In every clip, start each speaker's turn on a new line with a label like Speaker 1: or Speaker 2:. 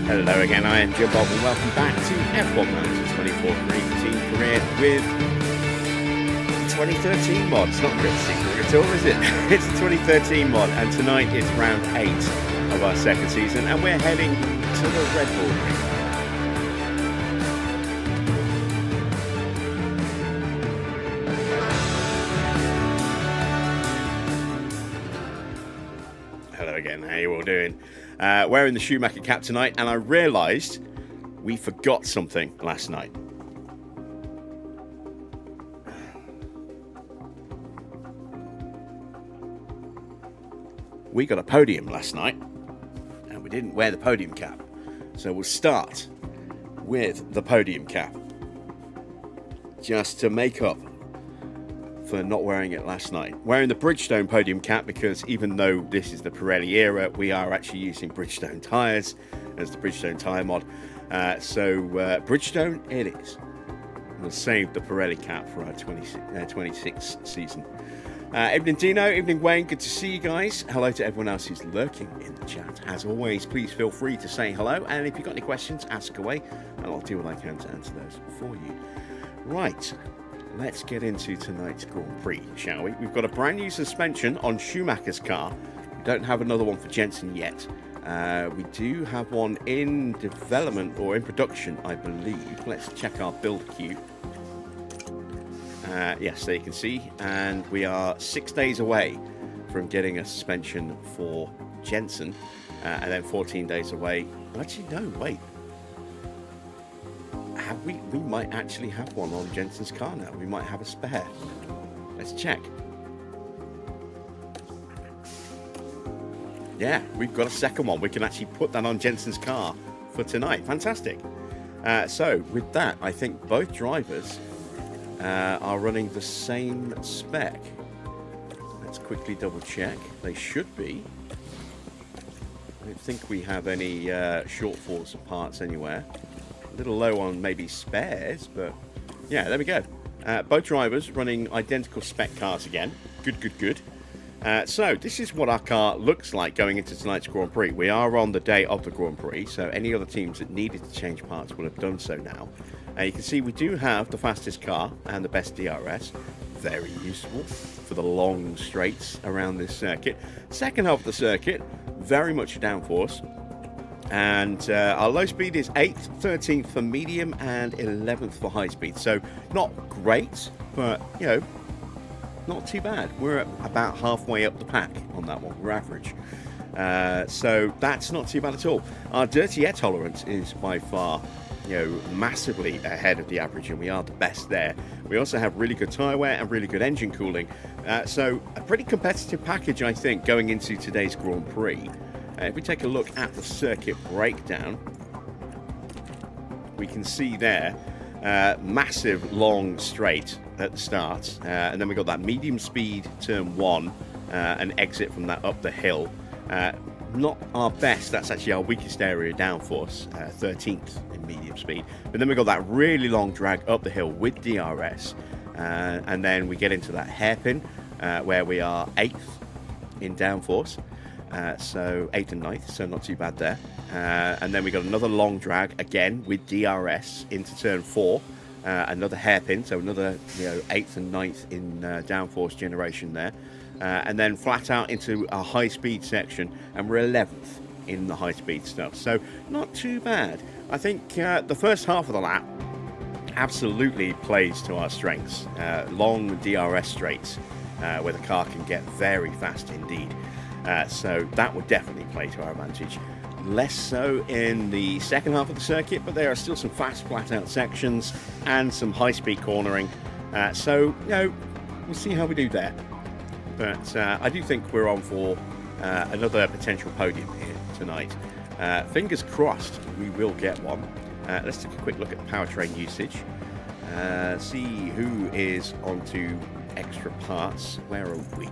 Speaker 1: Hello again, I am Jim Bob and welcome back to F1 Manager 24 Team Career with 2013 mod. It's not Grid Secret at all, is it? It's the 2013 mod, and tonight is round 8 of our second season, and we're heading to the Red Bull Ring. Hello again, how you all doing? Wearing the Schumacher cap tonight, and I realised we forgot something last night. We got a podium last night, and we didn't wear the podium cap. So we'll start with the podium cap, just to make up for not wearing it last night. Wearing the Bridgestone podium cap because even though this is the Pirelli era, we are actually using Bridgestone tyres as the Bridgestone tyre mod. So Bridgestone it is. We'll save the Pirelli cap for our 26 season. Evening Dino, evening Wayne, good to see you guys. Hello to everyone else who's lurking in the chat. As always, please feel free to say hello, and if you've got any questions, ask away, and I'll do what I can to answer those for you. Right. Let's get into tonight's Grand Prix, shall we? We've got a brand new suspension on Schumacher's car. We don't have another one for Jensen yet. We do have one in development or in production, I believe. Let's check our build queue. Yes, there you can see. And we are 6 days away from getting a suspension for Jensen. And then 14 days away. Actually, no, wait. We might actually have one on Jensen's car now. We might have a spare. Let's check. Yeah, we've got a second one. We can actually put that on Jensen's car for tonight. Fantastic. So with that, I think both drivers are running the same spec. Let's quickly double check. They should be. I don't think we have any shortfalls of parts anywhere. A little low on maybe spares, but yeah, there we go. Both drivers running identical spec cars again. Good. So this is what our car looks like going into tonight's Grand Prix. We are on the day of the Grand Prix, so any other teams that needed to change parts will have done so now. You can see we do have the fastest car and the best DRS. Very useful for the long straights around this circuit. Second half of the circuit, very much a downforce. And our low speed is 8th, 13th for medium, and 11th for high speed. So not great, but, you know, not too bad. We're about halfway up the pack on that one. We're average. So that's not too bad at all. Our dirty air tolerance is by far, you know, massively ahead of the average, and we are the best there. We also have really good tyre wear and really good engine cooling. So a pretty competitive package, I think, going into today's Grand Prix. If we take a look at the circuit breakdown, we can see there massive long straight at the start, and then we got that medium speed turn 1 and exit from that up the hill. Not our best, that's actually our weakest area downforce, 13th in medium speed. But then we got that really long drag up the hill with DRS, and then we get into that hairpin where we are 8th in downforce. So 8th and 9th, so not too bad there. And then we got another long drag again with DRS into turn 4, another hairpin, so another 8th and 9th in downforce generation there. And then flat out into a high speed section, and we're 11th in the high speed stuff. So not too bad. I think the first half of the lap absolutely plays to our strengths. Long DRS straights where the car can get very fast indeed. So that would definitely play to our advantage. Less so in the second half of the circuit, but there are still some fast flat-out sections and some high-speed cornering. So, you know, we'll see how we do there. But I do think we're on for another potential podium here tonight. Fingers crossed we will get one. Let's take a quick look at the powertrain usage. See who is onto extra parts. Where are we?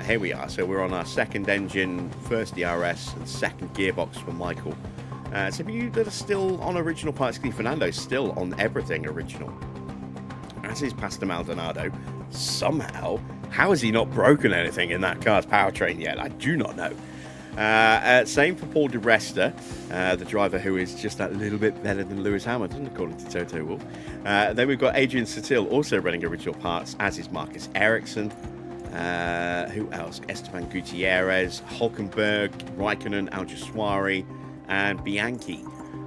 Speaker 1: Here we are. So we're on our second engine, first DRS, and second gearbox for Michael. So for you that are still on original parts, Fernando's still on everything original. As is Pastor Maldonado. Somehow, how has he not broken anything in that car's powertrain yet? I do not know. Same for Paul Di Resta, the driver who is just that little bit better than Lewis Hamilton, according to Toto Wolff. Then we've got Adrian Sutil also running original parts, as is Marcus Ericsson. Who else? Esteban Gutierrez, Hulkenberg, Raikkonen, Al-Jaswari, and Bianchi.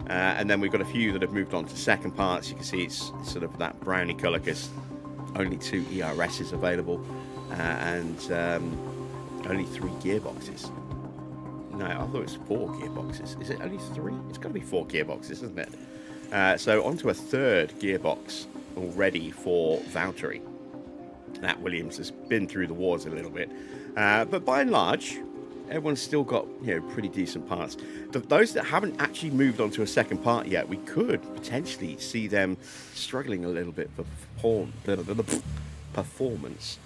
Speaker 1: And then we've got a few that have moved on to second parts. You can see it's sort of that browny colour because only 2 ERSs available and only 3 gearboxes. No, I thought it was 4 gearboxes. Is it only 3? It's got to be 4 gearboxes, isn't it? So onto a third gearbox already for Valtteri. Nat Williams has been through the wars a little bit, but by and large, everyone's still got pretty decent parts. Those that haven't actually moved on to a second part yet, we could potentially see them struggling a little bit for performance.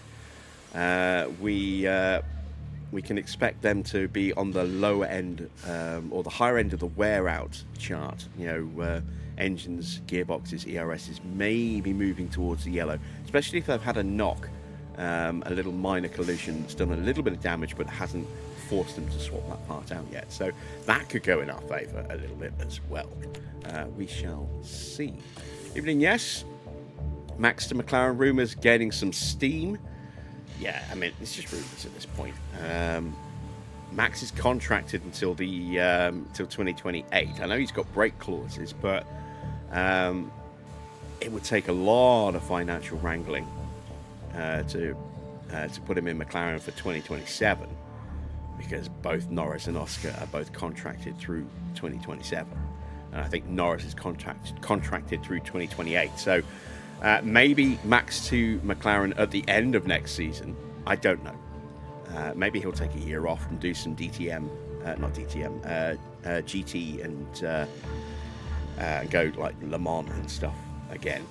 Speaker 1: We can expect them to be on the lower end or the higher end of the wear out chart. Engines, gearboxes, ERSs may be moving towards the yellow, especially if they've had a knock, a little minor collision that's done a little bit of damage but hasn't forced them to swap that part out yet. So that could go in our favour a little bit as well. We shall see. Evening, yes. Max to McLaren rumours gaining some steam. Yeah, I mean, it's just rumours at this point. Max is contracted until till 2028. I know he's got break clauses, but it would take a lot of financial wrangling to put him in McLaren for 2027, because both Norris and Oscar are both contracted through 2027, and I think Norris is contracted through 2028. So maybe Max to McLaren at the end of next season. I don't know. Maybe he'll take a year off and do some DTM, not DTM, GT and go like Le Mans and stuff again.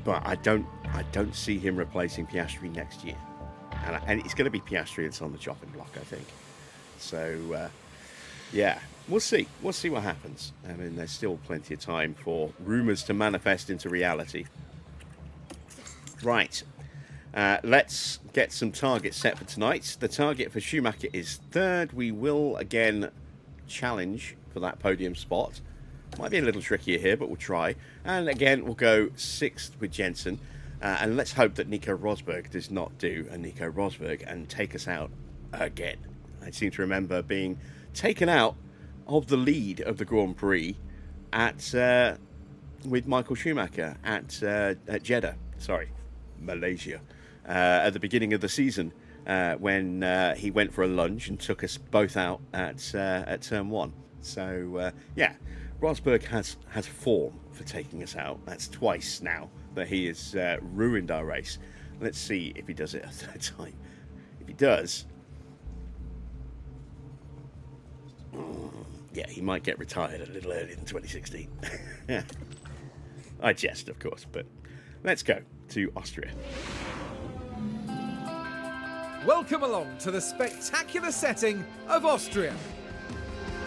Speaker 1: But I don't see him replacing Piastri next year, and it's going to be Piastri that's on the chopping block, I think. So yeah, we'll see. We'll see what happens. I mean, there's still plenty of time for rumours to manifest into reality. Right. Let's get some targets set for tonight. The target for Schumacher is 3rd. We will again challenge for that podium spot. Might be a little trickier here, but we'll try. And again, we'll go 6th with Jensen. And let's hope that Nico Rosberg does not do a Nico Rosberg and take us out again. I seem to remember being taken out of the lead of the Grand Prix with Michael Schumacher at Jeddah. Sorry, Malaysia. At the beginning of the season, when he went for a lunge and took us both out at turn 1. So yeah, Rosberg has form for taking us out. That's twice now that he has ruined our race. Let's see if he does it a 3rd time. If he does, yeah, he might get retired a little earlier than 2016. I jest, of course, but let's go to Austria.
Speaker 2: Welcome along to the spectacular setting of Austria.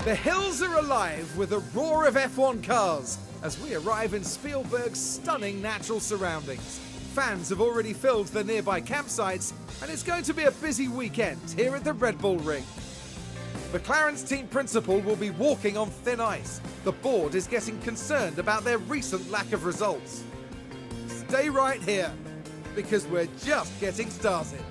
Speaker 2: The hills are alive with a roar of F1 cars as we arrive in Spielberg's stunning natural surroundings. Fans have already filled the nearby campsites, and it's going to be a busy weekend here at the Red Bull Ring. McLaren's team principal will be walking on thin ice. The board is getting concerned about their recent lack of results. Stay right here, because we're just getting started.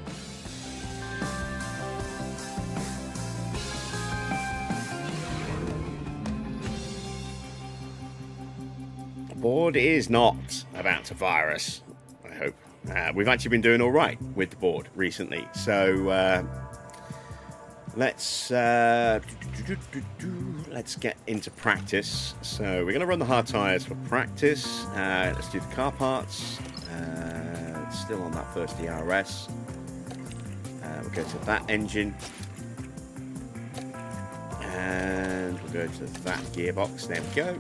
Speaker 1: Board is not about to fire us, I hope. We've actually been doing all right with the board recently, so let's get into practice. So we're going to run the hard tyres for practice. Let's do the car parts. Still on that first DRS. We'll go to that engine, and we'll go to that gearbox. There we go.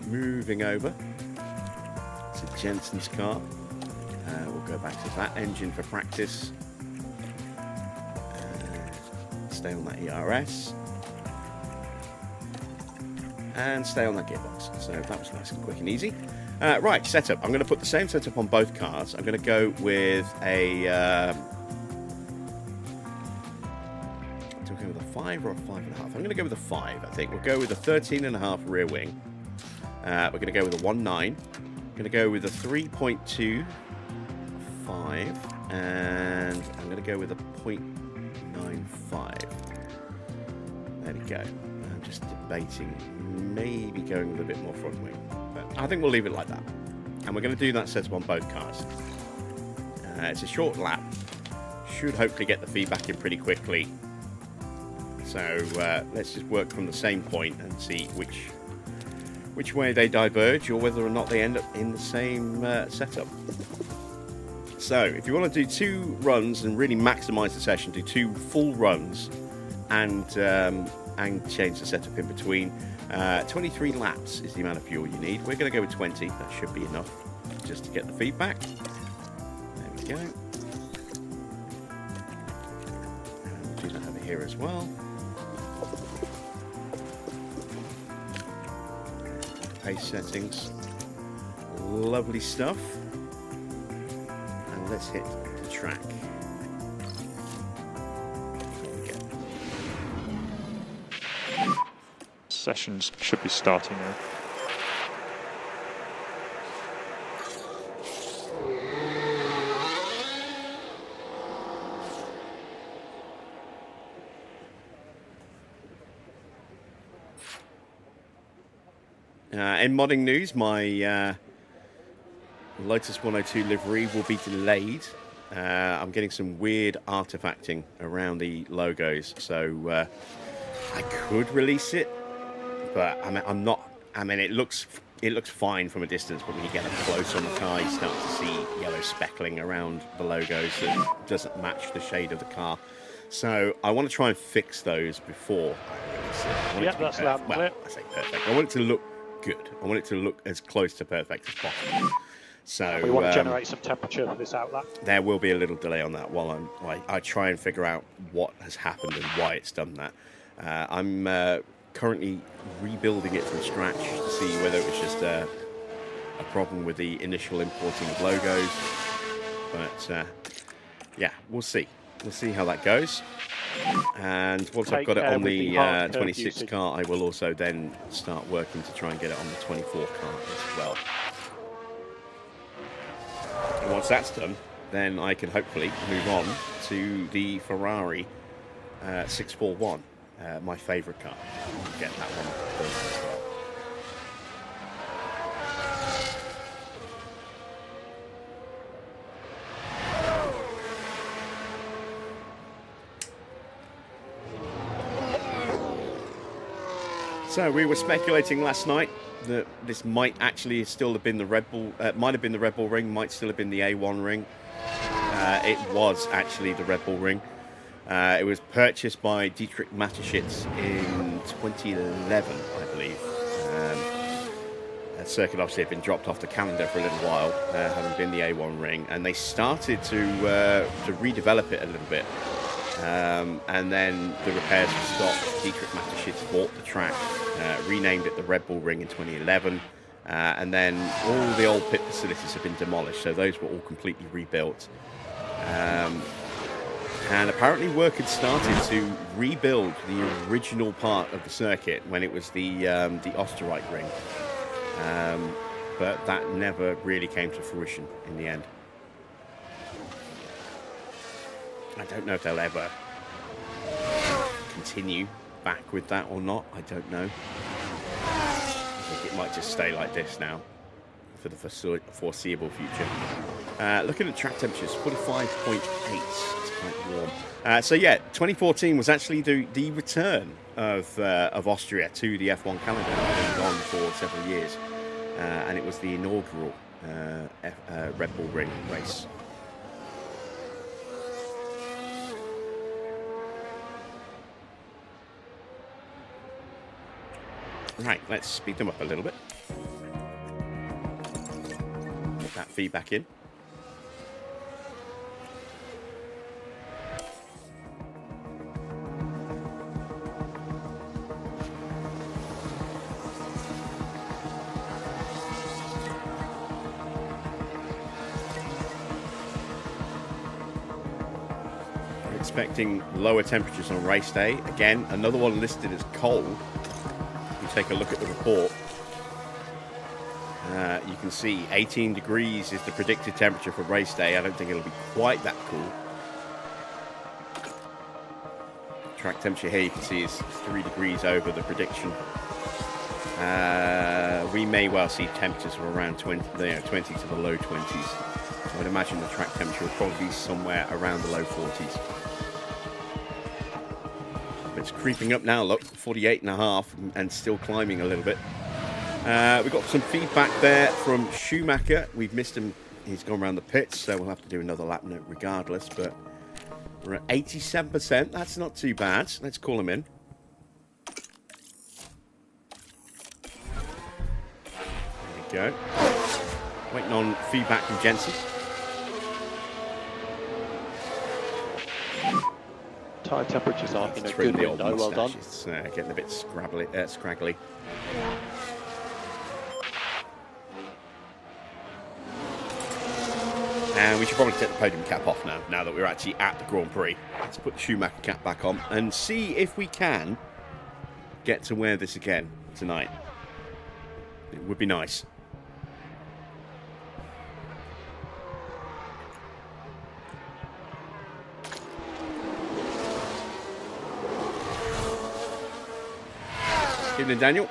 Speaker 1: Moving over to Jensen's car. We'll go back to that engine for practice. Stay on that ERS. And stay on that gearbox. So that was nice and quick and easy. Right, setup. I'm going to put the same setup on both cars. I'm going to go with a go with a 5 or a 5.5? I'm going to go with a 5, I think. We'll go with a 13.5 rear wing. We're going to go with a 1.9. Going to go with a 3.25, and I'm going to go with a 0.95. There we go. I'm just debating maybe going with a bit more front wing, but I think we'll leave it like that. And we're going to do that setup on both cars. It's a short lap. Should hopefully get the feedback in pretty quickly. So let's just work from the same point and see which way they diverge, or whether or not they end up in the same setup. So if you want to do 2 runs and really maximize the session, do 2 full runs and change the setup in between. 23 laps is the amount of fuel you need. We're going to go with 20. That should be enough just to get the feedback. There we go. And we'll do that over here as well. Pace settings. Lovely stuff. And let's hit the track.
Speaker 3: Sessions should be starting now.
Speaker 1: In modding news, my Lotus 102 livery will be delayed. I'm getting some weird artifacting around the logos, so I could release it, but I'm not. I mean, it looks fine from a distance, but when you get up close on the car, you start to see yellow speckling around the logos that doesn't match the shade of the car. So I want to try and fix those before I release it.
Speaker 3: Yeah, that's loud.
Speaker 1: Well, I say perfect. I want it to look good. I want it to look as close to perfect as possible. So
Speaker 3: we want to generate some temperature for this outlet.
Speaker 1: There will be a little delay on that while I try and figure out what has happened and why it's done that. I'm currently rebuilding it from scratch to see whether it was just a problem with the initial importing of logos. But yeah, we'll see. We'll see how that goes. And once I've got it on the 26 car, I will also then start working to try and get it on the 24 car as well. And once that's done, then I can hopefully move on to the Ferrari 641, my favourite car. I'll get that one done as well. So we were speculating last night that this might actually still have been the Red Bull, might have been the Red Bull ring, might still have been the A1 ring. It was actually the Red Bull ring. It was purchased by Dietrich Mateschitz in 2011, I believe. That circuit obviously had been dropped off the calendar for a little while, having been the A1 ring, and they started to redevelop it a little bit. And then the repairs were stopped. Dietrich Mateschitz bought the track, renamed it the Red Bull Ring in 2011, and then all the old pit facilities have been demolished, so those were all completely rebuilt. And apparently work had started to rebuild the original part of the circuit when it was the Austria ring, but that never really came to fruition in the end. I don't know if they'll ever continue back with that or not. I don't know. I think it might just stay like this now for the foreseeable future. Looking at track temperatures, 45.8. It's quite warm. So yeah, 2014 was actually the return of Austria to the F1 calendar. It's been gone for several years, and it was the inaugural Red Bull Ring race. Right, let's speed them up a little bit. Get that feedback in. It's expecting lower temperatures on race day. Again, another one listed as cold. You take a look at the report. You can see 18 degrees is the predicted temperature for race day. I don't think it'll be quite that cool. Track temperature here you can see is 3 degrees over the prediction. We may well see temperatures of around 20 to the low 20s. I would imagine the track temperature will probably be somewhere around the low 40s. It's creeping up now, look, 48.5 and still climbing a little bit. We've got some feedback there from Schumacher. We've missed him. He's gone around the pits, so we'll have to do another lap note regardless. But we're at 87%. That's not too bad. Let's call him in. There we go. Waiting on feedback from Jensen.
Speaker 3: Tyre temperatures are in a good window. Well done.
Speaker 1: It's getting a bit scraggly. And we should probably take the podium cap off now that we're actually at the Grand Prix. Let's put the Schumacher cap back on and see if we can get to wear this again tonight. It would be nice. Evening, Daniel.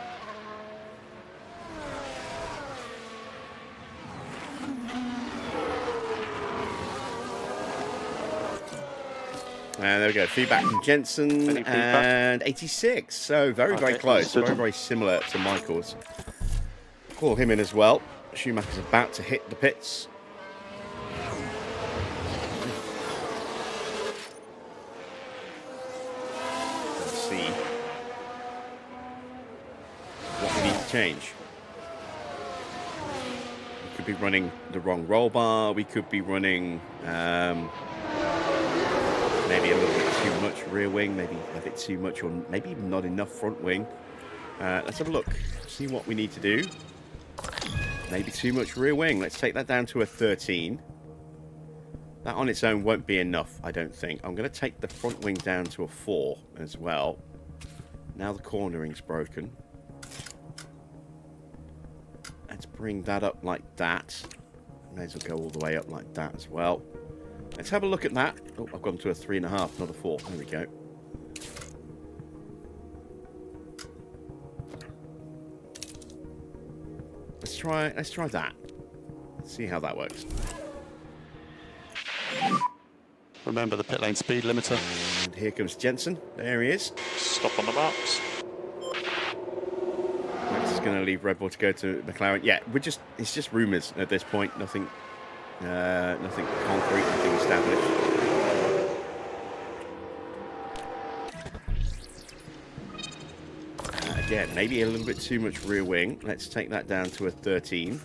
Speaker 1: And there we go. Feedback from Jensen and 86. So very close. Very similar to Michael's. Call him in as well. Schumacher's about to hit the pits. Let's see what we need to change. We could be running the wrong roll bar. We could be running maybe a little bit too much rear wing, maybe a bit too much, or maybe even not enough front wing. Let's have a look, see what we need to do. Maybe too much rear wing. Let's take that down to a 13. That on its own won't be enough, I don't think. I'm going to take the front wing down to a 4 as well. Now the cornering's broken. Let's bring that up like that. May as well go all the way up like that as well. Let's have a look at that. Oh, I've gone to a 3.5, not a 4. There we go. Let's try that. Let's see how that works.
Speaker 4: Remember the pit lane speed limiter.
Speaker 1: And here comes Jensen. There he is.
Speaker 3: Stop on the maps.
Speaker 1: Max is going to leave Red Bull to go to McLaren. Yeah, it's just rumours at this point. Nothing concrete, nothing established. Again, maybe a little bit too much rear wing. Let's take that down to a 13.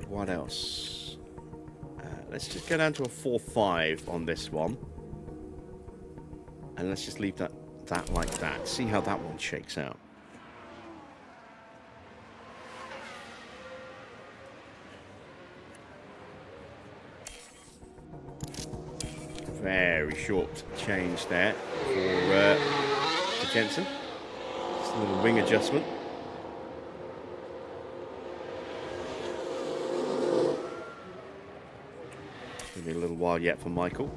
Speaker 1: What else? Let's just go down to a 4.5 on this one. And let's just leave that like that. See how that one shakes out. Very short change there for Jensen. Just a little wing adjustment. It's going to be a little while yet for Michael.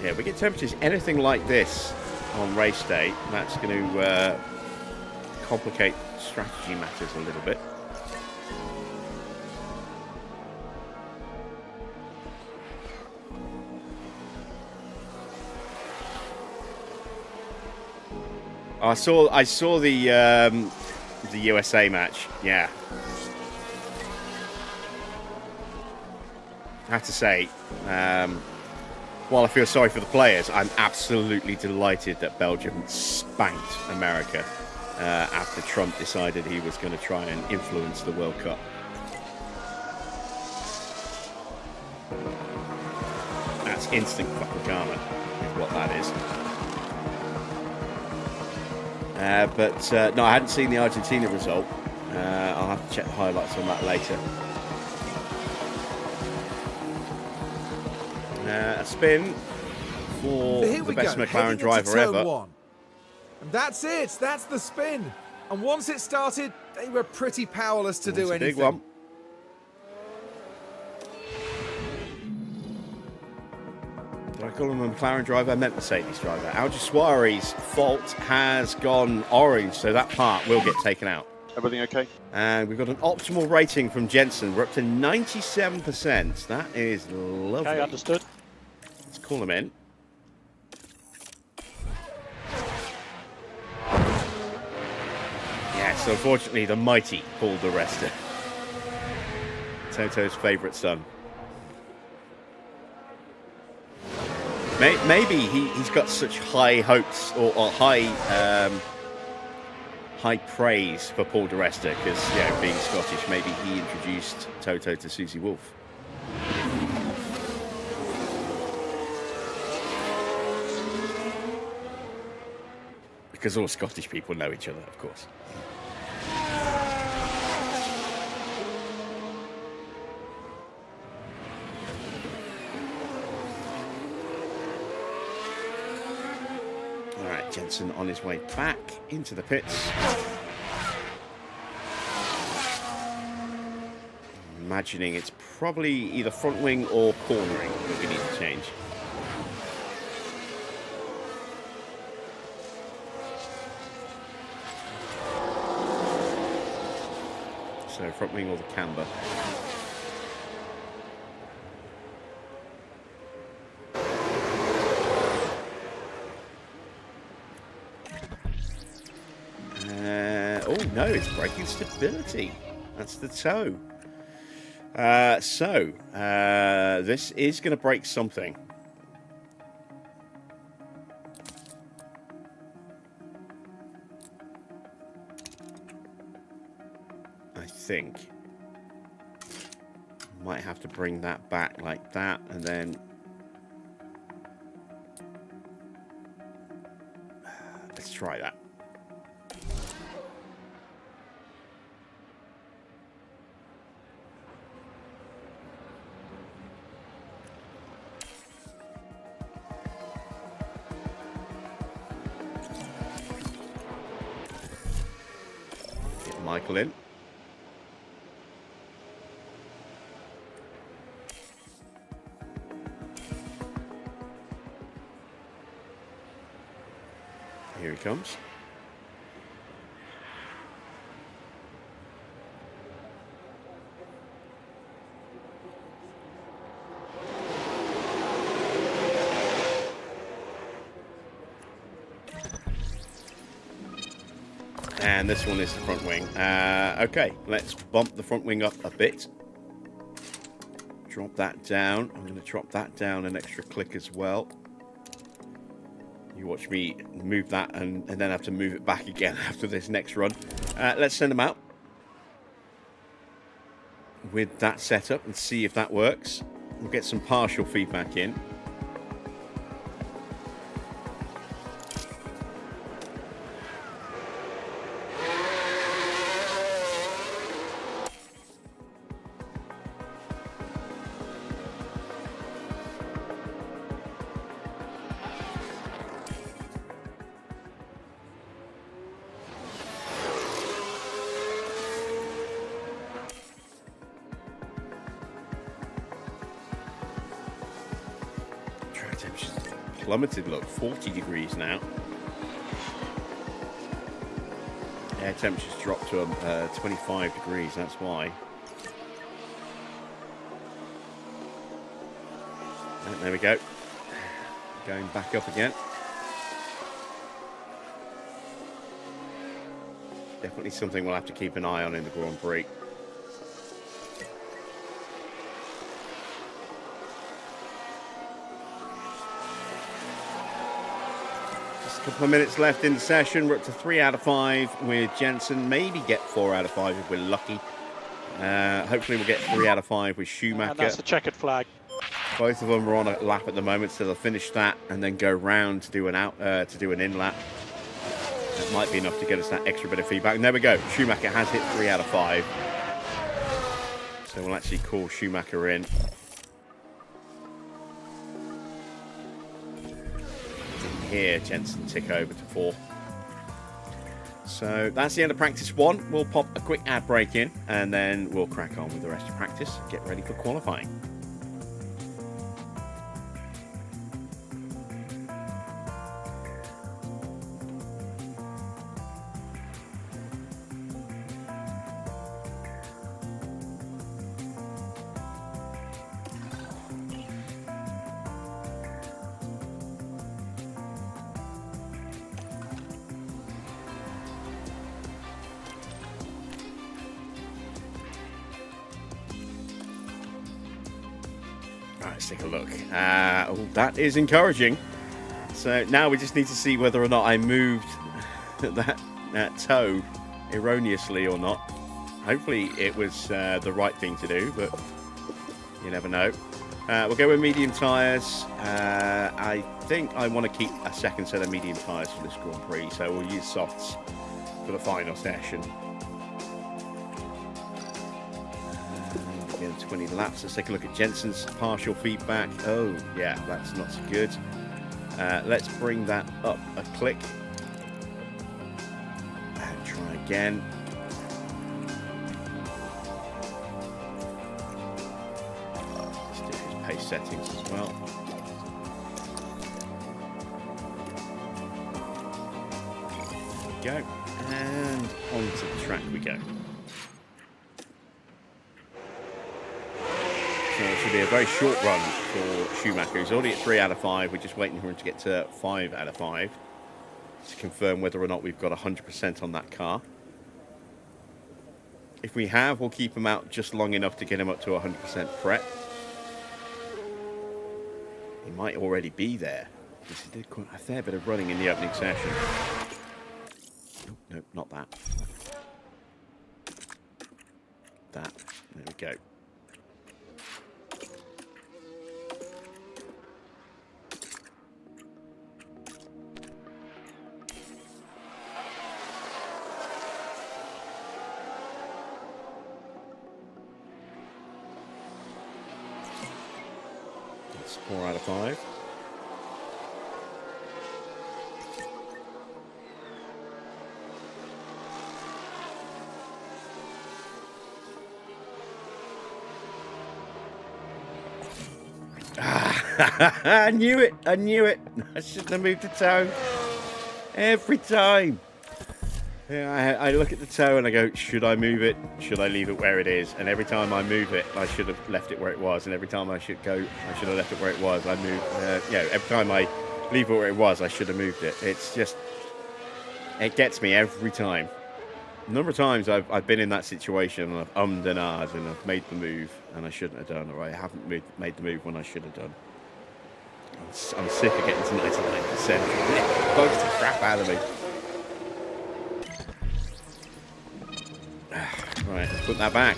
Speaker 1: Yeah, we get temperatures anything like this on race day. That's going to complicate strategy matters a little bit. I saw the USA match. Yeah, I have to say, while I feel sorry for the players, I'm absolutely delighted that Belgium spanked America after Trump decided he was going to try and influence the World Cup. That's instant fucking karma, is what that is. But no, I hadn't seen the Argentina result. I'll have to check the highlights on that later. A spin for
Speaker 2: So here
Speaker 1: the
Speaker 2: we
Speaker 1: best
Speaker 2: go,
Speaker 1: McLaren
Speaker 2: heading into
Speaker 1: driver
Speaker 2: turn
Speaker 1: ever.
Speaker 2: one. And that's it. That's the spin. And once it started, they were pretty powerless to do
Speaker 1: That's a
Speaker 2: anything.
Speaker 1: big one. Did I call him a McLaren driver? I meant Mercedes driver. Algisuari's fault has gone orange, so that part will get taken out.
Speaker 3: Everything okay?
Speaker 1: And we've got an optimal rating from Jensen. We're up to 97%. That is lovely.
Speaker 3: Okay, understood.
Speaker 1: Let's call him in. Yes, unfortunately, the mighty Paul di Resta. Toto's favourite son. Maybe he's got such high hopes or high praise for Paul di Resta because, you know, being Scottish, maybe he introduced Toto to Susie Wolff. Because all Scottish people know each other, of course. All right, Jensen on his way back into the pits. Imagining it's probably either front wing or cornering that we need to change. So front wing or the camber. Oh no, it's braking stability. That's the toe. This is going to break something. I think. Might have to bring that back like that and then... Let's try that. Get Michael in. Here he comes. And this one is the front wing. Okay, let's bump the front wing up a bit. Drop that down. I'm going to drop that down an extra click as well. You watch me move that and then have to move it back again after this next run. Let's send them out with that setup and see if that works. We'll get some partial feedback in. Plummeted, look, 40 degrees now. Air temperature's dropped to 25 degrees, that's why. And there we go. Going back up again. Definitely something we'll have to keep an eye on in the Grand Prix. Couple of minutes left in the session. We're up to 3 out of 5 with Jensen. Maybe get 4 out of 5 if we're lucky. Hopefully we'll get 3 out of 5 with Schumacher.
Speaker 3: And that's the checkered flag.
Speaker 1: Both of them are on a lap at the moment, so they'll finish that and then go round to do an in lap. That might be enough to get us that extra bit of feedback. And there we go. Schumacher has hit 3 out of 5. So we'll actually call Schumacher in. hear Jensen tick over to 4. So that's the end of practice 1. We'll pop a quick ad break in, and then we'll crack on with the rest of practice. Get ready for qualifying. Let's take a look. Oh, that is encouraging. So now we just need to see whether or not I moved that toe erroneously or not. Hopefully it was the right thing to do, but you never know. We'll go with medium tyres. I think I want to keep a second set of medium tyres for this Grand Prix, so we'll use softs for the final session. 20 laps. Let's take a look at Jensen's partial feedback. Oh, yeah, that's not so good. Let's bring that up a click. And try again. Let's do his pace settings as well. There we go. And onto the track we go. So it should be a very short run for Schumacher. He's already at 3 out of 5. We're just waiting for him to get to 5 out of 5 to confirm whether or not we've got 100% on that car. If we have, we'll keep him out just long enough to get him up to 100% prep. He might already be there, because he did quite a fair bit of running in the opening session. Oh, no, not that. That. There we go. That's 4 out of 5. I knew it. I knew it. I shouldn't have moved the toe. Every time. Yeah, I look at the toe and I go, should I move it? Should I leave it where it is? And every time I move it, I should have left it where it was. And every time I should have left it where it was. I move. Every time I leave it where it was, I should have moved it. It's just, it gets me every time. A number of times I've been in that situation and I've ummed and ahed and I've made the move and I shouldn't have done, or I haven't made the move when I should have done. I'm sick of getting to 99%. It bugs the crap out of me. Right, let's put that back.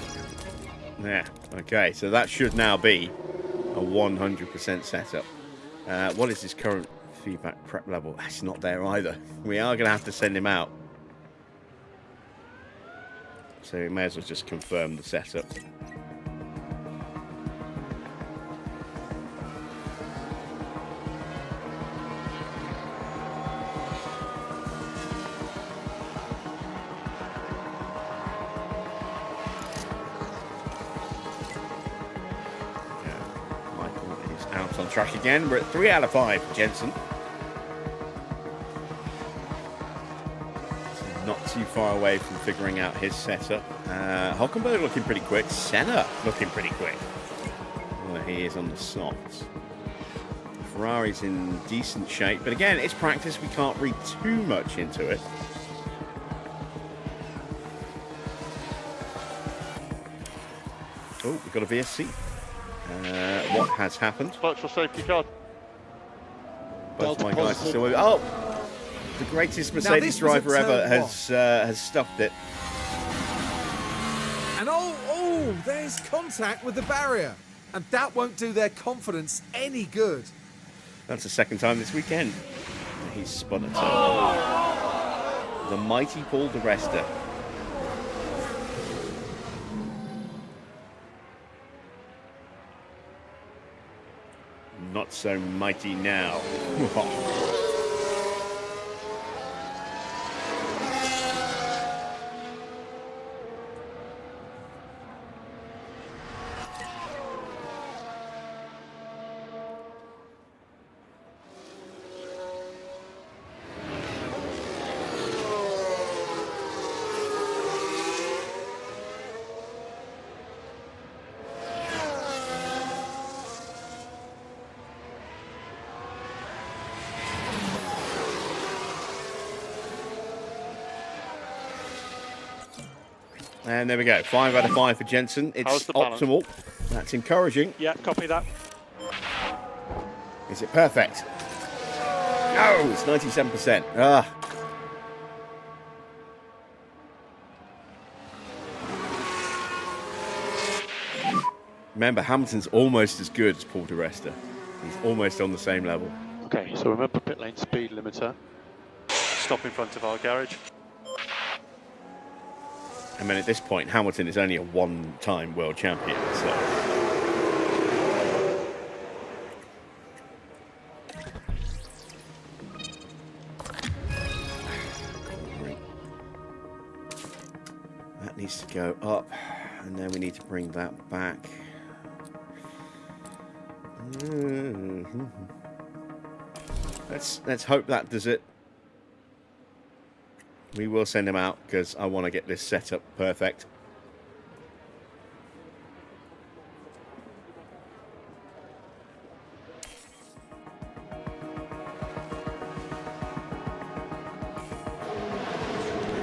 Speaker 1: Yeah, okay, so that should now be a 100% setup. What is his current feedback prep level? That's not there either. We are going to have to send him out. So we may as well just confirm the setup. Out on track again. We're at 3 out of 5, Jensen. So not too far away from figuring out his setup. Hülkenberg looking pretty quick. Senna looking pretty quick. Well, he is on the softs. Ferrari's in decent shape, but again, it's practice. We can't read too much into it. Oh, we've got a VSC. What has happened?
Speaker 3: Virtual safety car.
Speaker 1: Both my guys are still moving. Oh, the greatest Mercedes driver ever has stuffed it.
Speaker 2: And oh, there's contact with the barrier. And that won't do their confidence any good.
Speaker 1: That's the second time this weekend he's spun a turn. The mighty Paul di Resta. Not so mighty now. And there we go. 5 out of 5 for Jensen.
Speaker 3: How's
Speaker 1: It's
Speaker 3: the balance?
Speaker 1: optimal. That's encouraging.
Speaker 3: Yeah, copy that.
Speaker 1: Is it perfect? No, it's 97%. Ah. Remember, Hamilton's almost as good as Paul di Resta. He's almost on the same level.
Speaker 3: Okay, so remember pit lane speed limiter.
Speaker 4: Stop in front of our garage.
Speaker 1: I mean, at this point, Hamilton is only a one-time world champion, so... That needs to go up, and then we need to bring that back. Let's hope that does it. We will send him out because I want to get this set up perfect.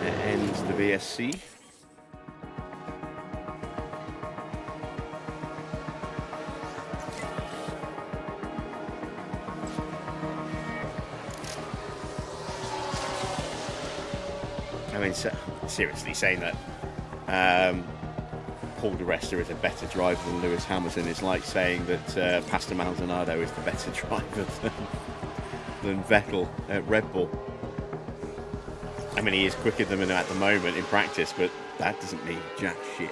Speaker 1: That ends the VSC. I mean, seriously, saying that Paul di Resta is a better driver than Lewis Hamilton is like saying that Pastor Maldonado is the better driver than Vettel at Red Bull. I mean, he is quicker than him at the moment in practice, but that doesn't mean jack shit.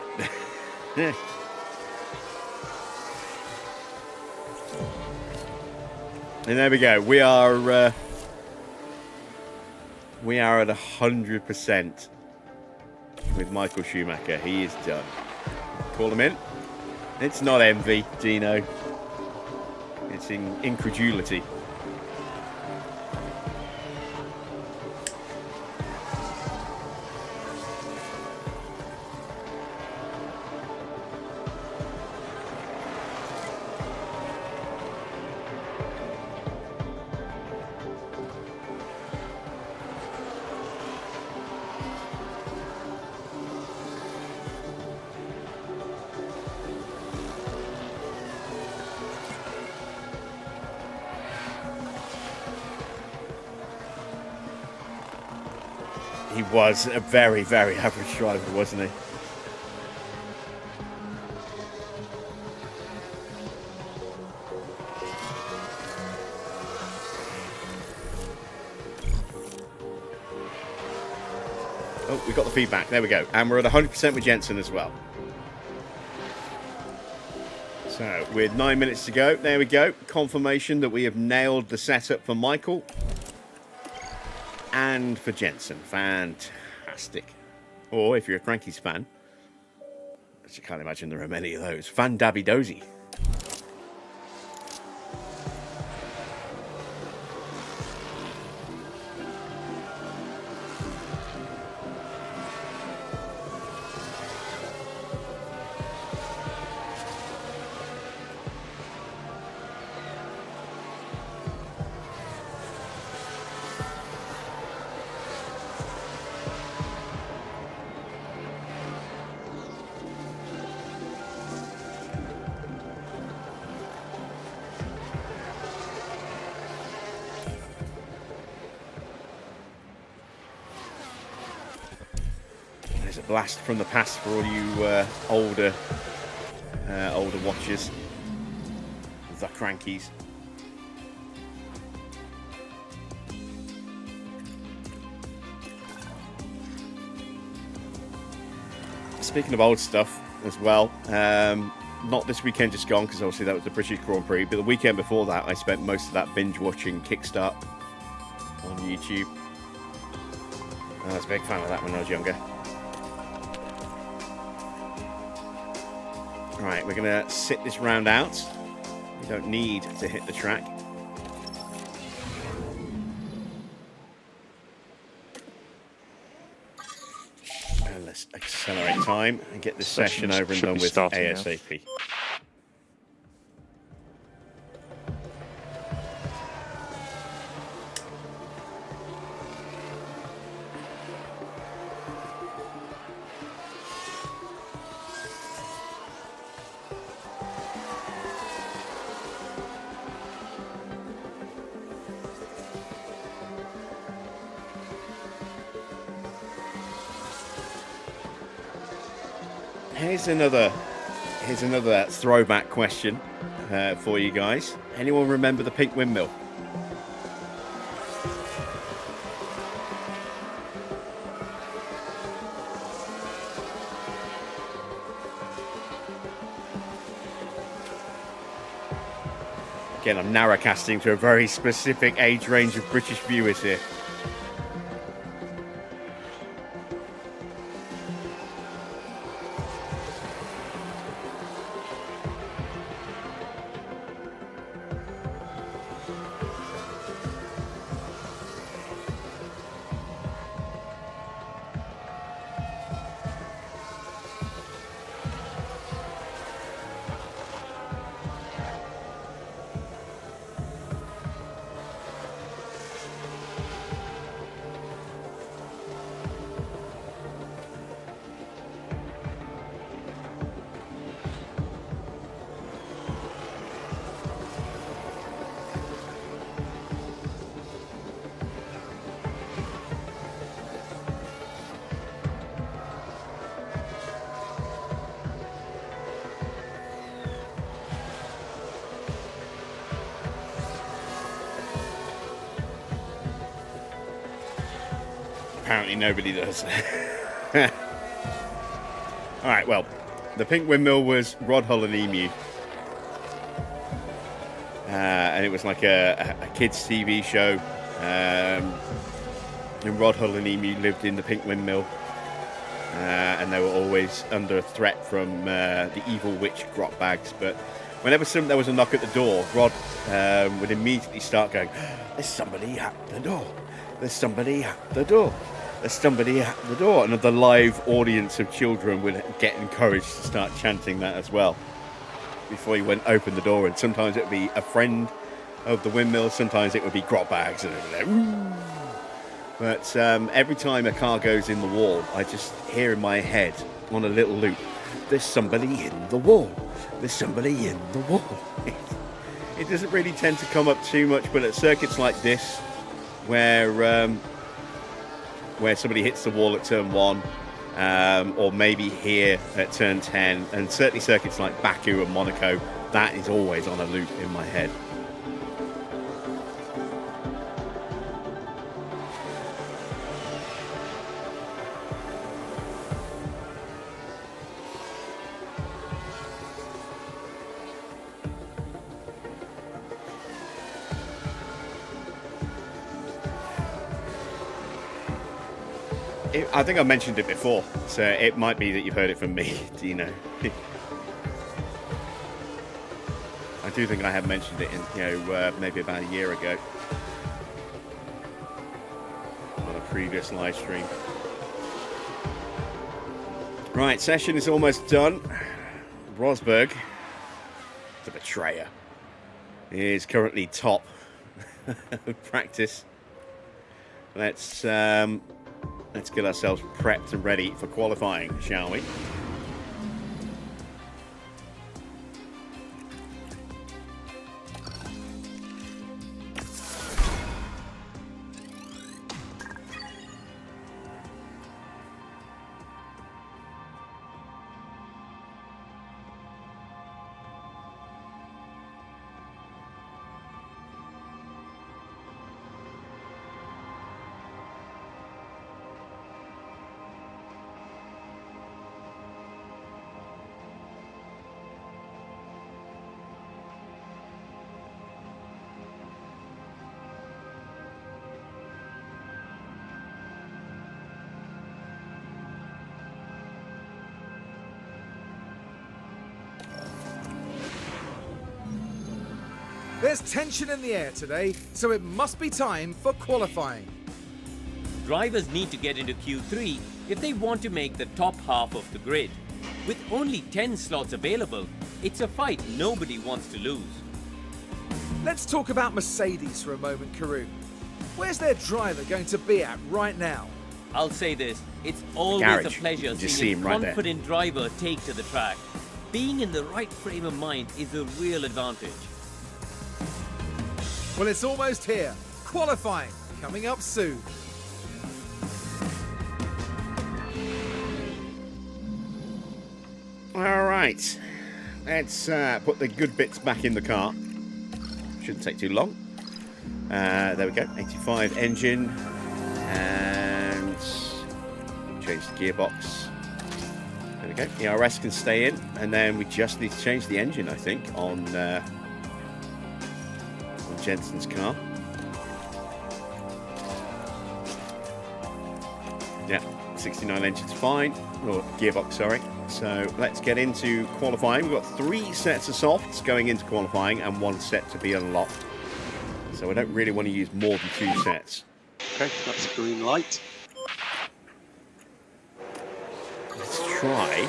Speaker 1: And there we go. We are at 100% with Michael Schumacher. He is done. Call him in. It's not envy, Dino. It's incredulity. He was a very, very average driver, wasn't he? Oh, we got the feedback. There we go. And we're at 100% with Jensen as well. So, with 9 minutes to go, there we go. Confirmation that we have nailed the setup for Michael. And for Jensen. Fantastic. Or, if you're a Crankies fan, which I can't imagine there are many of those, Fan Dabby Dozy. There's a blast from the past for all you older watchers. The Crankies. Speaking of old stuff as well, not this weekend just gone, because obviously that was the British Grand Prix, but the weekend before that I spent most of that binge watching Kickstart on YouTube. I was a big fan of that when I was younger. Right, we're going to sit this round out. We don't need to hit the track. And let's accelerate time and get this session over and done with ASAP. Here's another throwback question for you guys. Anyone remember the pink windmill? Again, I'm narrowcasting to a very specific age range of British viewers here. Apparently nobody does. Alright, well, the pink windmill was Rod Hull and Emu. And it was like a kids' TV show. And Rod Hull and Emu lived in the pink windmill. And they were always under threat from the evil witch Grotbags. But whenever there was a knock at the door, Rod would immediately start going, "There's somebody at the door. There's somebody at the door. There's somebody at the door." And the live audience of children would get encouraged to start chanting that as well before you went open the door. And sometimes it would be a friend of the windmill, sometimes it would be Grotbags, and it would be like, but every time a car goes in the wall, I just hear in my head on a little loop, "There's somebody in the wall. There's somebody in the wall." It doesn't really tend to come up too much, but at circuits like this, where somebody hits the wall at turn 1, or maybe here at turn 10, and certainly circuits like Baku and Monaco, that is always on a loop in my head. I think I mentioned it before, so it might be that you've heard it from me, do you know? I do think I have mentioned it in, maybe about a year ago on a previous live stream. Right, session is almost done. Rosberg, the betrayer, is currently top of practice. Let's get ourselves prepped and ready for qualifying, shall we?
Speaker 2: There's tension in the air today, so it must be time for qualifying.
Speaker 5: Drivers need to get into Q3 if they want to make the top half of the grid. With only 10 slots available, it's a fight nobody wants to lose.
Speaker 2: Let's talk about Mercedes for a moment, Karun. Where's their driver going to be at right now?
Speaker 5: I'll say this, it's always a pleasure seeing a confident driver take to the track. Being in the right frame of mind is a real advantage.
Speaker 2: Well, it's almost here. Qualifying coming up soon.
Speaker 1: Right, let's put the good bits back in the car. Shouldn't take too long. There we go, 85 engine, and change the gearbox. There we go, the ERS can stay in, and then we just need to change the engine, I think, on Jensen's car. Yeah, 69 engine's fine, or gearbox, sorry. So let's get into qualifying. We've got 3 sets of softs going into qualifying and 1 set to be unlocked. So I don't really want to use more than 2 sets.
Speaker 3: Okay, that's green light.
Speaker 1: Let's try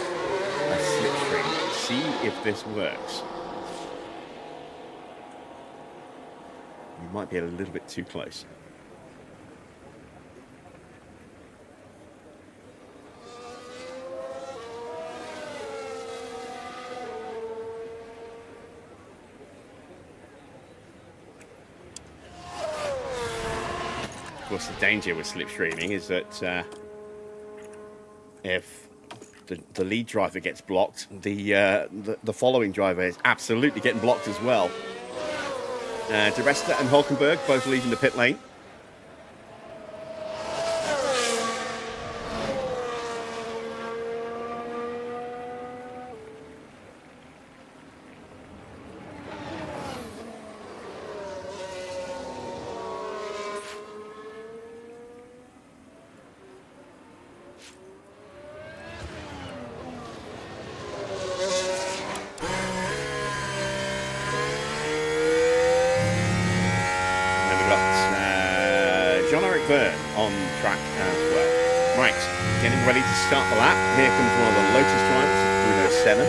Speaker 1: a slipstream, see if this works. We might be a little bit too close. Of course, the danger with slipstreaming is that if the lead driver gets blocked, the following driver is absolutely getting blocked as well. De Resta and Hulkenberg both leaving the pit lane. On track as well. Right, getting ready to start the lap. Here comes one of the Lotus drivers, Bruno Senna.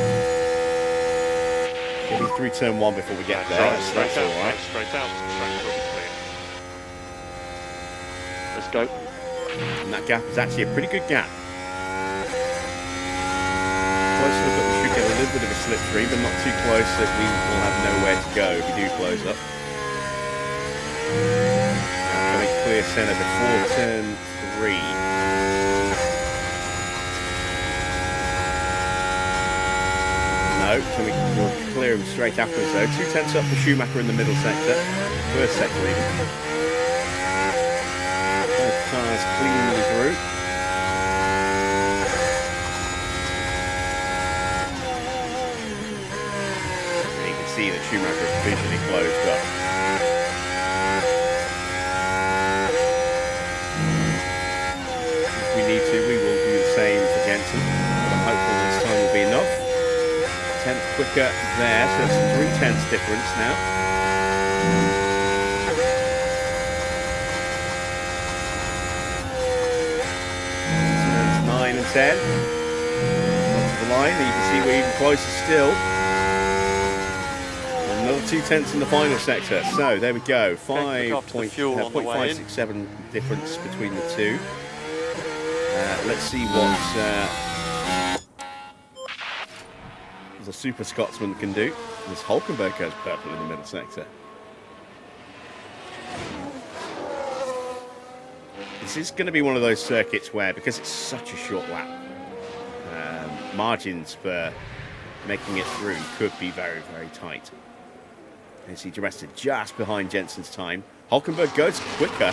Speaker 1: Getting through turn 1 before we get there. That's all right.
Speaker 4: Straight out. Straight will be clear.
Speaker 3: Let's go.
Speaker 1: And that gap is actually a pretty good gap. Close enough that we should get a little bit of a slipstream, but not too close that we will have nowhere to go if we do close up. Clear Senna before turn 3. No, we'll clear him straight afterwards though. 2 tenths up for Schumacher in the middle sector. First sector even. Both cars cleanly through. And you can see that Schumacher is visually closed up. We will do the same for Jensen, but I'm hopeful this time will be enough. 10th quicker there, so it's 3 tenths difference now. Turns 9 and 10. Up to the line, and you can see we're even closer still. Another 2 tenths in the final sector. So there we go, 5.567 difference between the two. Let's see what the Super Scotsman can do. This Hulkenberg goes purple in the middle sector. This is going to be one of those circuits where, because it's such a short lap, margins for making it through could be very, very tight. You see De Resta just behind Jensen's time. Hulkenberg goes quicker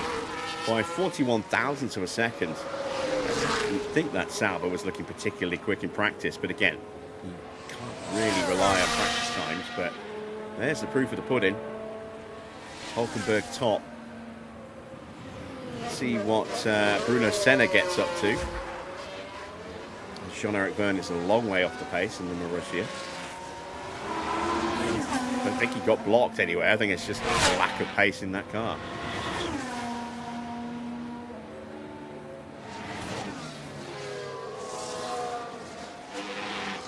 Speaker 1: by 41 thousandths of a second. I didn't think that Sauber was looking particularly quick in practice, but again, you can't really rely on practice times, but there's the proof of the pudding. Hulkenberg top. Let's see what Bruno Senna gets up to. Jean-Eric Vergne is a long way off the pace in the Marussia. I don't think he got blocked anyway. I think it's just a lack of pace in that car.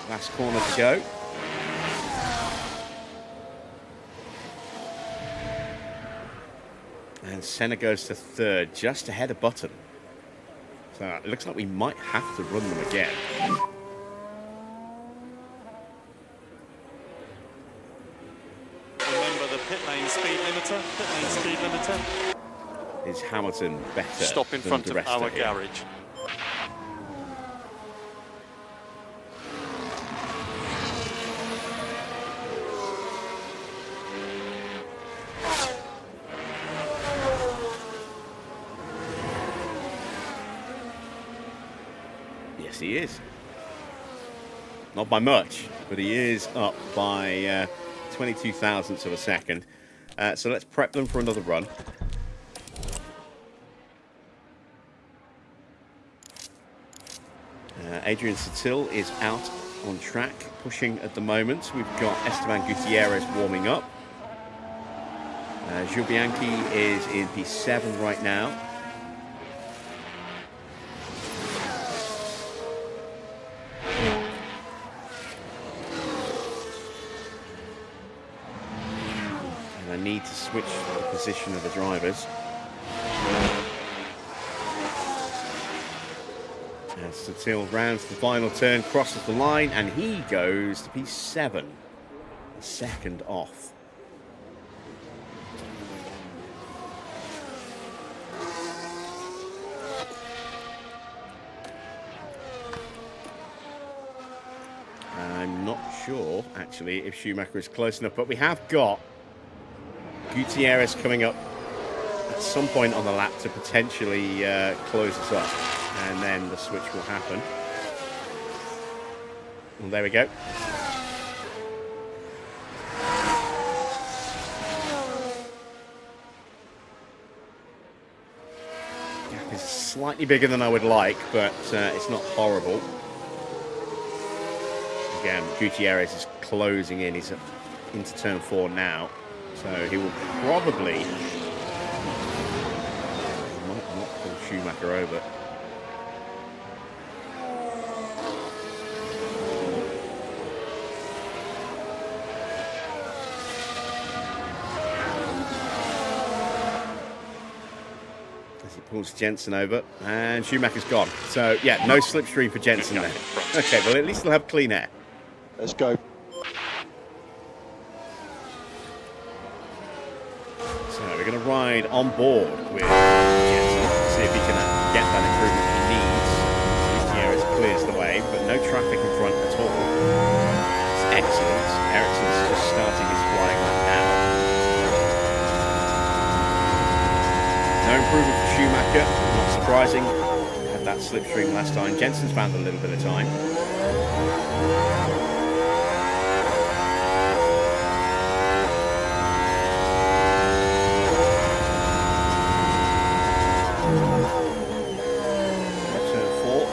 Speaker 1: Last corner to go. And Senna goes to 3rd, just ahead of Button. So it looks like we might have to run them again.
Speaker 4: Remember the pit lane speed limiter. Pit lane speed limiter.
Speaker 1: Is Hamilton better?
Speaker 4: Stop in front of our garage.
Speaker 1: Yes, he is. Not by much, but he is up by 22 thousandths of a second. So let's prep them for another run. Adrian Sutil is out on track, pushing at the moment. We've got Esteban Gutierrez warming up. Gil Bianchi is in P7 right now. And I need to switch the position of the drivers. As Sutil rounds the final turn, crosses the line, and he goes to P7, a second off. I'm not sure, actually, if Schumacher is close enough, but we have got Gutierrez coming up at some point on the lap to potentially close us up. And then the switch will happen. Well, there we go. Gap is slightly bigger than I would like, but it's not horrible. Again, Gutierrez is closing in. He's into turn 4 now. So he will probably... He might not pull Schumacher over. Pulls Jensen over, and Schumacher's gone. So, yeah, no slipstream for Jensen there. Okay, well, at least they'll have clean air.
Speaker 3: Let's go.
Speaker 1: So, we're going to ride on board with Jensen, see if he can get that improvement he needs. Gutierrez clears the way, but no traffic in front at all. It's excellent. Ericsson's just starting his flying lap now. No improvement for Schumacher, not surprising. Had that slipstream last time. Jensen's found a little bit of time. Turn 4.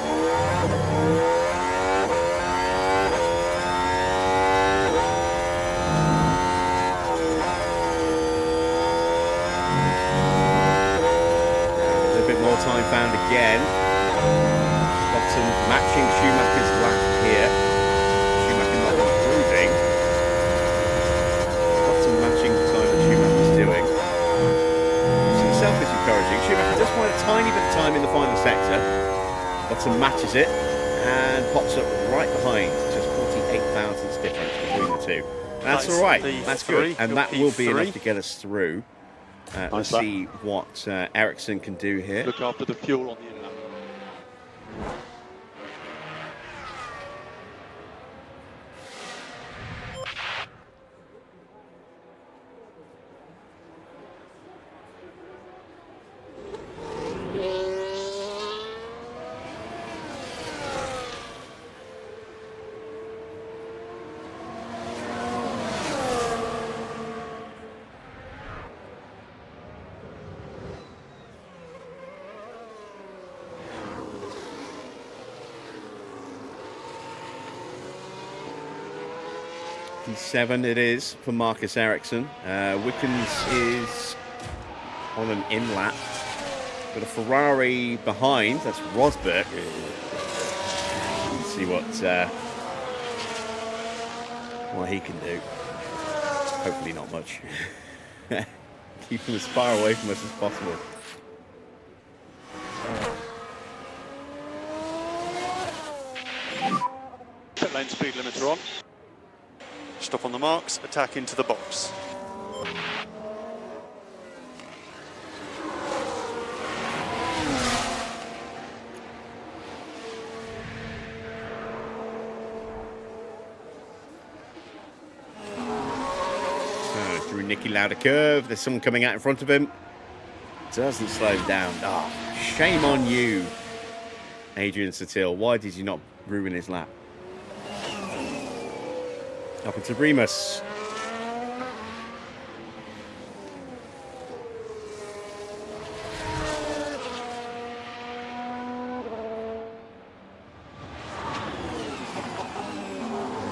Speaker 1: Time found again. Got some matching Schumacher's lap here. Schumacher not improving. Got some matching the time that Schumacher's doing. Which itself is encouraging. Schumacher does find a tiny bit of time in the final sector. Bottom matches it and pops up right behind. Just 48 thousandths difference between the two. That's all right. That's good. And that will be enough to get us through. Let's see what Ericsson can do here.
Speaker 3: Look after the fuel on the inlet.
Speaker 1: P7 it is for Marcus Ericsson. Wickens is on an in-lap. Got a Ferrari behind. That's Rosberg. Let's see what he can do. Hopefully not much. Keep him as far away from us as possible.
Speaker 3: Pit lane speed limiter on.
Speaker 4: Stop on the marks, attack into the box.
Speaker 1: So through Nicky Lauda curve, there's someone coming out in front of him. Doesn't slow him down. Oh, shame on you. Adrian Sutil. Why did you not ruin his lap? Up into Remus.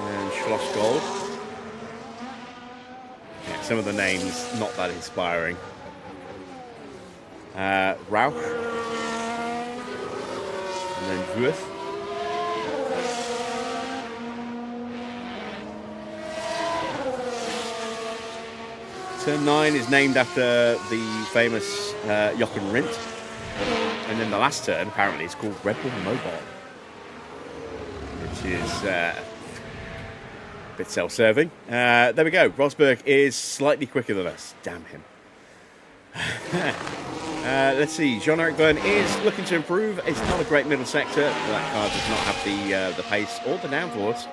Speaker 1: And Schlossgold. Yeah, some of the names not that inspiring. Rauch. And then Wuth. Turn 9 is named after the famous Jochen Rindt. And then the last turn, apparently, is called Red Bull Mobile. Which is a bit self-serving. There we go. Rosberg is slightly quicker than us. Damn him. Let's see. Jean-Eric Byrne is looking to improve. It's not a great middle sector. That car does not have the pace or the downforce.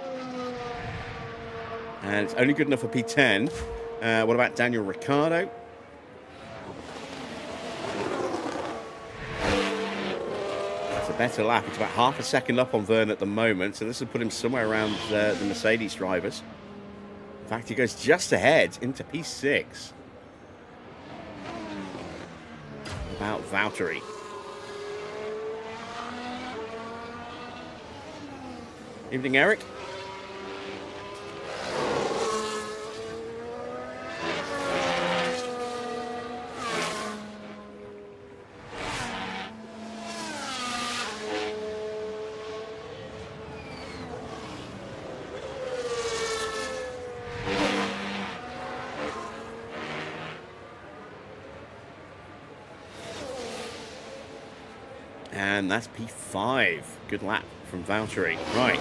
Speaker 1: And it's only good enough for P10. What about Daniel Ricciardo? That's a better lap. It's about half a second up on Verne at the moment. So this will put him somewhere around the Mercedes drivers. In fact, he goes just ahead into P6. About Valtteri. Evening, Eric. And that's P5. Good lap from Valtteri. Right,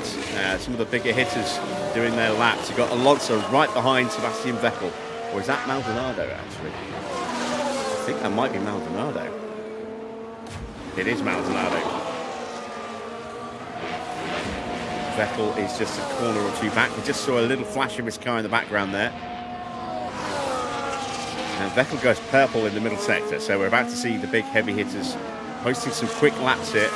Speaker 1: some of the bigger hitters doing their laps. You've got Alonso right behind Sebastian Vettel. Or is that Maldonado, actually? I think that might be Maldonado. It is Maldonado. Vettel is just a corner or two back. We just saw a little flash of his car in the background there. And Vettel goes purple in the middle sector. So we're about to see the big heavy hitters posting some quick laps here.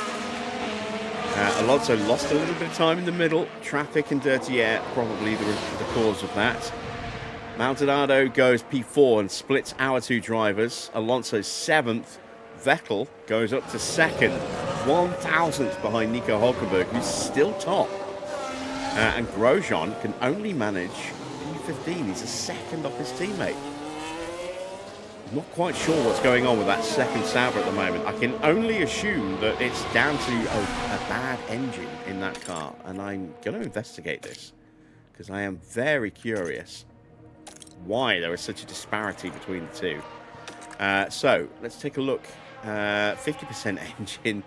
Speaker 1: Alonso lost a little bit of time in the middle. Traffic and dirty air, probably the cause of that. Maldonado goes P4 and splits our two drivers. Alonso's 7th. Vettel goes up to 2nd. 1,000th behind Nico Hülkenberg, who's still top. And Grosjean can only manage P15. He's a second off his teammate. Not quite sure what's going on with that second Sauber at the moment. I can only assume that it's down to a bad engine in that car. And I'm going to investigate this because I am very curious why there is such a disparity between the two. So let's take a look. 50% engine,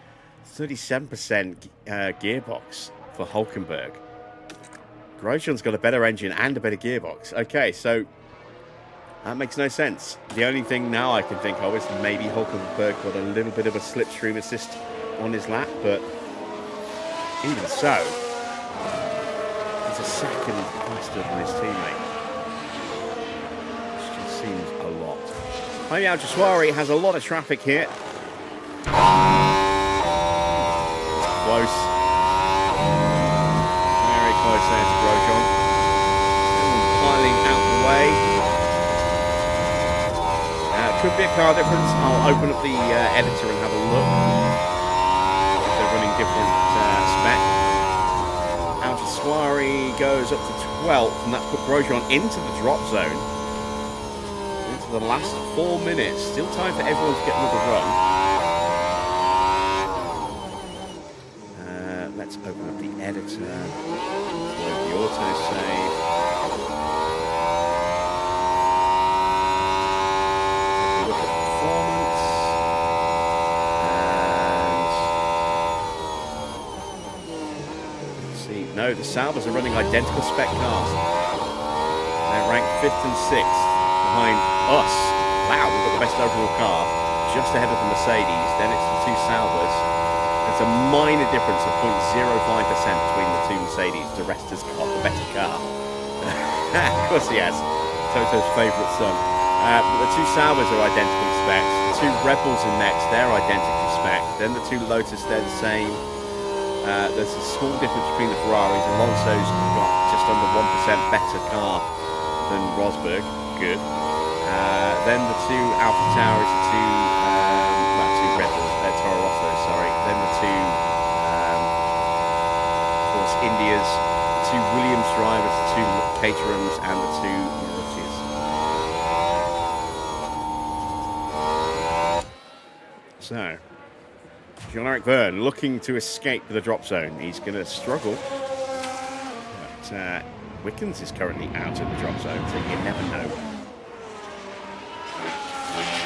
Speaker 1: 37% gearbox for Hülkenberg. Grosjean's got a better engine and a better gearbox. Okay, so that makes no sense. The only thing now I can think of is maybe Hülkenberg got a little bit of a slipstream assist on his lap, but even so, he's a second faster than his teammate. Which just seems a lot. Jaime Al-Jaswari has a lot of traffic here. Close. Very close there to Grosjean. Piling out the way. Could be a car difference. I'll open up the editor and have a look. If they're running different spec. Al-Jaswari goes up to 12th, and that's put Grosjean into the drop zone. Into the last 4 minutes. Still time for everyone to get another run. Let's open up the editor. Load the autosave. Look at performance. And let's see. No, the Saubers are running identical spec cars. They're ranked 5th and 6th behind us. Wow, we've got the best overall car just ahead of the Mercedes. Then it's the two Saubers. It's a minor difference of 0.05% between the two Mercedes. The rest has got the better car. Of course he has. Toto's favourite son. But the two Saubers are identical specs. The two Red Bulls are next. They're identical spec. Then the two Lotus, they're the same. There's a small difference between the Ferraris. Alonso's got just under 1% better car than Rosberg. Good. Then the two Alpha Tauris, the two Red Bulls, Toro Rosso, sorry. Then the two, of course, Indias, the two Williams drivers, the two Caterhams, and the two Marussis. So, Jean-Eric Vergne looking to escape the drop zone. He's going to struggle. But Wickens is currently out of the drop zone, so you never know.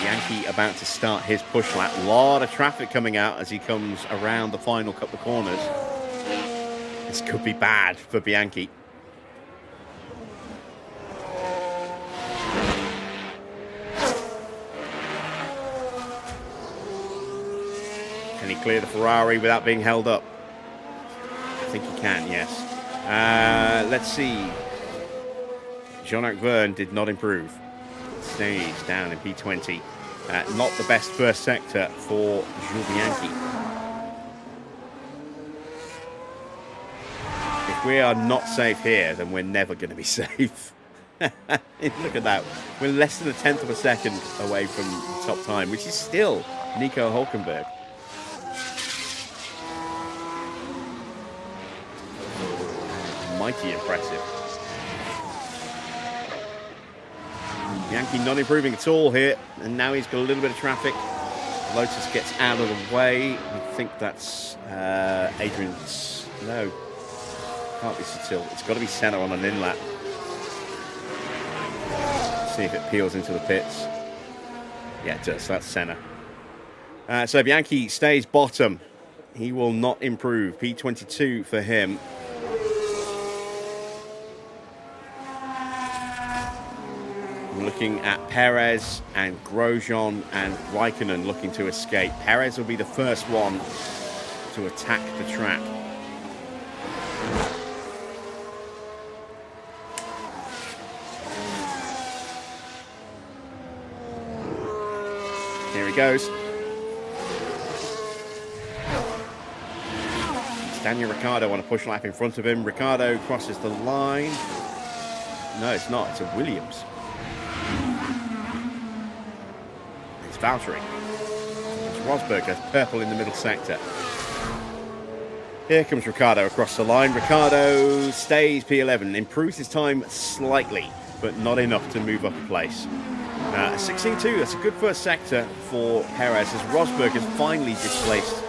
Speaker 1: Bianchi about to start his push lap. A lot of traffic coming out as he comes around the final couple of corners. This could be bad for Bianchi. Can he clear the Ferrari without being held up? I think he can, yes. Let's see. Jean-Eric Vergne did not improve. Stays down in P20. Not the best first sector for Jules Bianchi. If we are not safe here, then we're never going to be safe. Look at that. We're less than 1/10 of a second away from the top time, which is still Nico Hülkenberg. Mighty impressive. Bianchi not improving at all here, and now he's got a little bit of traffic. Lotus gets out of the way. I think that's Adrian's. No, can't be Sutil. It's got to be Senna on an in lap. See if it peels into the pits. Yeah, it does. That's Senna. So Bianchi stays bottom. He will not improve. P22 for him. Looking at Perez and Grosjean and Raikkonen looking to escape. Perez will be the first one to attack the track. Here he goes. It's Daniel Ricciardo on a push lap in front of him. Ricciardo crosses the line. No, it's not. It's a Williams. It's Valtteri. It's Rosberg, goes purple in the middle sector. Here comes Ricciardo across the line. Ricciardo stays P11, improves his time slightly, but not enough to move up a place. 16.2, that's a good first sector for Perez as Rosberg has finally displaced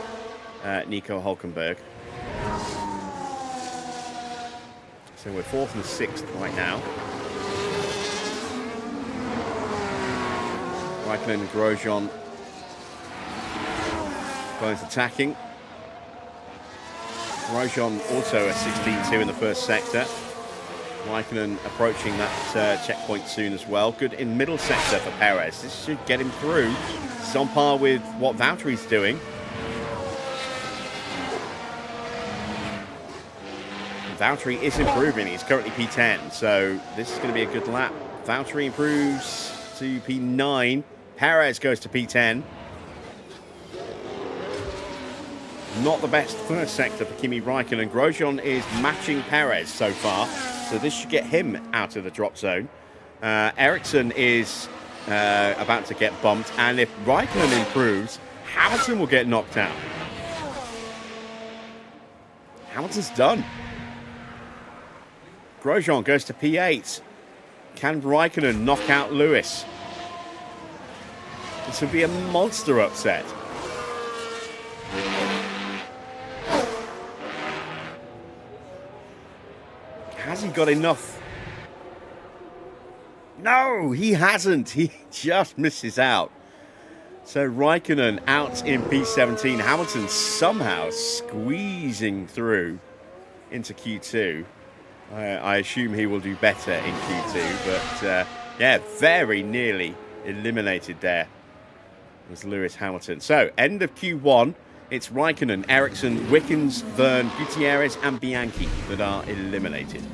Speaker 1: Nico Hülkenberg. So we're 4th and 6th right now. Raikkonen and Grosjean both attacking. Grosjean also a 16.2 in the first sector. Raikkonen approaching that checkpoint soon as well. Good in middle sector for Perez. This should get him through. It's on par with what Valtteri's doing. Valtteri is improving. He's currently P10, so this is going to be a good lap. Valtteri improves to P9. Perez goes to P10. Not the best first sector for Kimi Raikkonen. Grosjean is matching Perez so far, so this should get him out of the drop zone. Ericsson is about to get bumped, and if Raikkonen improves, Hamilton will get knocked out. Hamilton's done. Grosjean goes to P8. Can Raikkonen knock out Lewis? This would be a monster upset. Has he got enough? No, he hasn't. He just misses out. So Raikkonen out in P17. Hamilton somehow squeezing through into Q2. I assume he will do better in Q2, but yeah, very nearly eliminated there was Lewis Hamilton. So, end of Q1, it's Raikkonen, Ericsson, Wickens, Vergne, Gutierrez and Bianchi that are eliminated.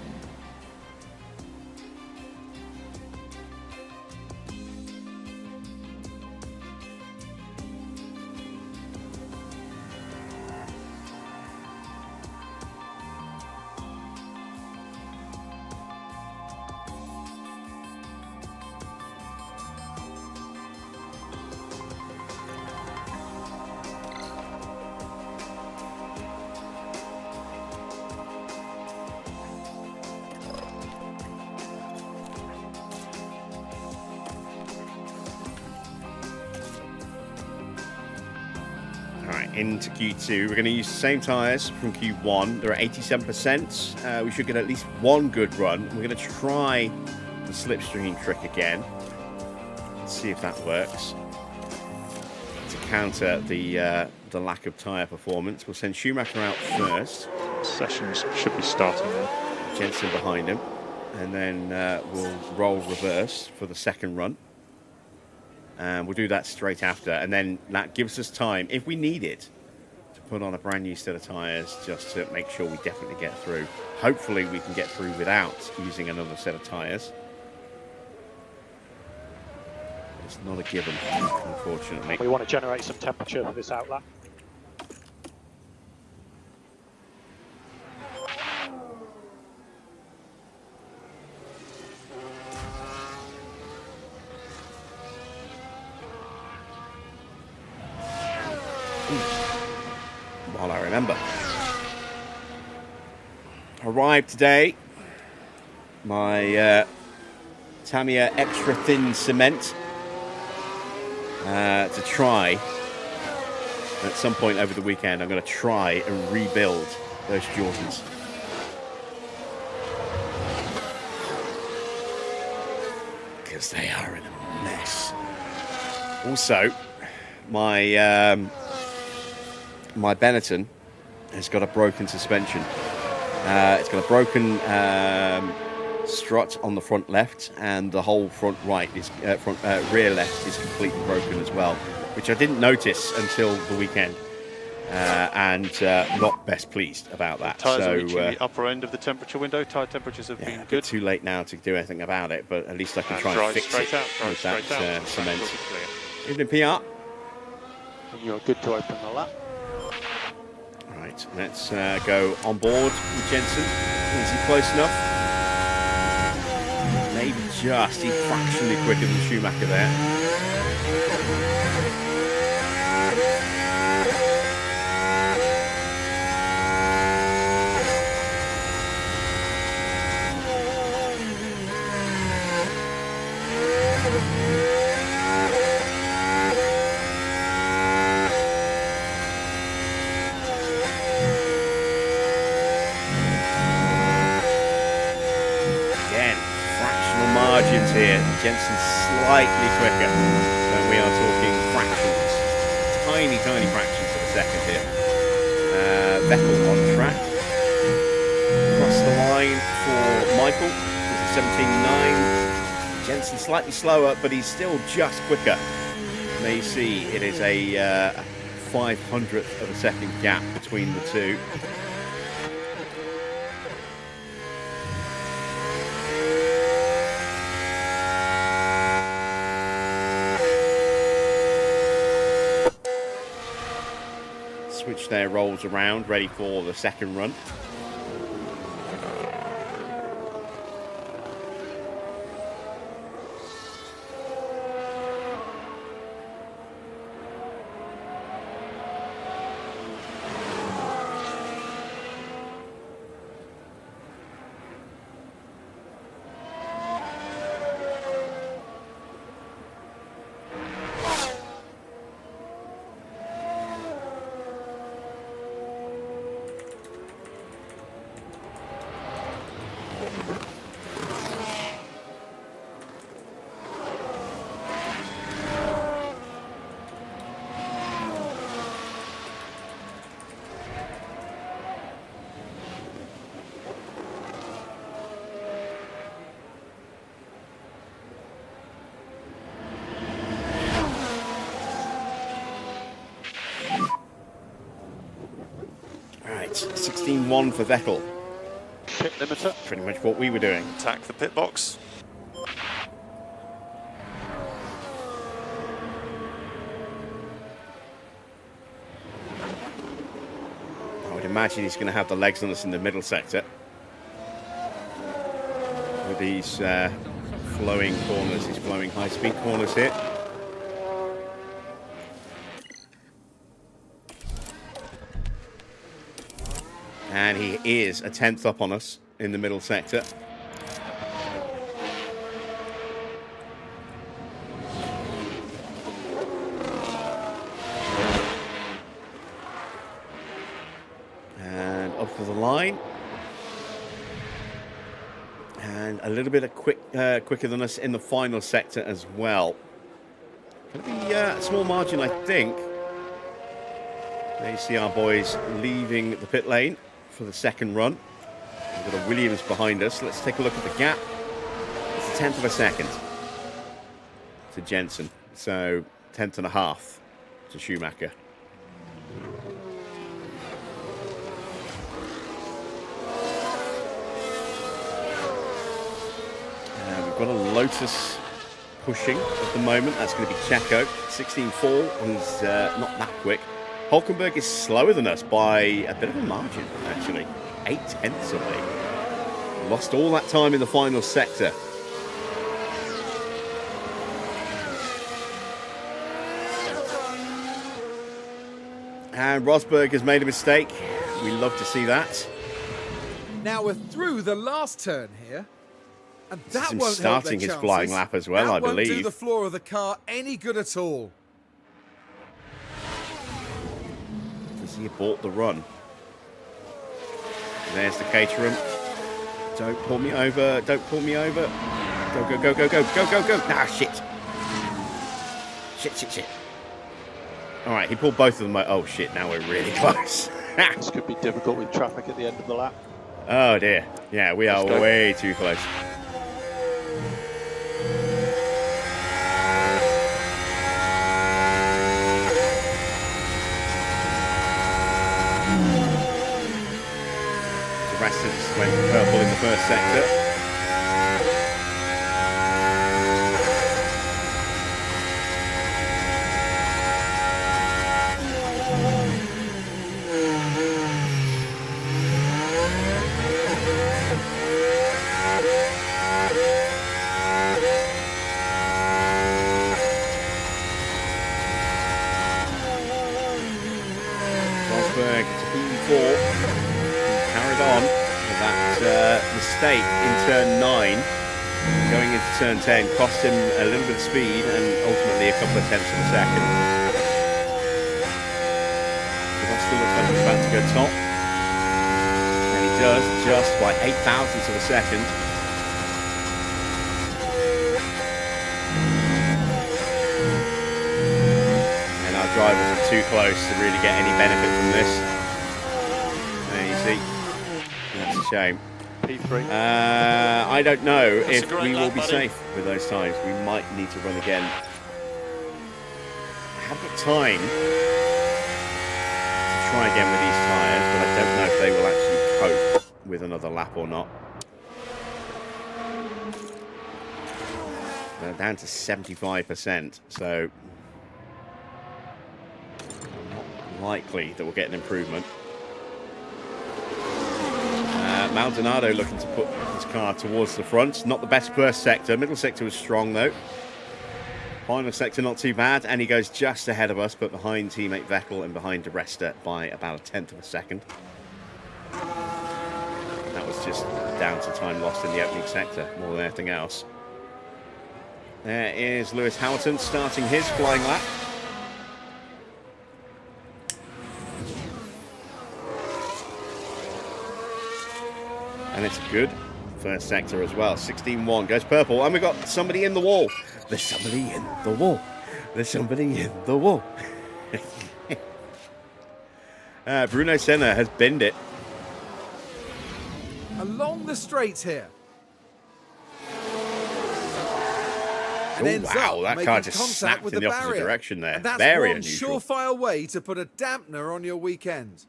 Speaker 1: into Q2. We're going to use the same tyres from Q1. They're at 87%. We should get at least one good run. We're going to try the slipstream trick again. Let's see if that works. To counter the lack of tyre performance, we'll send Schumacher out first.
Speaker 3: Sessions should be starting now.
Speaker 1: Jensen behind him. And then we'll roll reverse for the second run. And we'll do that straight after. And then that gives us time, if we need it, to put on a brand new set of tyres just to make sure we definitely get through. Hopefully we can get through without using another set of tyres. It's not a given, unfortunately.
Speaker 3: We want to generate some temperature for this outlap.
Speaker 1: While I remember. Arrived today. My Tamiya extra thin cement to try. At some point over the weekend, I'm going to try and rebuild those Jordans. Because they are in a mess. Also, my my Benetton has got a broken suspension. It's got a broken strut on the front left, and the whole front right is rear left is completely broken as well, which I didn't notice until the weekend, and not best pleased about that.
Speaker 4: Tyres are reaching the upper end of the temperature window. Tyre temperatures have been good.
Speaker 1: Too late now to do anything about it, but at least I can try and fix it with that cement. Evening, PR.
Speaker 3: And you're good to open the lap.
Speaker 1: Right, let's go on board with Jensen. Is he close enough? Maybe just. He's fractionally quicker than Schumacher there. Here, Jensen's slightly quicker, but we are talking fractions, tiny fractions of a second here. Vettel on track, across the line for Michael, this is 17.9. Jensen slightly slower, but he's still just quicker. And there you see it is a 500th of a second gap between the two. Switch there rolls around, ready for the second run. Right, 16.1 for Vettel.
Speaker 3: Pit limiter.
Speaker 1: Pretty much what we were doing.
Speaker 4: Attack the pit box.
Speaker 1: I would imagine he's going to have the legs on us in the middle sector. With these flowing corners, these flowing high-speed corners here. And he is a 10th up on us in the middle sector. Top of the line. And a little bit of quicker than us in the final sector as well. Going to be a small margin, I think. There you see our boys leaving the pit lane for the second run. We've got a Williams behind us. Let's take a look at the gap. It's a tenth of a second to Jensen. So, 10th and a half to Schumacher. We've got a Lotus pushing at the moment. That's going to be Checo. 16.4. He's not that quick. Hulkenberg is slower than us by a bit of a margin, actually. 0.8 away. Lost all that time in the final sector. And Rosberg has made a mistake. We love to see that.
Speaker 2: Now we're through the last turn here. And that won't help
Speaker 1: starting
Speaker 2: their
Speaker 1: his flying
Speaker 2: chances.
Speaker 1: lap as well, I
Speaker 2: That won't do
Speaker 1: believe.
Speaker 2: the floor of the car any good at all.
Speaker 1: Does he abort the run? There's the Caterham. Don't pull me over. Don't pull me over. Go, go, go, go, go, go, go, go. Ah, shit. Shit, shit, shit. All right, he pulled both of them. Oh, shit, now we're really close.
Speaker 3: This could be difficult with traffic at the end of the lap.
Speaker 1: Oh, dear. Yeah, we are way too close. The rest of us went purple in the first sector. Mistake in turn 9, going into turn 10, cost him a little bit of speed and ultimately a couple of tenths of a second. But still looks like he's about to go top, and he does just by 8 thousandths of a second. And our drivers are too close to really get any benefit from this. There you see, that's a shame.
Speaker 3: P3.
Speaker 1: I don't know if we will be safe with those times. We might need to run again. I have got time to try again with these tyres, but I don't know if they will actually cope with another lap or not. They're down to 75%, so not likely that we'll get an improvement. Maldonado looking to put his car towards the front. Not the best first sector. Middle sector was strong, though. Final sector not too bad. And he goes just ahead of us, but behind teammate Vettel and behind De Resta by about a tenth of a second. That was just down to time lost in the opening sector, more than anything else. There is Lewis Hamilton starting his flying lap. And it's a good first sector as well. 16.1 goes purple. And we've got somebody in the wall. There's somebody in the wall. There's somebody in the wall. Bruno Senna has binned it.
Speaker 2: Along the straight here.
Speaker 1: And wow, that car just snapped in the opposite direction there.
Speaker 2: And that's
Speaker 1: very
Speaker 2: one
Speaker 1: unusual.
Speaker 2: surefire way to put a dampener on your weekend.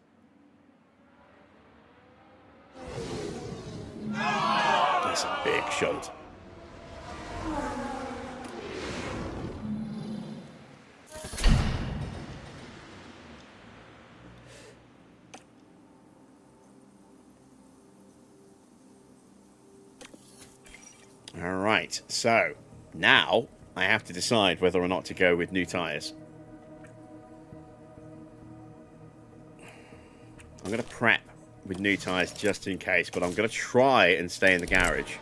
Speaker 1: That's a big shunt. All right, so now I have to decide whether or not to go with new tyres. I'm going to prep with new tyres just in case, but I'm going to try and stay in the garage.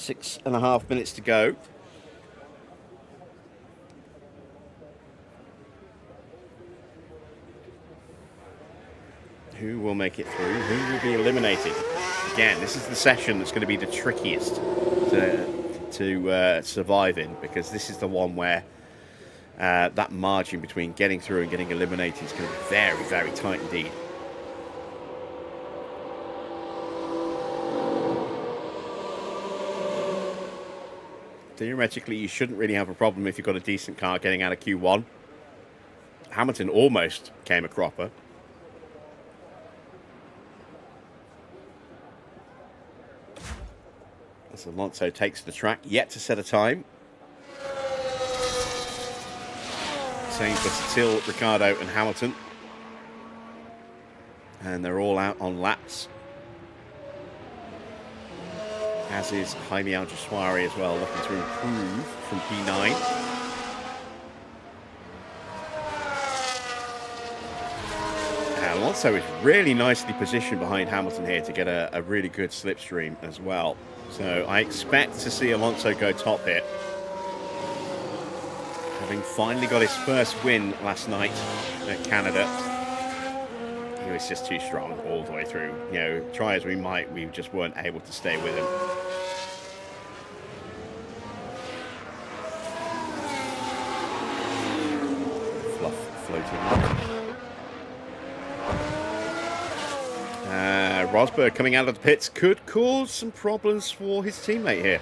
Speaker 1: 6.5 minutes to go. Who will make it through? Who will be eliminated? Again, this is the session that's going to be the trickiest to survive in, because this is the one where that margin between getting through and getting eliminated is going to be very, very tight indeed. Theoretically, you shouldn't really have a problem if you've got a decent car getting out of Q1. Hamilton almost came a cropper. As Alonso takes the track, yet to set a time. Same for still Ricciardo and Hamilton. And they're all out on laps. As is Jaime Alguersuari as well, looking to improve from P9. And Alonso is really nicely positioned behind Hamilton here to get a really good slipstream as well. So I expect to see Alonso go top here. Having finally got his first win last night at Canada. He was just too strong all the way through. You know, try as we might, we just weren't able to stay with him. Fluff floating. Rosberg coming out of the pits could cause some problems for his teammate here.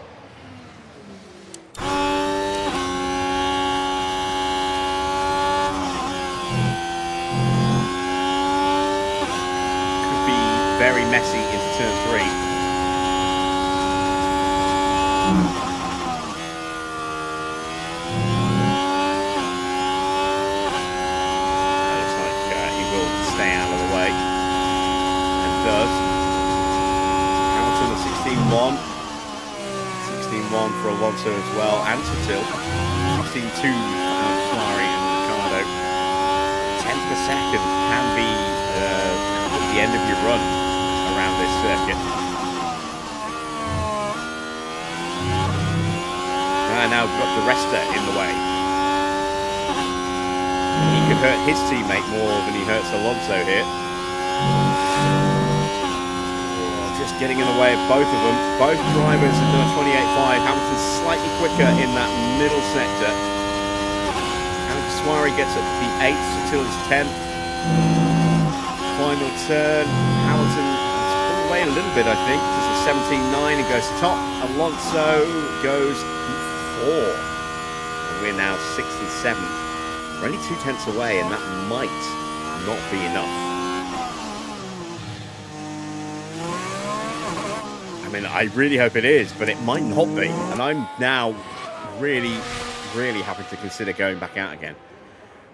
Speaker 1: Very messy into turn 3. Looks like he will stay out of the way. And does. Hamilton at 16-1. 16-1 for Alonso as well, and Sutil. 16-2 for Alguersuari and Ricciardo. 10th of a second can be the end of your run around this circuit. And now we've got the Resta in the way. He could hurt his teammate more than he hurts Alonso here. Just getting in the way of both of them. Both drivers have done a 28.5. Hamilton's slightly quicker in that middle sector. Alguersuari gets up to the 8th, Sutil's 10th. Final turn, Hamilton has pulled away a little bit, I think. This is 17.9 and goes top. Alonso goes 4. And we're now 6th and 7th. We're only 2 tenths away, and that might not be enough. I mean, I really hope it is, but it might not be. And I'm now really, really happy to consider going back out again.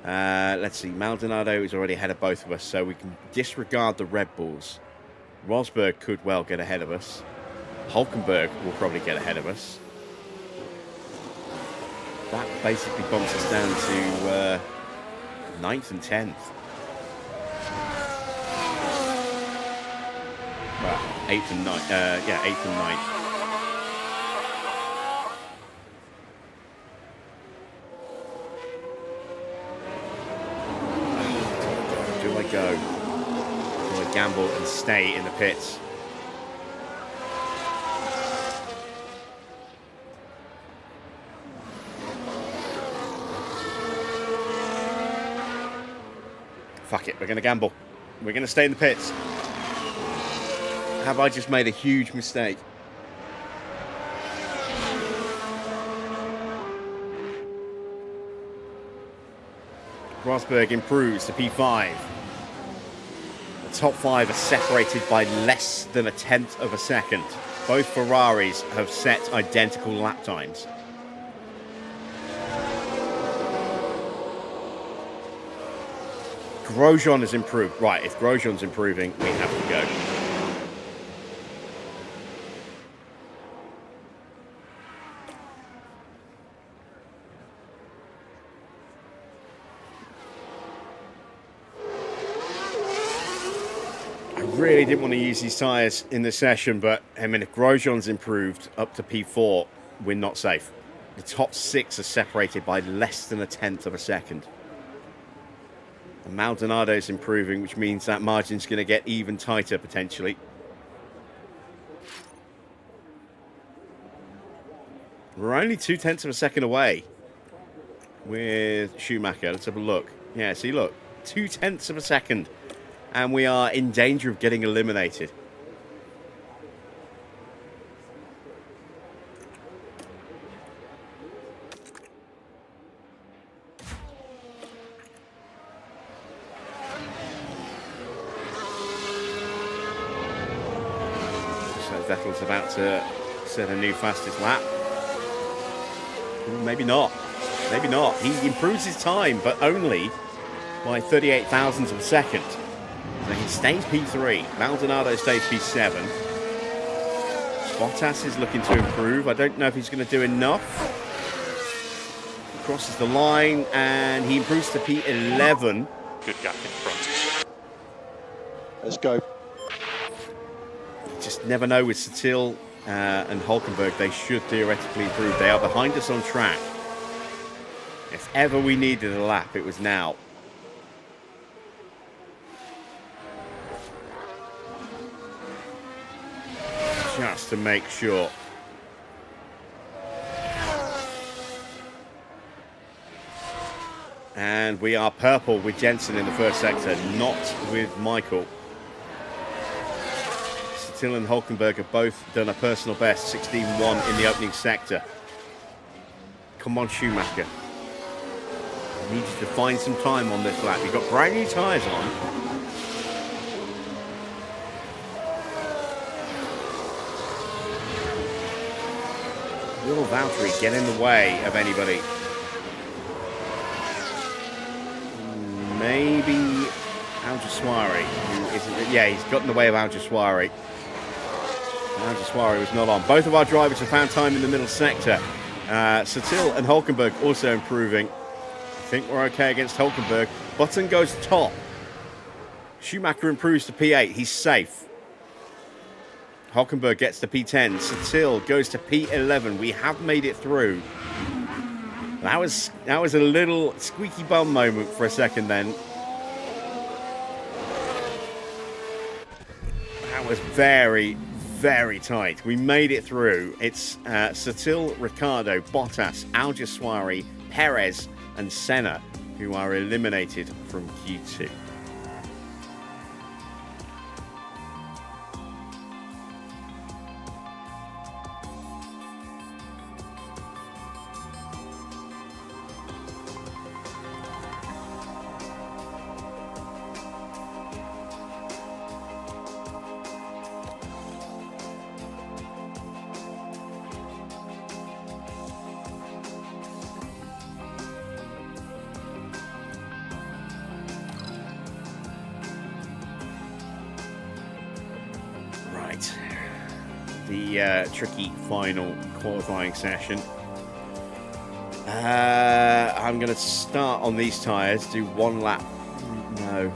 Speaker 1: Let's see, Maldonado is already ahead of both of us, so we can disregard the Red Bulls. Rosberg could well get ahead of us. Hulkenberg will probably get ahead of us. That basically bumps us down to 9th and 10th. Well, 8th and 9th. Yeah, 8th and 9th. Go. Do I gamble and stay in the pits? Fuck it, we're going to gamble. We're going to stay in the pits. Have I just made a huge mistake? Rosberg improves to P5. Top 5 are separated by less than 1/10 of a second. Both Ferraris have set identical lap times. Grosjean has improved. Right, if Grosjean's improving, we have to go. I really didn't want to use these tyres in the session, but I mean, if Grosjean's improved up to P4, we're not safe. The top 6 are separated by less than 1/10 of a second. And Maldonado's improving, which means that margin's going to get even tighter potentially. We're only 0.2 of a second away with Schumacher. Let's have a look. Yeah, see, look, 0.2 of a second. And we are in danger of getting eliminated. So Vettel's about to set a new fastest lap. Maybe not. Maybe not. He improves his time, but only by 38 thousandths of a second. So he stays P3. Maldonado stays P7. Bottas is looking to improve. I don't know if he's going to do enough. He crosses the line and he improves to P11.
Speaker 4: Good gap in front.
Speaker 3: Let's go.
Speaker 1: You just never know with Sutil and Hulkenberg. They should theoretically improve. They are behind us on track. If ever we needed a lap, it was now. Just to make sure. And we are purple with Jensen in the first sector, not with Michael. Sutil and Hulkenberg have both done a personal best, 16.1 in the opening sector. Come on, Schumacher. I need you to find some time on this lap. You've got brand new tyres on. Will Valtteri get in the way of anybody? Maybe Alguersuari. Yeah, he's got in the way of Alguersuari. Alguersuari was not on. Both of our drivers have found time in the middle sector. Sutil and Hulkenberg also improving. I think we're okay against Hulkenberg. Button goes top. Schumacher improves to P8. He's safe. Hulkenberg gets to P10. Sutil goes to P11. We have made it through. That was a little squeaky bum moment for a second then. That was very, very tight. We made it through. It's Sutil, Ricciardo, Bottas, Alguersuari, Perez, and Senna who are eliminated from Q2. The tricky final qualifying session. I'm going to start on these tyres, do one lap. No.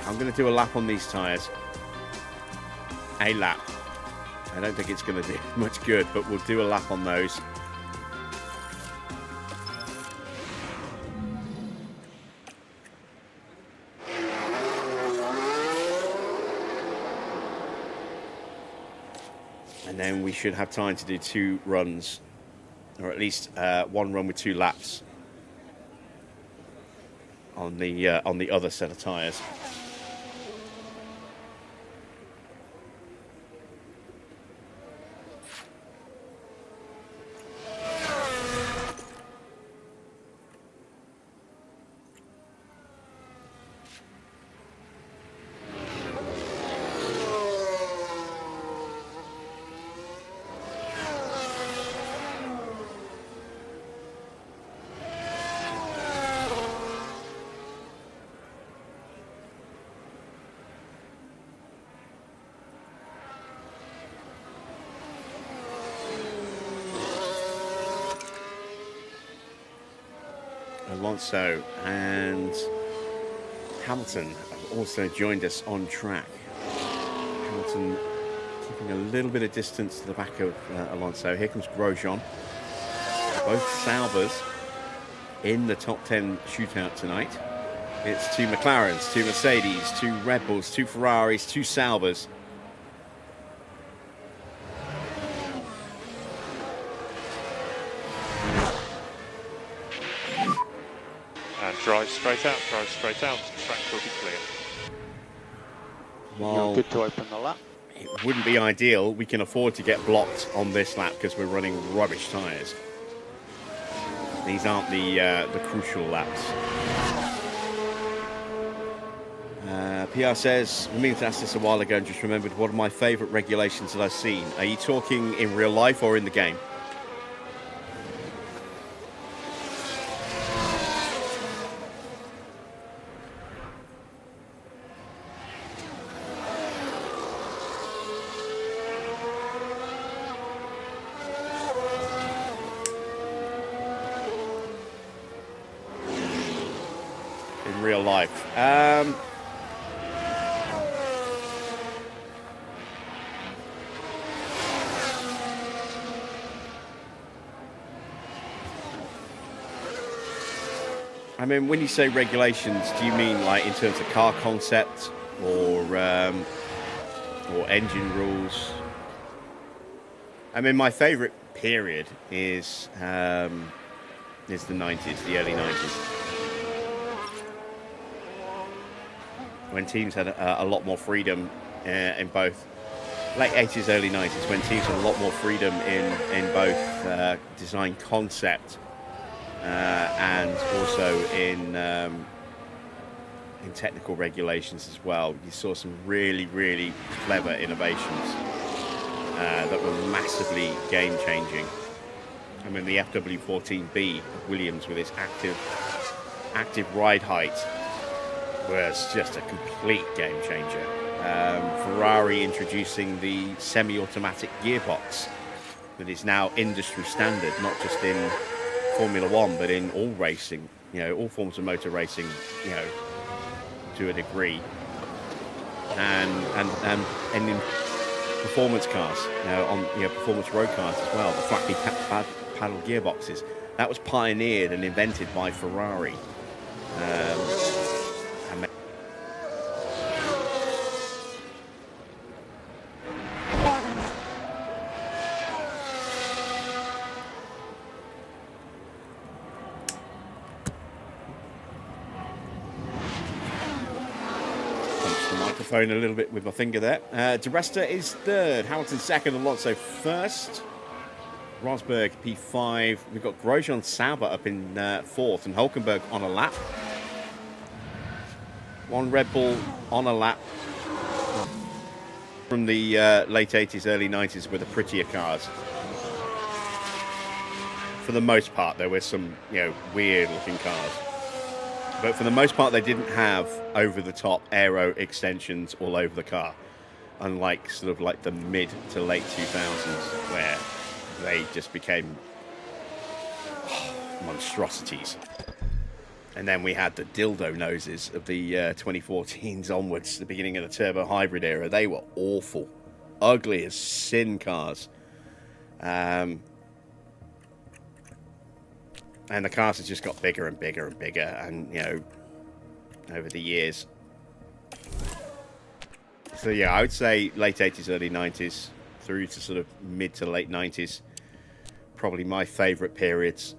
Speaker 1: I'm going to do a lap on these tyres. A lap. I don't think it's going to do much good, but we'll do a lap on those. And then we should have time to do 2 runs, or at least one run with 2 laps on the other set of tyres. Alonso and Hamilton have also joined us on track. Hamilton keeping a little bit of distance to the back of Alonso. Here comes Grosjean. Both Saubers in the top 10 shootout tonight. It's 2 McLarens, 2 Mercedes, 2 Red Bulls, 2 Ferraris, 2 Saubers.
Speaker 4: And drive straight out, drive straight out. Track will be clear.
Speaker 1: While
Speaker 3: You're good to open the lap.
Speaker 1: it wouldn't be ideal, we can afford to get blocked on this lap because we're running rubbish tyres. These aren't the crucial laps. PR says, we meant to ask this a while ago and just remembered one of my favourite regulations that I've seen. Are you talking in real life or in the game? In real life. I mean, when you say regulations, do you mean like in terms of car concept or engine rules? I mean, my favourite period is the 90s, the early 90s, when teams had a lot more freedom in both late 80s, early 90s, when teams had a lot more freedom in both design concept. And also in technical regulations as well. You saw some really, really clever innovations that were massively game-changing. I mean, the FW14B of Williams with its active ride height was just a complete game-changer. Ferrari introducing the semi-automatic gearbox that is now industry standard, not just in Formula One, but in all racing, all forms of motor racing, to a degree, and in performance cars, on performance road cars as well, the flappy paddle gearboxes. That was pioneered and invented by Ferrari. A little bit with my finger there. Di Resta is third, Hamilton second, Alonso first, Rosberg P5. We've got Grosjean Sauber up in fourth, and Hulkenberg on a lap. One Red Bull on a lap from the late 80s, early 90s with the prettier cars. For the most part, there were some weird looking cars. But for the most part, they didn't have over-the-top aero extensions all over the car, unlike sort of like the mid to late 2000s, where they just became monstrosities. And then we had the dildo noses of the 2014s onwards, the beginning of the turbo hybrid era. They were awful, ugly as sin cars. And the cars have just got bigger and bigger and bigger, and over the years. So yeah, I would say late 80s, early 90s, through to sort of mid to late 90s, probably my favourite periods.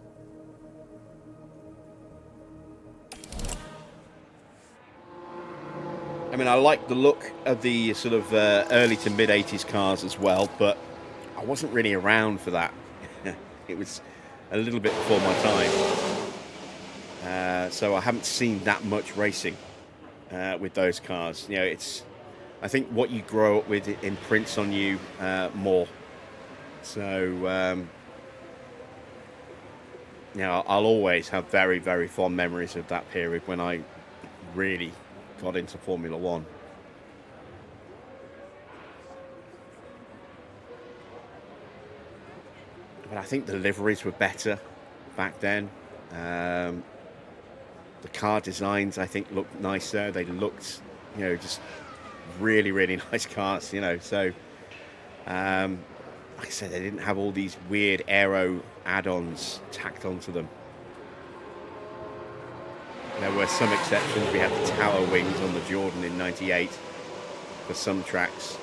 Speaker 1: I mean, I like the look of the sort of early to mid 80s cars as well, but I wasn't really around for that. It was a little bit before my time, so I haven't seen that much racing with those cars. I think what you grow up with imprints on you more. So I'll always have very, very fond memories of that period when I really got into Formula One. But I think the liveries were better back then. The car designs, I think, looked nicer. They looked, you know, just really, really nice cars, you know. So, like I said, they didn't have all these weird aero add-ons tacked onto them. There were some exceptions. We had the tower wings on the Jordan in '98 for some tracks.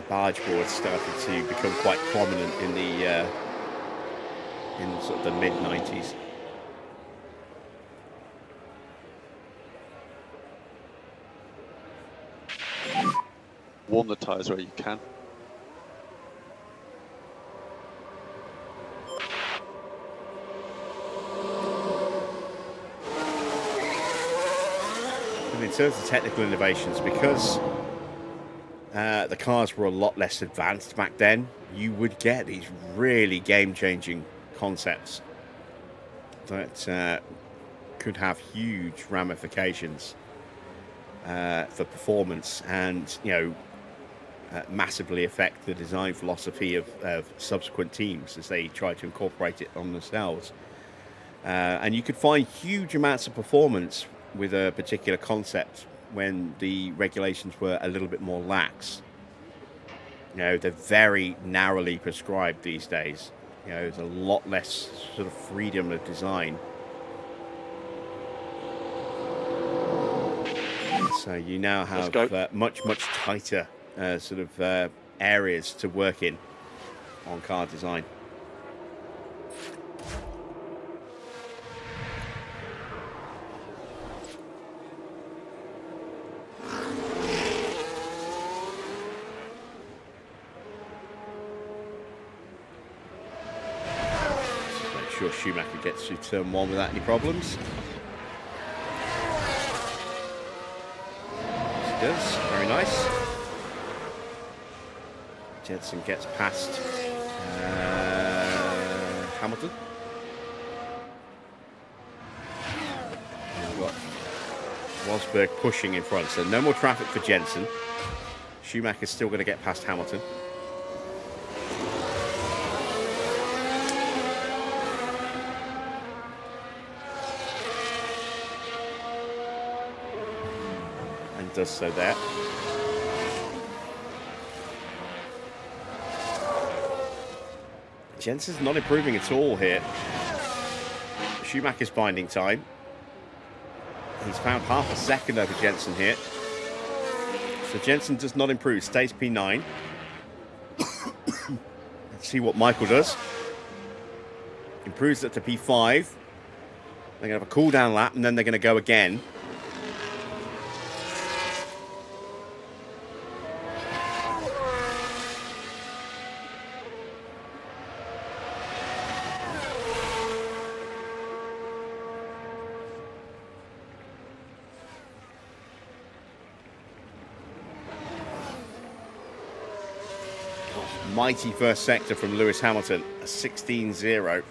Speaker 1: Barge boards started to become quite prominent in the in sort of the mid-90s.
Speaker 3: Warm the tyres where you can.
Speaker 1: And in terms of technical innovations, because the cars were a lot less advanced back then, you would get these really game-changing concepts that could have huge ramifications for performance, and you know, massively affect the design philosophy of subsequent teams as they try to incorporate it on themselves. And you could find huge amounts of performance with a particular concept when the regulations were a little bit more lax. You know, they're very narrowly prescribed these days. You know, there's a lot less sort of freedom of design. So you now have much tighter sort of areas to work in on car design. Sure Schumacher gets through turn 1 without any problems. He does, very nice. Jensen gets past Hamilton. We've got Rosberg pushing in front, so no more traffic for Jensen. Schumacher's still going to get past Hamilton. Does so there. Jensen's not improving at all here. Schumacher's binding time. He's found half a second over Jensen here. So Jensen does not improve, stays P9. Let's see what Michael does. Improves it to P5. They're going to have a cool down lap and then they're going to go again. Mighty first sector from Lewis Hamilton, a 16-0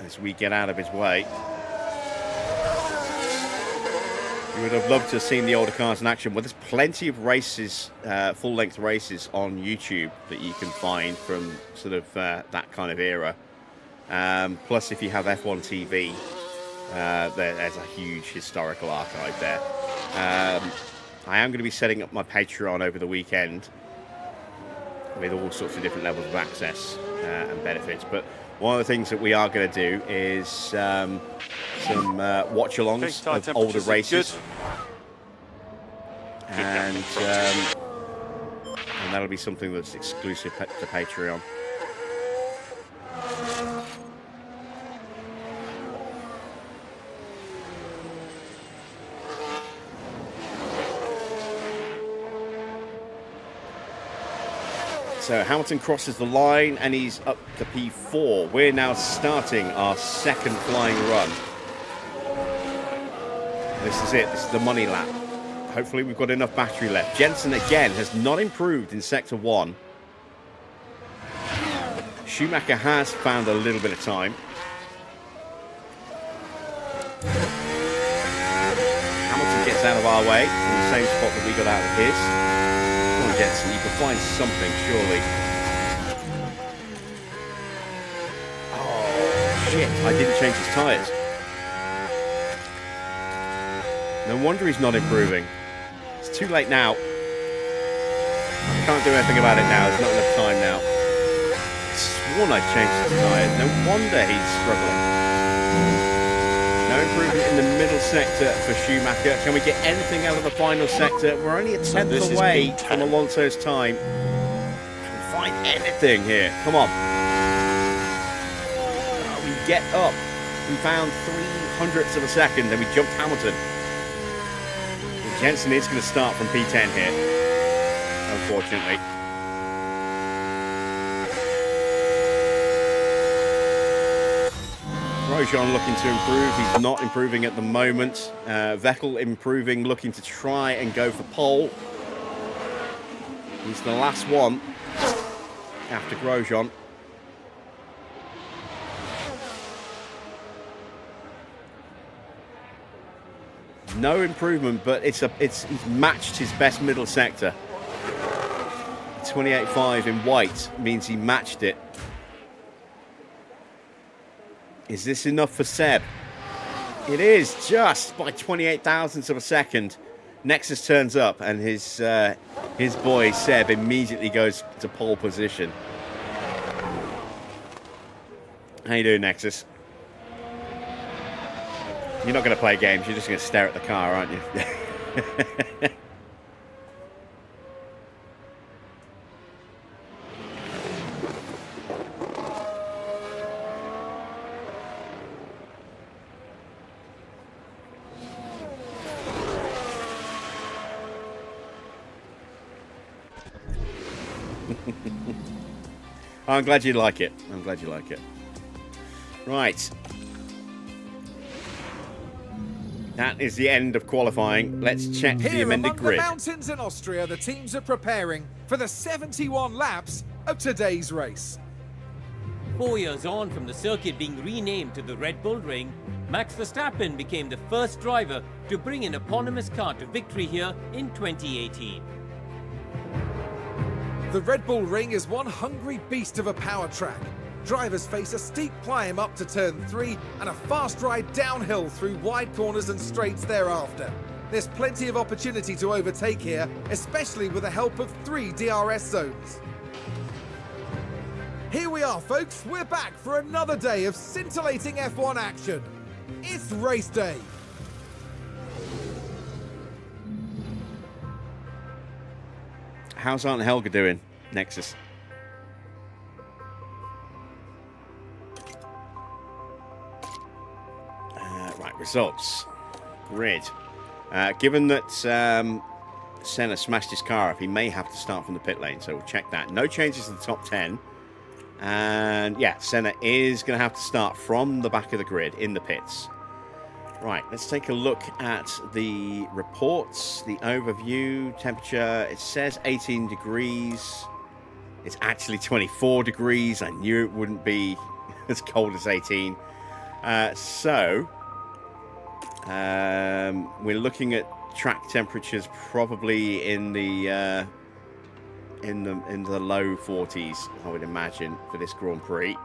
Speaker 1: as we get out of his way. You would have loved to have seen the older cars in action. Well, there's plenty of races, full-length races on YouTube that you can find from sort of that kind of era. Plus, if you have F1 TV, there's a huge historical archive there. I am going to be setting up my Patreon over the weekend with all sorts of different levels of access and benefits. But one of the things that we are going to do is some watch-alongs of older races. And that'll be something that's exclusive to Patreon. So Hamilton crosses the line and he's up to P4. We're now starting our second flying run. This is it. This is the money lap. Hopefully we've got enough battery left. Jensen again has not improved in Sector 1. Schumacher has found a little bit of time. Hamilton gets out of our way in the same spot that we got out of his. Come on, Jensen, you can find something, surely. Oh, shit, I didn't change his tyres. No wonder he's not improving. It's too late now. Can't do anything about it now. There's not enough time now. I sworn I changed his tyres. No wonder he's struggling. No improvement in the middle sector for Schumacher. Can we get anything out of the final sector? We're only a tenth away from Alonso's time. Can we find anything here? Come on. Oh, we get up. We found 300ths of a second, then we jumped Hamilton. And Jensen is going to start from P10 here, unfortunately. Grosjean looking to improve. He's not improving at the moment. Vettel improving, looking to try and go for pole. He's the last one after Grosjean. No improvement, but he's matched his best middle sector. 28.5 in white means he matched it. Is this enough for Seb? It is, just by 28 thousandths of a second. Nexus turns up and his boy Seb immediately goes to pole position. How you doing, Nexus? You're not going to play games, you're just going to stare at the car, aren't you? I'm glad you like it. I'm glad you like it. Right. That is the end of qualifying. Let's check the amended grid.
Speaker 2: Here among the mountains in Austria, the teams are preparing for the 71 laps of today's race.
Speaker 5: 4 years on from the circuit being renamed to the Red Bull Ring, Max Verstappen became the first driver to bring an eponymous car to victory here in 2018.
Speaker 2: The Red Bull Ring is one hungry beast of a power track. Drivers face a steep climb up to turn 3 and a fast ride downhill through wide corners and straights thereafter. There's plenty of opportunity to overtake here, especially with the help of 3 DRS zones. Here we are, folks. We're back for another day of scintillating F1 action. It's race day.
Speaker 1: How's Aunt Helga doing, Nexus? Right, results. Grid. Given that Senna smashed his car up, he may have to start from the pit lane, so we'll check that. No changes to the top 10. And yeah, Senna is going to have to start from the back of the grid in the pits. Right, let's take a look at the reports, the overview. Temperature, it says 18 degrees. It's actually 24 degrees. I knew it wouldn't be as cold as 18. We're looking at track temperatures probably in the low 40s, I would imagine, for this Grand Prix.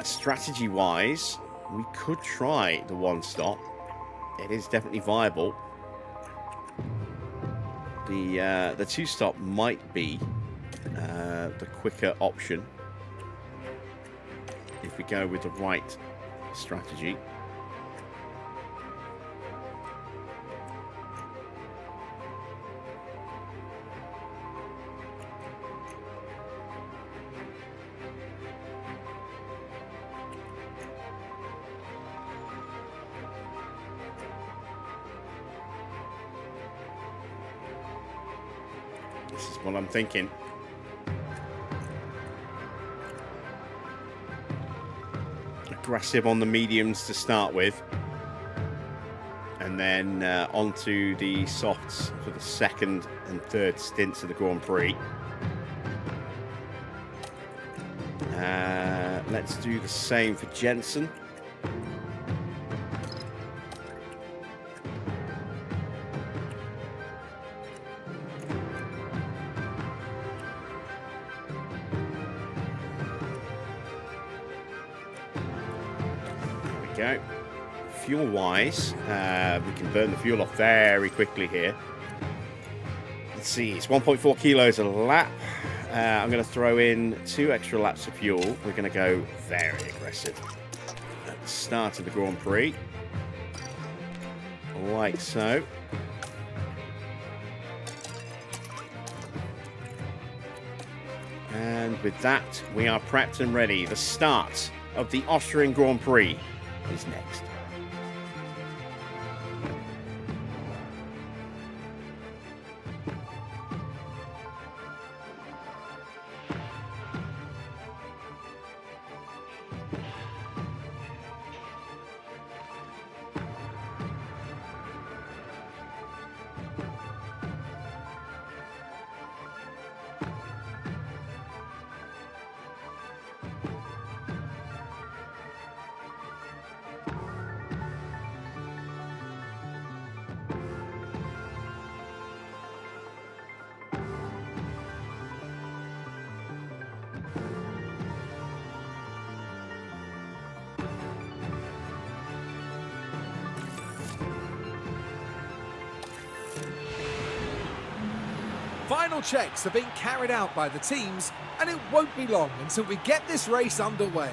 Speaker 1: Strategy-wise, we could try the one stop. It is definitely viable. The two stop might be the quicker option if we go with the right strategy. This is what I'm thinking. Aggressive on the mediums to start with. And then onto the softs for the second and third stints of the Grand Prix. Let's do the same for Jensen. go. Fuel-wise, we can burn the fuel off very quickly here. Let's see, it's 1.4 kilos a lap. I'm going to throw in 2 extra laps of fuel. We're going to go very aggressive at the start of the Grand Prix. Like so. And with that, we are prepped and ready. The start of the Austrian Grand Prix is next.
Speaker 2: Final checks are being carried out by the teams, and it won't be long until we get this race underway.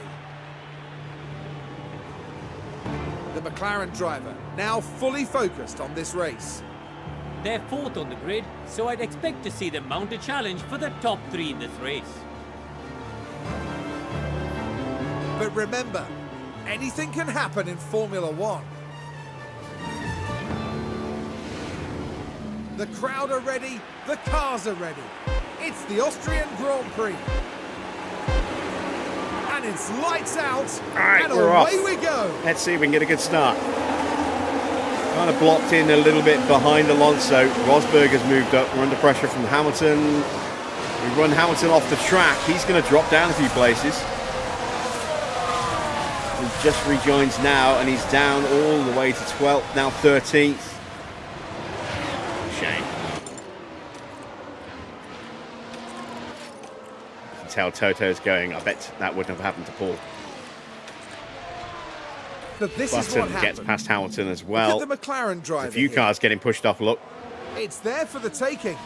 Speaker 2: The McLaren driver now fully focused on this race.
Speaker 5: They're 4th on the grid, so I'd expect to see them mount a challenge for the top 3 in this race.
Speaker 2: But remember, anything can happen in Formula One. The crowd are ready, the cars are ready. It's the Austrian Grand Prix. And it's lights out,
Speaker 1: Alright,
Speaker 2: and
Speaker 1: we're
Speaker 2: away
Speaker 1: off.
Speaker 2: we go.
Speaker 1: Let's see if we can get a good start. Kind of blocked in a little bit behind Alonso. Rosberg has moved up. We're under pressure from Hamilton. We run Hamilton off the track. He's going to drop down a few places. He just rejoins now, and he's down all the way to 12th, now 13th. Shame. You can tell Toto's going. I bet that wouldn't have happened to Paul.
Speaker 2: But this is what
Speaker 1: Button
Speaker 2: happened.
Speaker 1: gets past Hamilton as well.
Speaker 2: Look at the McLaren driver.
Speaker 1: A few
Speaker 2: here.
Speaker 1: cars getting pushed off. Look.
Speaker 2: It's there for the taking.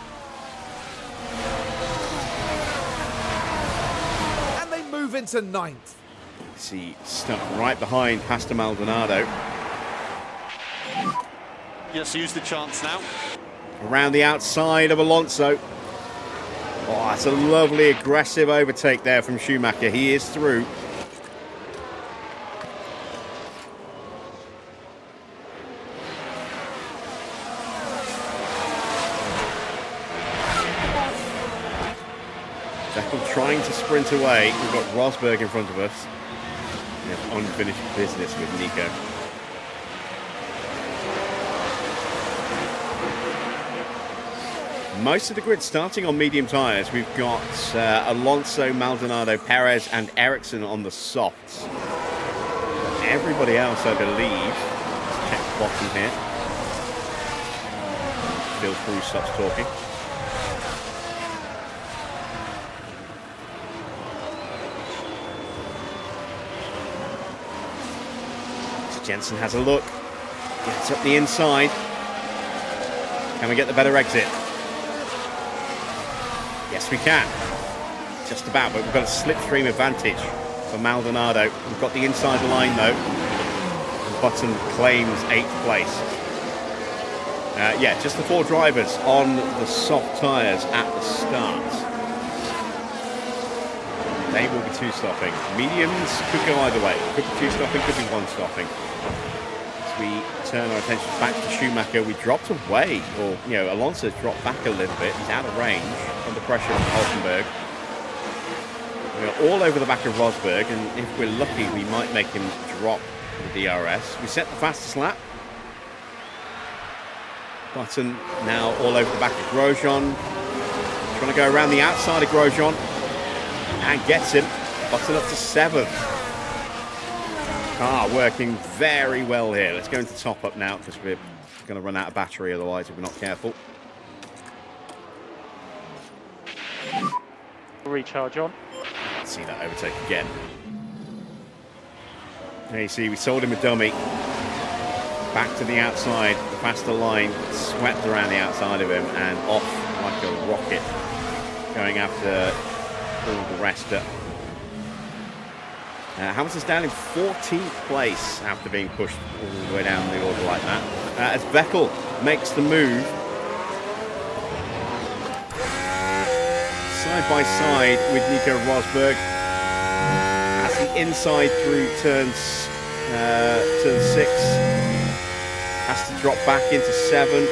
Speaker 2: And they move into 9th.
Speaker 1: See, stuck right behind Pastor Maldonado.
Speaker 6: Just use the chance now.
Speaker 1: Around the outside of Alonso. Oh, that's a lovely aggressive overtake there from Schumacher. He is through. Vettel trying to sprint away. We've got Rosberg in front of us. We have unfinished business with Nico. Most of the grid starting on medium tyres. We've got Alonso, Maldonado, Perez and Ericsson on the softs. Everybody else, I believe, let's check the bottom here. Phil Crew stops talking. Jensen has a look, gets up the inside. Can we get the better exit? Yes, we can. Just about, but we've got a slipstream advantage for Maldonado. We've got the inside line though. And Button claims 8th place. Yeah, just the 4 drivers on the soft tyres at the start. They will be 2-stopping. Mediums could go either way. Could be 2-stopping, could be 1-stopping. As we turn our attention back to Schumacher, we dropped away, or Alonso's dropped back a little bit. He's out of range under pressure from Hulkenberg. We're all over the back of Rosberg, and if we're lucky, we might make him drop the DRS. We set the fastest lap. Button now all over the back of Grosjean. Trying to go around the outside of Grosjean. And gets him. Button up to 7th. Car working very well here. Let's go into top up now because we're going to run out of battery otherwise if we're not careful.
Speaker 4: Recharge on.
Speaker 1: Let's see that overtake again. There you see, we sold him a dummy. Back to the outside, the faster line, swept around the outside of him and off like a rocket, going after all the rest. Hamilton's down in 14th place after being pushed all the way down the order like that. As Vettel makes the move, side by side with Nico Rosberg. As the inside through turn 6. Has to drop back into 7.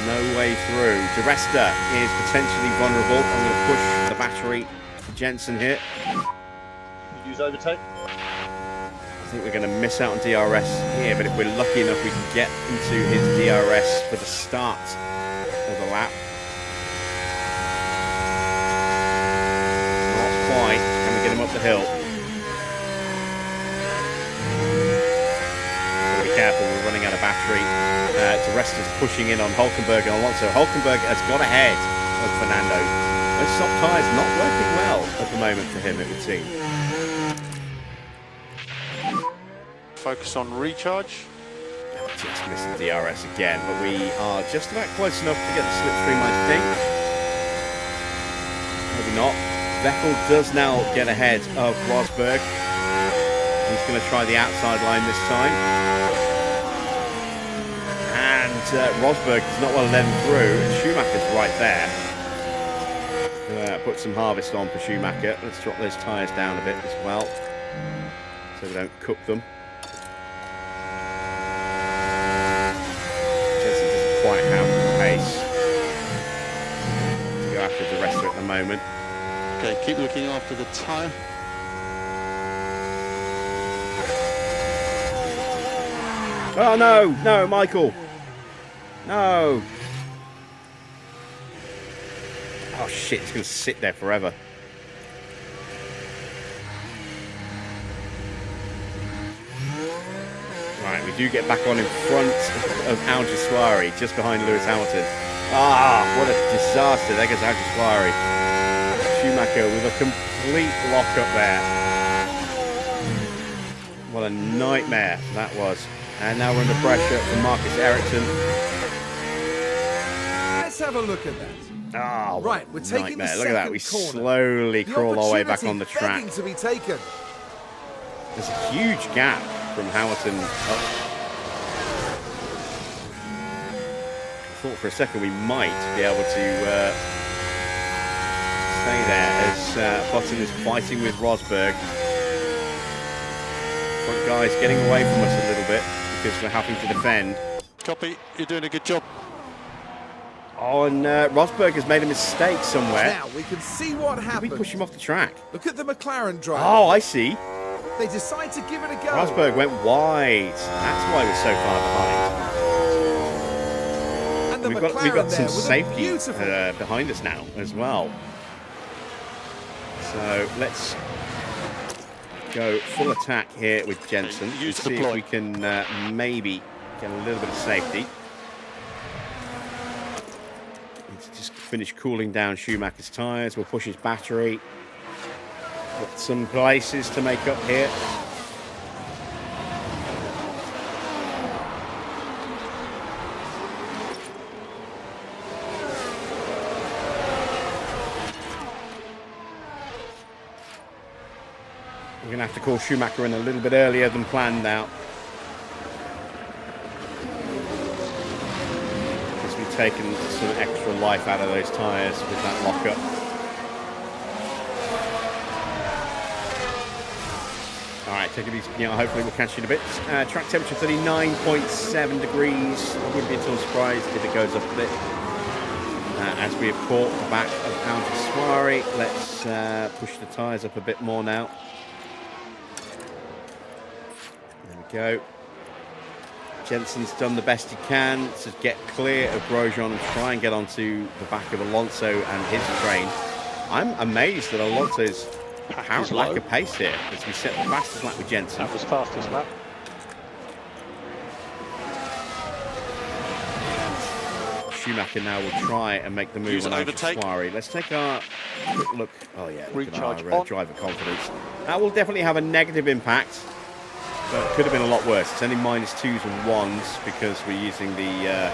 Speaker 1: No way through. Di Resta is potentially vulnerable. I'm going to push the battery for Jensen here.
Speaker 6: Use overtake.
Speaker 1: I think we're going to miss out on DRS here, but if we're lucky enough, we can get into his DRS for the start of the lap. Not quite. Can we get him up the hill? Careful, we're running out of battery. Di Resta's pushing in on Hulkenberg and Alonso. Hulkenberg has got ahead of Fernando. Those soft tyres not working well at the moment for him, it would seem.
Speaker 6: Focus on recharge.
Speaker 1: Just missing DRS again, but we are just about close enough to get the slipstream, I think. Maybe not. Vettel does now get ahead of Rosberg. He's going to try the outside line this time. Rosberg does not want to let him through, and Schumacher's right there. Put some harvest on for Schumacher. Let's drop those tyres down a bit as well, so we don't cook them. Jensen doesn't quite have the pace to go after Di Resta at the moment.
Speaker 6: Okay, keep looking after the tyre.
Speaker 1: Oh no, no, Michael. No. Oh shit, it's going to sit there forever. Right, we do get back on in front of Alguersuari, just behind Lewis Hamilton. Ah, what a disaster. There goes Alguersuari. Schumacher with a complete lock up there. What a nightmare that was. And now we're under pressure from Marcus Ericsson.
Speaker 2: Let's have a look at that.
Speaker 1: Oh,
Speaker 2: right, we're taking
Speaker 1: nightmare.
Speaker 2: the
Speaker 1: Look at that. We slowly crawl our way back on the track.
Speaker 2: To be taken.
Speaker 1: There's a huge gap from Hamilton up. I thought for a second we might be able to stay there as Button is fighting with Rosberg. Front guys getting away from us a little bit because we're having to defend.
Speaker 6: Copy, you're doing a good job.
Speaker 1: Oh, and Rosberg has made a mistake somewhere.
Speaker 2: Now we can see what happened.
Speaker 1: Did we push him off the track?
Speaker 2: Look at the McLaren driver.
Speaker 1: Oh, I see.
Speaker 2: They decide to give it a go.
Speaker 1: Rosberg went wide. That's why we're so far behind.
Speaker 2: And the
Speaker 1: We've got some safety
Speaker 2: beautiful...
Speaker 1: behind us now as well. So let's go full attack here with Jensen.
Speaker 6: Use
Speaker 1: See if we can maybe get a little bit of safety. Just finish cooling down Schumacher's tyres. We'll push his battery. Got some places to make up here. We're going to have to call Schumacher in a little bit earlier than planned now. Taken some extra life out of those tyres with that lockup. All right, take it easy. Yeah, hopefully we'll catch you in a bit. Track temperature 39.7 degrees. I wouldn't be at all surprised if it goes up a bit. As we have caught the back of Alguersuari, let's push the tyres up a bit more now. There we go. Jensen's done the best he can to get clear of Grosjean and try and get onto the back of Alonso and his train. I'm amazed that Alonso's apparent lack of pace here as we set the fastest lap with Jensen.
Speaker 3: That was fastest lap.
Speaker 1: Schumacher now will try and make the move
Speaker 6: Use
Speaker 1: on
Speaker 6: an overtake.
Speaker 1: Alguersuari. Let's take our Quick look. Oh yeah, look
Speaker 3: Recharge
Speaker 1: at our
Speaker 3: on.
Speaker 1: driver confidence. That will definitely have a negative impact, but it could have been a lot worse. It's only -2s and 1s because we're using the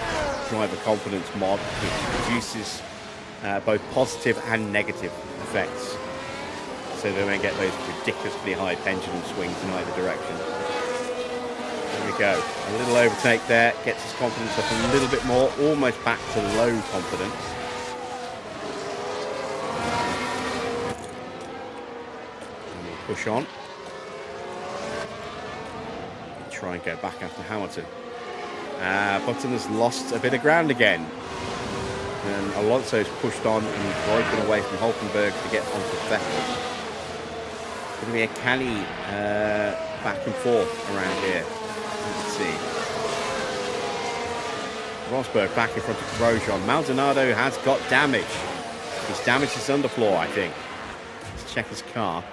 Speaker 1: driver confidence mod, which produces both positive and negative effects. So they won't get those ridiculously high pendulum swings in either direction. There we go. A little overtake there. Gets his confidence up a little bit more. Almost back to low confidence. And we'll push on. Try and go back after Hamilton. Button has lost a bit of ground again. And Alonso's pushed on and broken away from Hulkenberg to get onto Vettel. Going to be a canny back and forth around here. Let's see. Rosberg back in front of Grosjean. Maldonado has got damage. He's damaged his underfloor, I think. Let's check his car.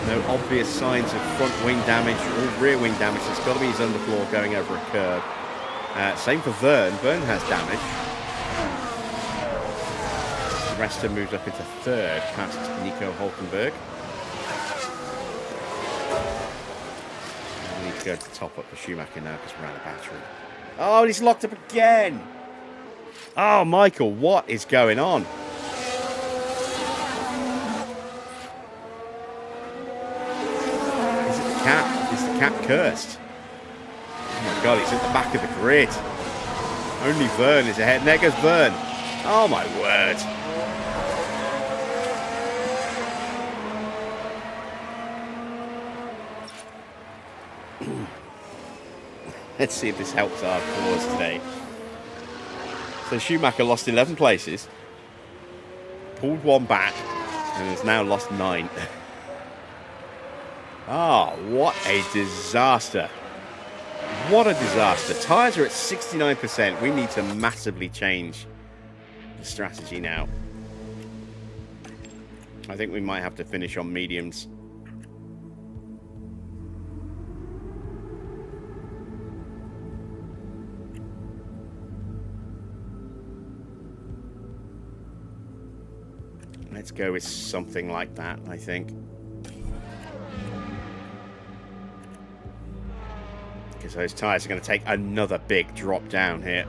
Speaker 1: No obvious signs of front wing damage or rear wing damage. It's got to be his underfloor going over a curb. Same for Verne. Verne has damage. The rest have moved up into third past Nico Hulkenberg. We need to go to top up for Schumacher now because we're out of battery. Oh, he's locked up again. Oh, Michael, what is going on? Is it the cap? Is the cap cursed? Oh my God, he's at the back of the grid. Only Verne is ahead. And there goes Verne. Oh my word. Let's see if this helps our cause today. So Schumacher lost 11 places, pulled one back, and has now lost 9. Ah, what a disaster. What a disaster. Tyres are at 69%. We need to massively change the strategy now. I think we might have to finish on mediums. Let's go with something like that, I think. Because those tyres are going to take another big drop down here.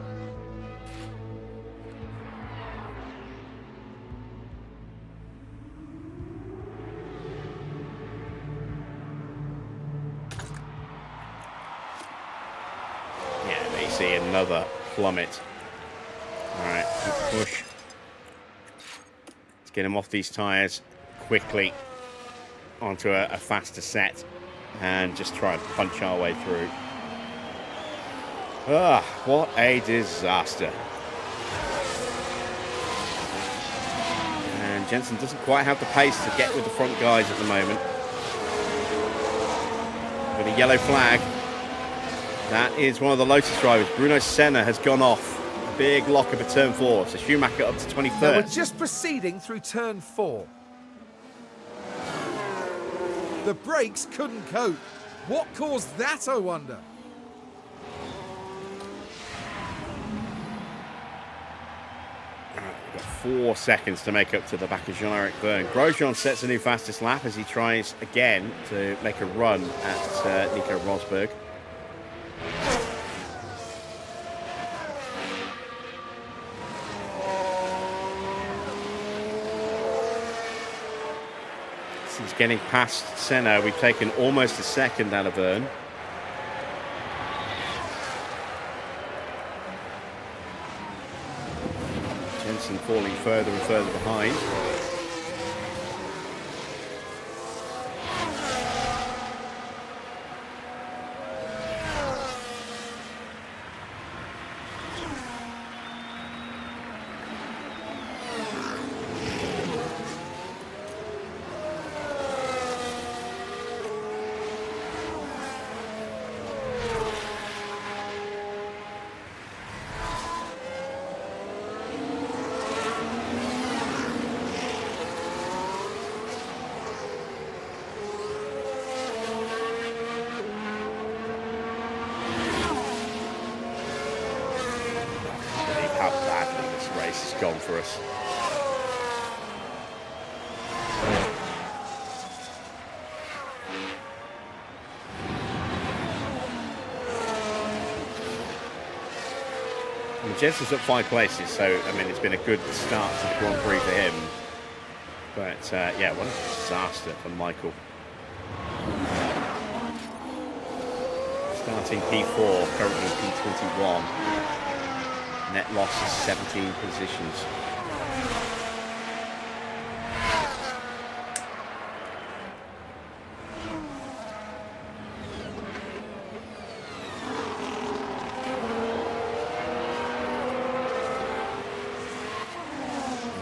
Speaker 1: Yeah, they see another plummet. Alright, push. Get him off these tyres quickly onto a faster set and just try and punch our way through. Ah, what a disaster. And Jensen doesn't quite have the pace to get with the front guys at the moment. With a yellow flag. That is one of the Lotus drivers. Bruno Senna has gone off. Big lock up at turn 4, so Schumacher up to 23rd.
Speaker 2: Now we're just proceeding through turn 4. The brakes couldn't cope. What caused that, I wonder?
Speaker 1: We've got 4 seconds to make up to the back of Jean-Eric Verne. Grosjean sets a new fastest lap as he tries again to make a run at Nico Rosberg. Since getting past Senna, we've taken almost a second out of Verne. Jensen falling further and further behind. Gone for us. I mean, Jensen's up 5 places, so I mean it's been a good start to the Grand Prix for him. But yeah, what a disaster for Michael. Starting P4, currently P21. Net loss is 17 positions.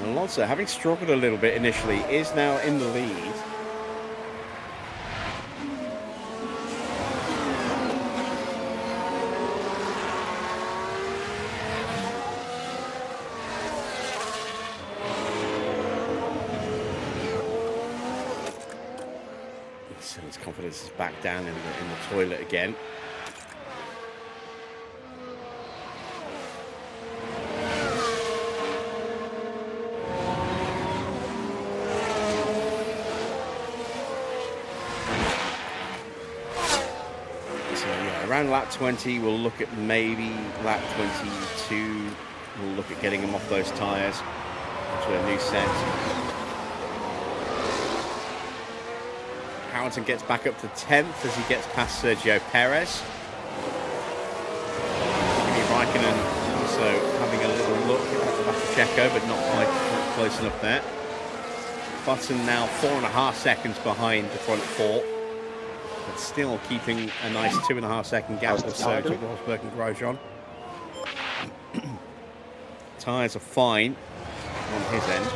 Speaker 1: Alonso, having struggled a little bit initially, is now in the lead. So his confidence is back down in the toilet again. Around lap 20, we'll look at maybe lap 22. We'll look at getting him off those tyres to a new set. Hamilton gets back up to 10th as he gets past Sergio Perez. Kimi Raikkonen also having a little look at the back of Checo, but not quite close enough there. Button now 4.5 seconds behind the front 4. But still keeping a nice 2.5 second gap or so to Rosberg and Grosjean. Tyres are fine on his end.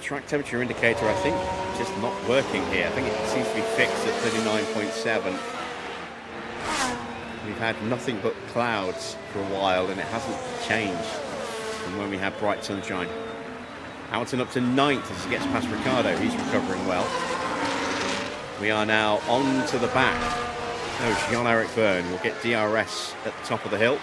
Speaker 1: Track temperature indicator, I think, just not working here. I think it seems to be fixed at 39.7. We've had nothing but clouds for a while, and it hasn't changed from when we had bright sunshine. Hamilton up to 9th as he gets past Ricciardo. He's recovering well. We are now on to the back. Oh, Jean-Eric Vergne will get DRS at the top of the hill.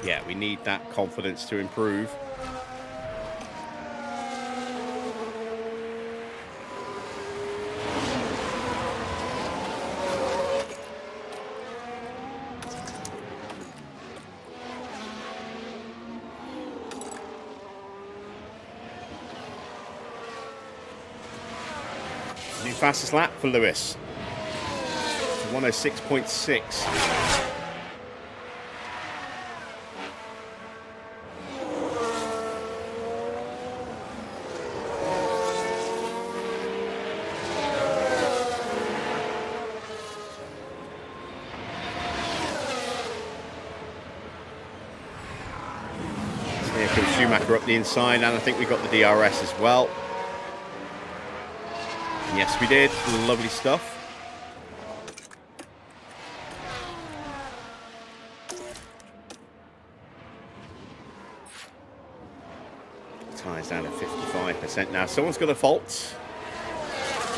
Speaker 1: Yeah, we need that confidence to improve. New fastest lap for Lewis. 106.6. Schumacher up the inside, and I think we got the DRS as well. Yes, we did. Lovely stuff. Tyres down to 55% now. Someone's got a fault.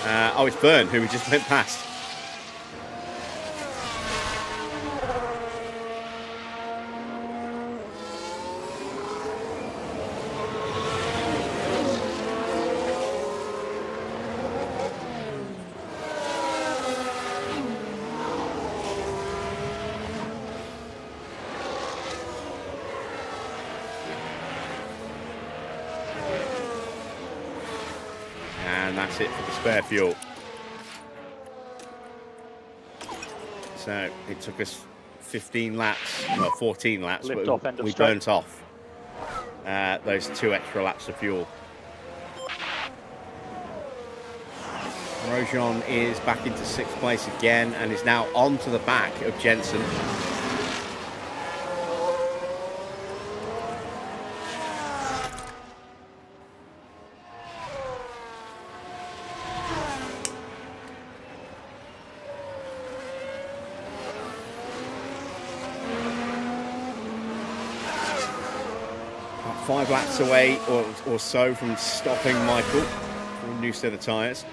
Speaker 1: Oh, it's Vergne, who we just went past. And that's it for the spare fuel. So it took us 15 laps, well 14 laps, but we burnt off those 2 extra laps of fuel. Grosjean is back into 6th place again and is now on to the back of Jensen. 5 laps away or so from stopping Michael for a new set of tyres.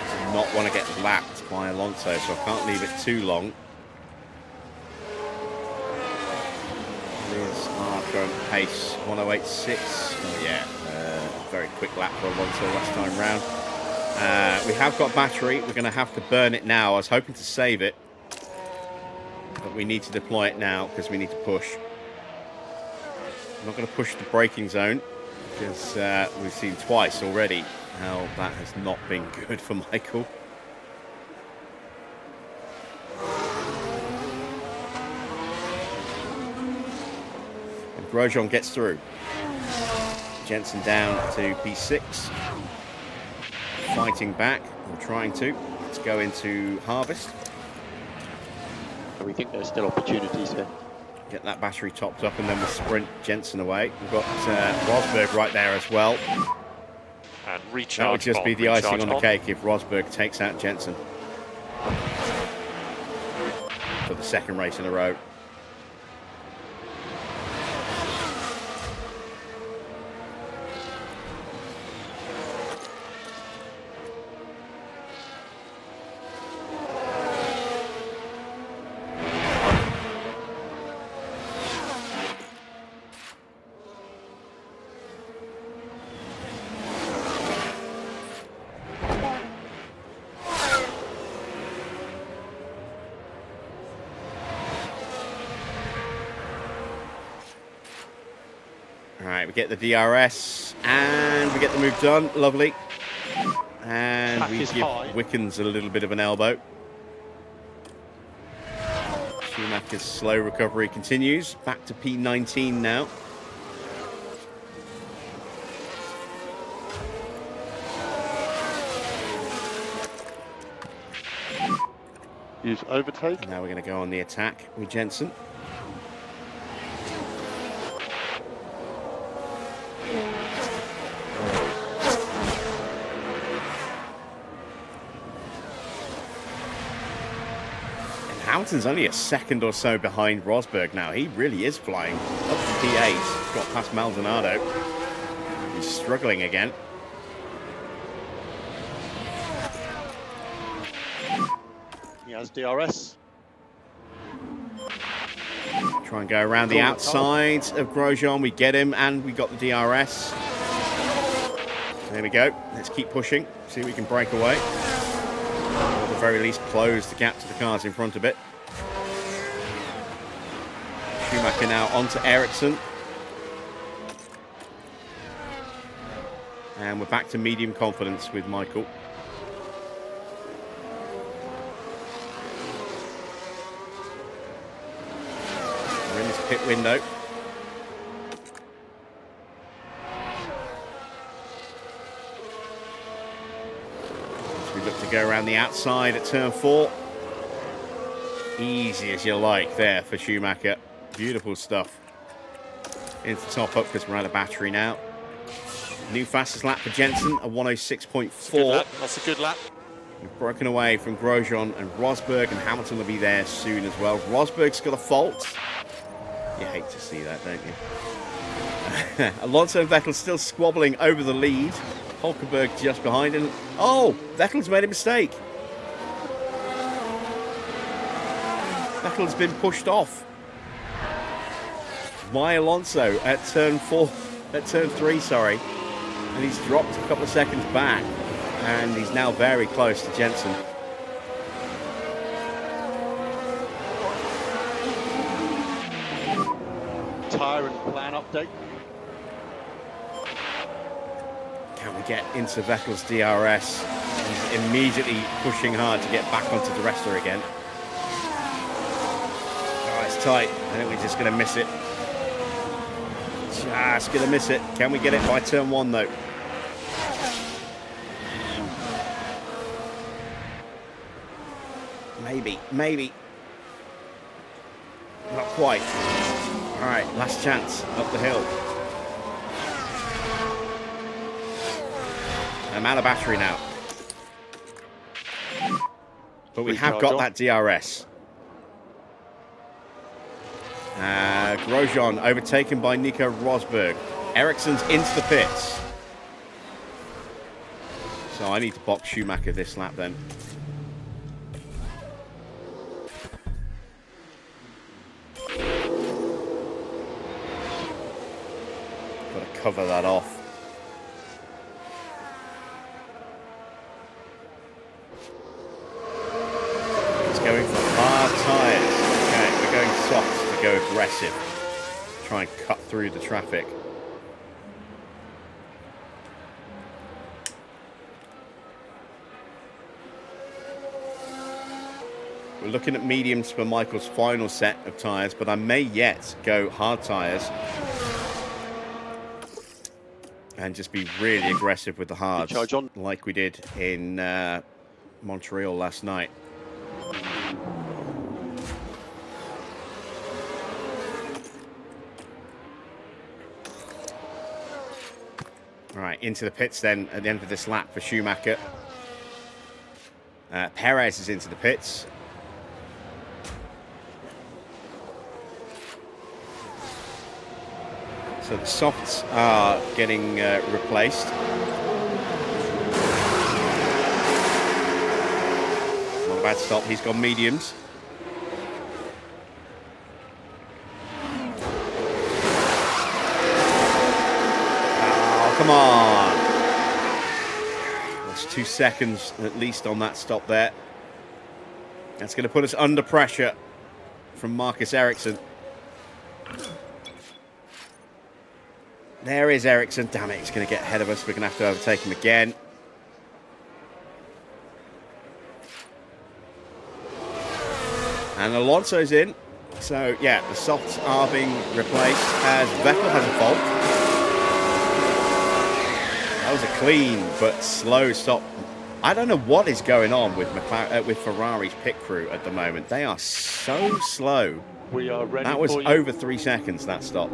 Speaker 1: Does not want to get lapped by Alonso, so I can't leave it too long. Here's our current pace, 108.6. Oh yeah, very quick lap for Alonso last time round. We have got battery. We're going to have to burn it now. I was hoping to save it, but we need to deploy it now because we need to push. I'm not going to push the braking zone because we've seen twice already how that has not been good for Michael. And Grosjean gets through. Jensen down to P6. Fighting back, or trying to. Let's go into harvest.
Speaker 3: We think there's still opportunities here.
Speaker 1: Get that battery topped up and then we'll sprint Jensen away. We've got Rosberg right there as well.
Speaker 4: And recharge.
Speaker 1: That would just be the icing on the
Speaker 4: on.
Speaker 1: cake if Rosberg takes out Jensen. For the second race in a row. Alright, we get the DRS and we get the move done. Lovely. And
Speaker 6: Pack
Speaker 1: we
Speaker 6: is
Speaker 1: give
Speaker 6: high.
Speaker 1: Wickens a little bit of an elbow. Schumacher's slow recovery continues. Back to P19 now.
Speaker 6: Use overtake.
Speaker 1: Now we're going to go on the attack with Jensen. Hamilton's only a second or so behind Rosberg now. He really is flying up to P8. Got past Maldonado. He's struggling again.
Speaker 6: He has DRS.
Speaker 1: Try and go around the outside of Grosjean. We get him and we got the DRS. There we go. Let's keep pushing. See if we can break away. Or at the very least close the gap to the cars in front of it. Schumacher now onto Ericsson. And we're back to medium confidence with Michael. We're in this pit window. As we look to go around the outside at turn 4. Easy as you like there for Schumacher. Beautiful stuff. Into top up because we're out of battery now. New fastest lap for Jensen, a 106.4.
Speaker 6: That's a good lap.
Speaker 1: We've broken away from Grosjean and Rosberg, and Hamilton will be there soon as well. Rosberg's got a fault. You hate to see that, don't you? Alonso and Vettel still squabbling over the lead. Hulkenberg just behind him. Oh, Vettel's made a mistake. Vettel's been pushed off. By Alonso at turn 3, sorry. And he's dropped a couple of seconds back. And he's now very close to Jensen.
Speaker 6: Tyre and plan update.
Speaker 1: Can we get into Vettel's DRS? He's immediately pushing hard to get back onto the rester again. Oh, it's tight. I think we're just going to miss it. Just going to miss it. Can we get it by turn 1, though? Maybe. Not quite. All right, last chance up the hill. I'm out of battery now. But we have got that DRS. Grosjean overtaken by Nico Rosberg. Ericsson's into the pits. So I need to box Schumacher this lap then. Got to cover that off. It's going for hard tyres. Okay, we're going soft to go aggressive. Try and cut through the traffic. We're looking at mediums for Michael's final set of tyres, but I may yet go hard tyres and just be really aggressive with the hards, like we did in Montreal last night. All right, into the pits then at the end of this lap for Schumacher. Perez is into the pits. So the softs are getting replaced. Not a bad stop. He's gone mediums. Oh, come on. That's 2 seconds at least on that stop there. That's going to put us under pressure from Marcus Ericsson. There is Ericsson. Damn it, he's going to get ahead of us. We're going to have to overtake him again. And Alonso's in. So, yeah, the softs are being replaced as Vettel has a fault. That was a clean but slow stop. I don't know what is going on with Ferrari's pit crew at the moment. They are so slow.
Speaker 6: We are ready.
Speaker 1: That was
Speaker 6: for you.
Speaker 1: over 3 seconds, that stop.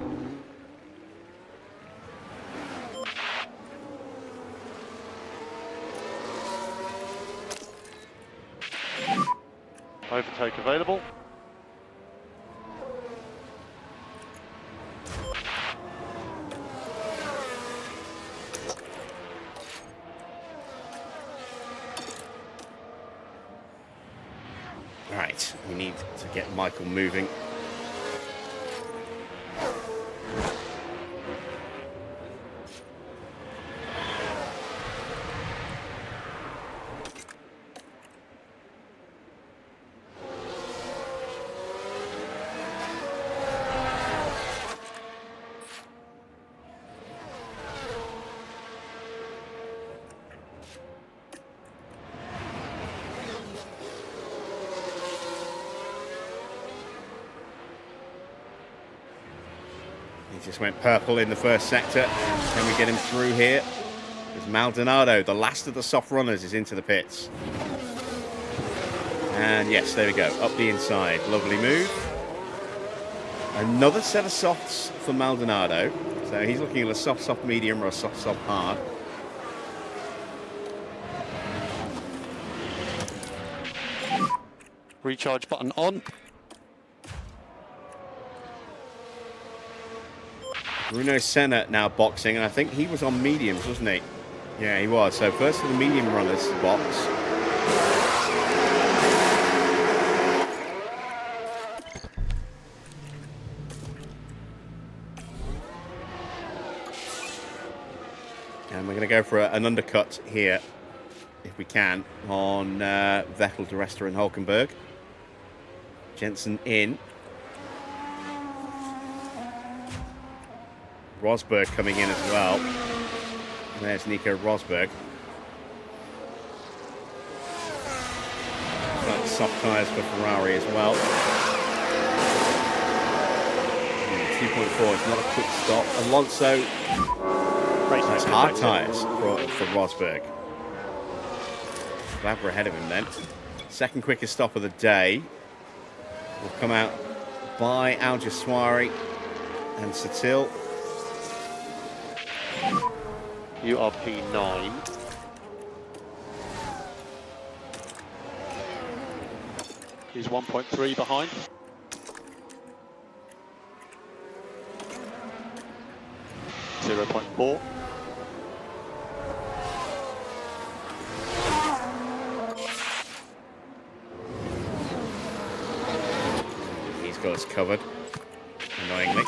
Speaker 6: Overtake available.
Speaker 1: Right, we need to get Michael moving. He just went purple in the first sector. Can we get him through here? There's Maldonado, the last of the soft runners, is into the pits. And yes, there we go, up the inside. Lovely move. Another set of softs for Maldonado. So he's looking at a soft, soft medium or a soft, soft hard.
Speaker 6: Recharge button on.
Speaker 1: Bruno Senna now boxing, and I think he was on mediums, wasn't he? Yeah, he was. So first of the medium runners box. And we're going to go for an undercut here, if we can, on Vettel, De Resta and Hulkenberg. Jensen in. Rosberg coming in as well. And there's Nico Rosberg. Got soft tyres for Ferrari as well. 2.4 is not a quick stop. Alonso. Nice hard tyres for Rosberg. Glad we're ahead of him then. Second quickest stop of the day will come out by Al Jaswari and Satil.
Speaker 6: You are P9. He's 1.3 behind. .4.
Speaker 1: He's got us covered, annoyingly.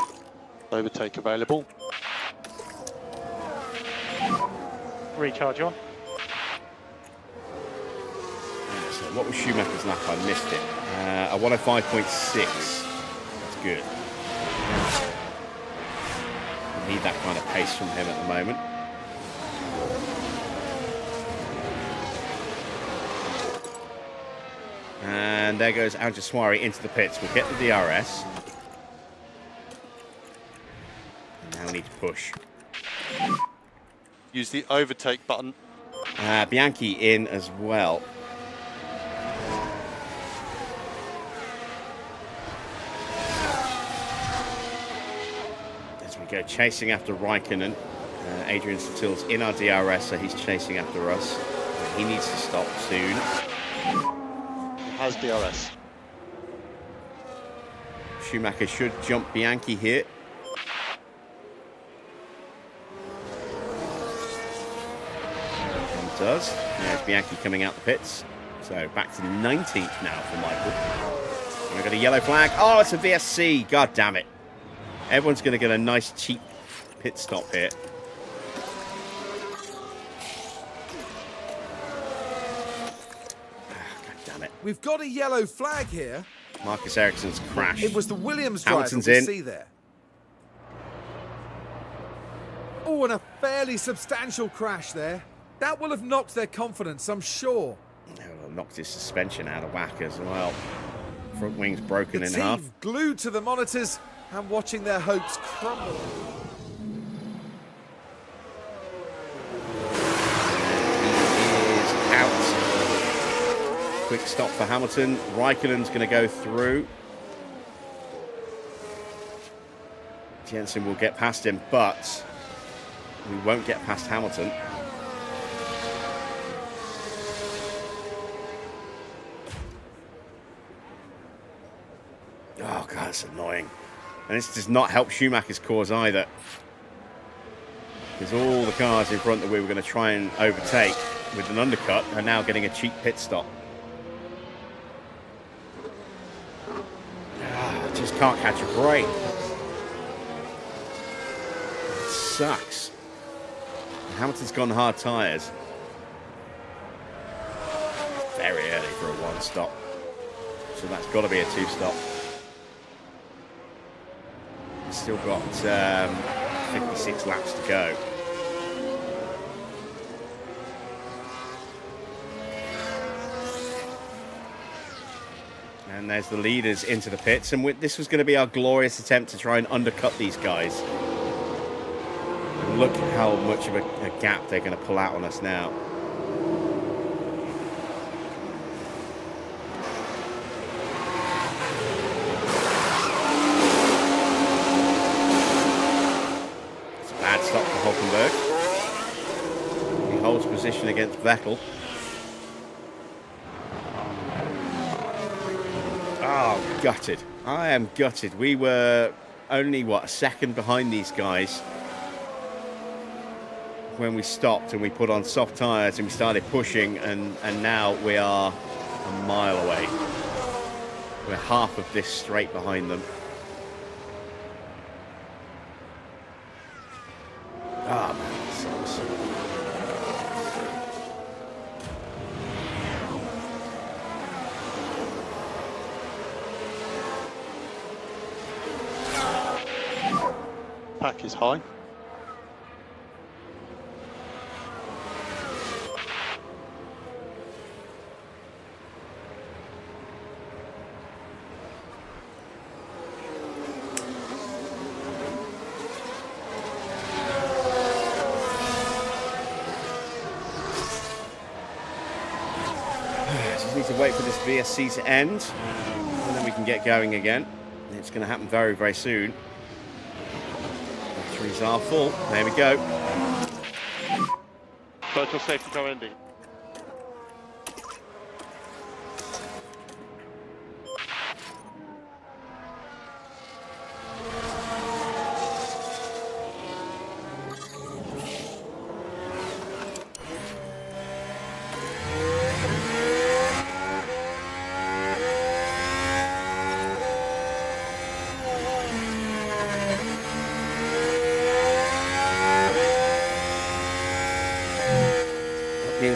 Speaker 6: Overtake available.
Speaker 4: Recharge on.
Speaker 1: So what was Schumacher's lap? I missed it. A 105.6. That's good. We need that kind of pace from him at the moment. And there goes Al Jaswari into the pits. We'll get the DRS. And now we need to push.
Speaker 6: Use the overtake button.
Speaker 1: Bianchi in as well. As we go chasing after Raikkonen. Adrian Sutil's in our DRS, so he's chasing after us. He needs to stop soon.
Speaker 6: Has DRS.
Speaker 1: Schumacher should jump Bianchi here. And does. There's Bianchi coming out the pits. So back to 19th now for Michael. And we've got a yellow flag. Oh, it's a VSC. God damn it. Everyone's going to get a nice cheap pit stop here.
Speaker 2: We've got a yellow flag here.
Speaker 1: Marcus Ericsson's crashed.
Speaker 2: It was the Williams driver
Speaker 1: Hamilton's
Speaker 2: we
Speaker 1: in.
Speaker 2: see there. Oh, and a fairly substantial crash there. That will have knocked their confidence, I'm sure.
Speaker 1: Oh, knocked his suspension out of whack as well. Front wing's broken
Speaker 2: The
Speaker 1: in
Speaker 2: team
Speaker 1: half.
Speaker 2: glued to the monitors and watching their hopes crumble.
Speaker 1: He is out. Quick stop for Hamilton. Raikkonen's going to go through. Jensen will get past him, but we won't get past Hamilton. Oh, God, that's annoying. And this does not help Schumacher's cause either. Because all the cars in front that we were going to try and overtake with an undercut are now getting a cheap pit stop. Just can't catch a break. It sucks. Hamilton's gone hard tyres. Very early for a one stop. So that's got to be a two stop. Still got 56 laps to go. And there's the leaders into the pits. And this was going to be our glorious attempt to try and undercut these guys. And look at how much of a gap they're going to pull out on us now. It's a bad stop for Hulkenberg. He holds position against Vettel. Oh, gutted. I am gutted. We were only, what, a second behind these guys when we stopped and we put on soft tyres and we started pushing, and now we are a mile away. We're half of this straight behind them. Ah, man, that sucks.
Speaker 6: Pack is high.
Speaker 1: Just need to wait for this VSC to end, and then we can get going again. It's going to happen very, very soon. Batteries are full. There we go.
Speaker 6: Virtual safety car ending.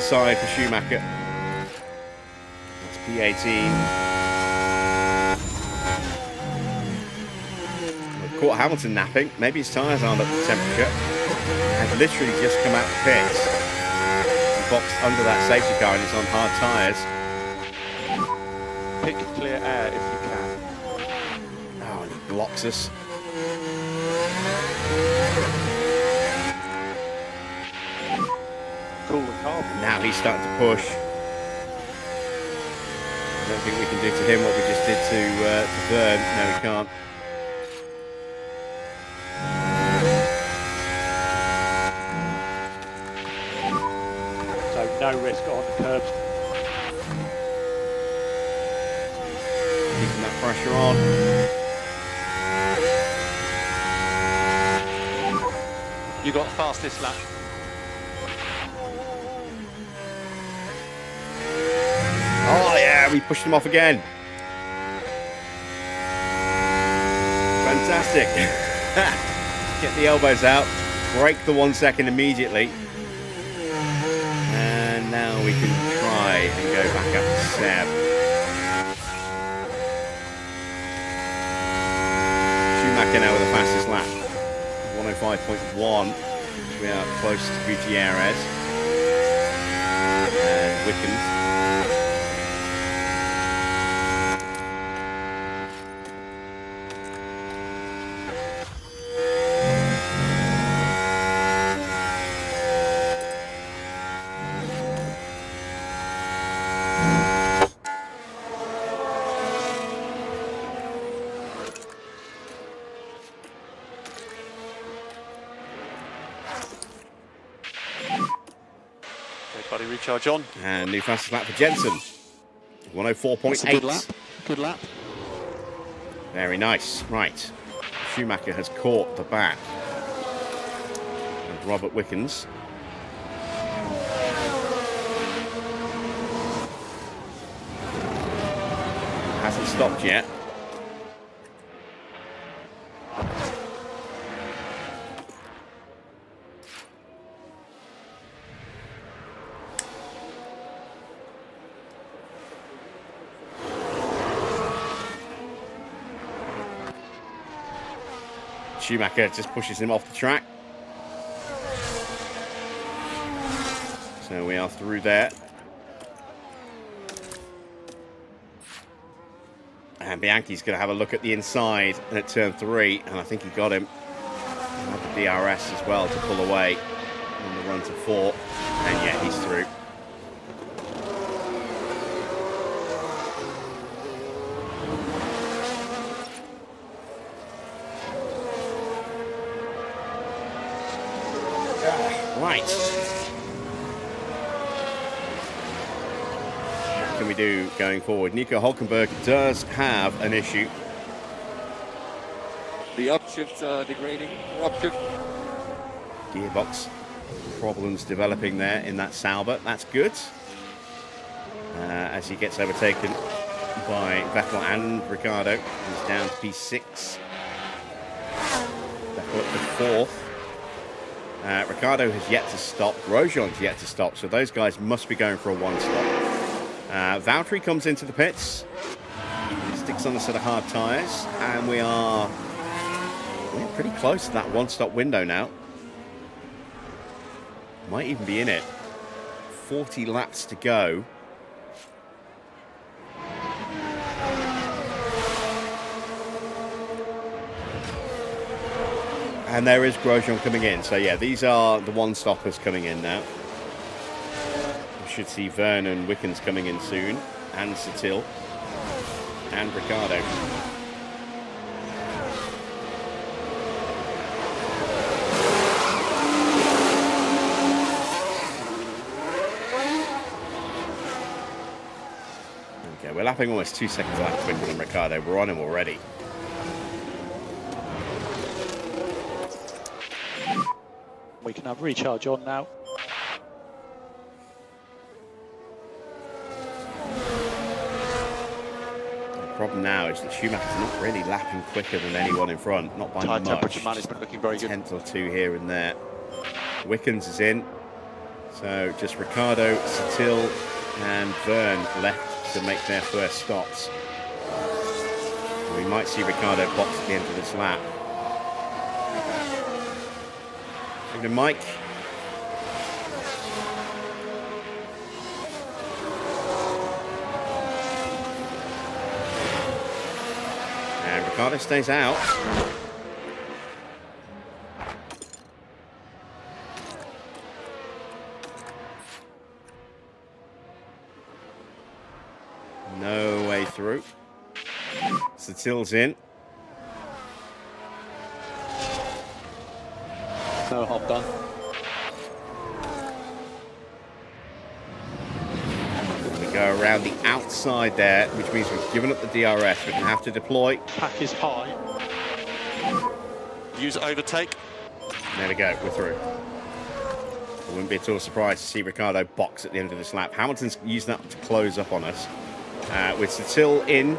Speaker 1: inside for Schumacher. That's P18. We've caught Hamilton napping. Maybe his tyres aren't up to temperature. Had literally just come out the pits. Boxed under that safety car and he's on hard tyres.
Speaker 3: Pick clear air if you can.
Speaker 1: Oh, and he blocks us.
Speaker 3: Cool the car.
Speaker 1: And now he's starting to push. I don't think we can do to him what we just did to Vern. No, we can't.
Speaker 3: So no risk on the curbs.
Speaker 1: Keeping that pressure on.
Speaker 6: You got fastest lap.
Speaker 1: Oh yeah, we pushed him off again. Fantastic. Get the elbows out, break the 1 second immediately. And now we can try and go back up to Seb. Schumacher now with the fastest lap. 105.1. We are close to Gutierrez. And Wickens.
Speaker 6: Everybody recharge on.
Speaker 1: And new fastest lap for Jensen.
Speaker 6: That's a good
Speaker 1: 104.8.
Speaker 6: lap. Good lap.
Speaker 1: Very nice. Right. Schumacher has caught the back of Robert Wickens. Hasn't stopped yet. Schumacher just pushes him off the track. So we are through there. And Bianchi's going to have a look at the inside at turn 3, and I think he got him. He had the DRS as well to pull away on the run to 4. And yeah, he's through. Right. What can we do going forward? Nico Hulkenberg does have an issue.
Speaker 7: The upshifts are degrading. Upshift.
Speaker 1: Gearbox problems developing there in that Sauber. That's good. As he gets overtaken by Vettel and Ricciardo. He's down to P6. Vettel up to 4th. Ricciardo has yet to stop. Grosjean's yet to stop. So those guys must be going for a 1-stop. Valtteri comes into the pits. He sticks on a set of hard tyres. And we're pretty close to that 1-stop window now. Might even be in it. 40 laps to go. And there is Grosjean coming in. So yeah, these are the 1-stoppers coming in now. We should see Vern and Wickens coming in soon. And Sutil. And Ricciardo. Okay, we're lapping almost 2 seconds lap between Wickens and Ricciardo. We're on him already.
Speaker 3: We can have recharge on now.
Speaker 1: The problem now is that Schumacher's not really lapping quicker than anyone in front, not by
Speaker 6: Tyre
Speaker 1: much.
Speaker 6: temperature management looking very good.
Speaker 1: 10th or 2 here and there. Wickens is in. So just Ricciardo, Satil and Verne left to make their first stops. We might see Ricciardo box at the end of this lap. Over to Mike. And Ricciardo stays out. No way through. Satil's in.
Speaker 3: No hop done.
Speaker 1: We go around the outside there, which means we've given up the DRS. We're going to have to deploy.
Speaker 6: Pack is high. Use overtake.
Speaker 1: There we go, we're through. I wouldn't be at all surprised to see Ricciardo box at the end of this lap. Hamilton's used that to close up on us. With Satil in,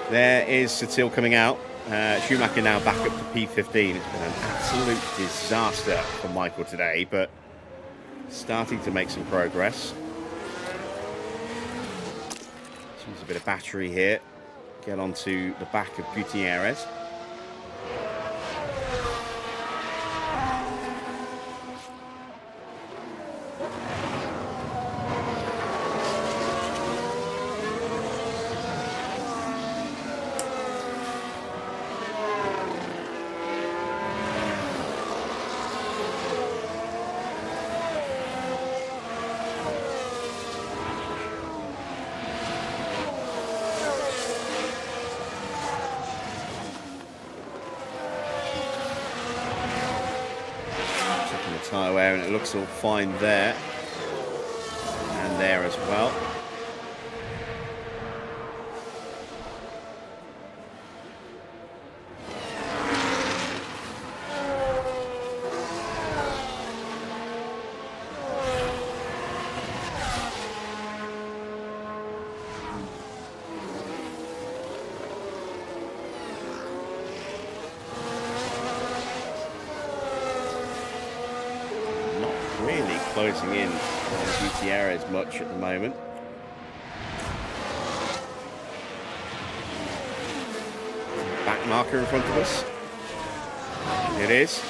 Speaker 1: there is Satil coming out. Schumacher now back up to P15. It's been an absolute disaster for Michael today, but starting to make some progress. Use a bit of battery here. Get onto the back of Gutierrez. Tyre wear, and it looks all fine there and there as well. Really closing in on Gutierrez much at the moment. Back marker in front of us. It is.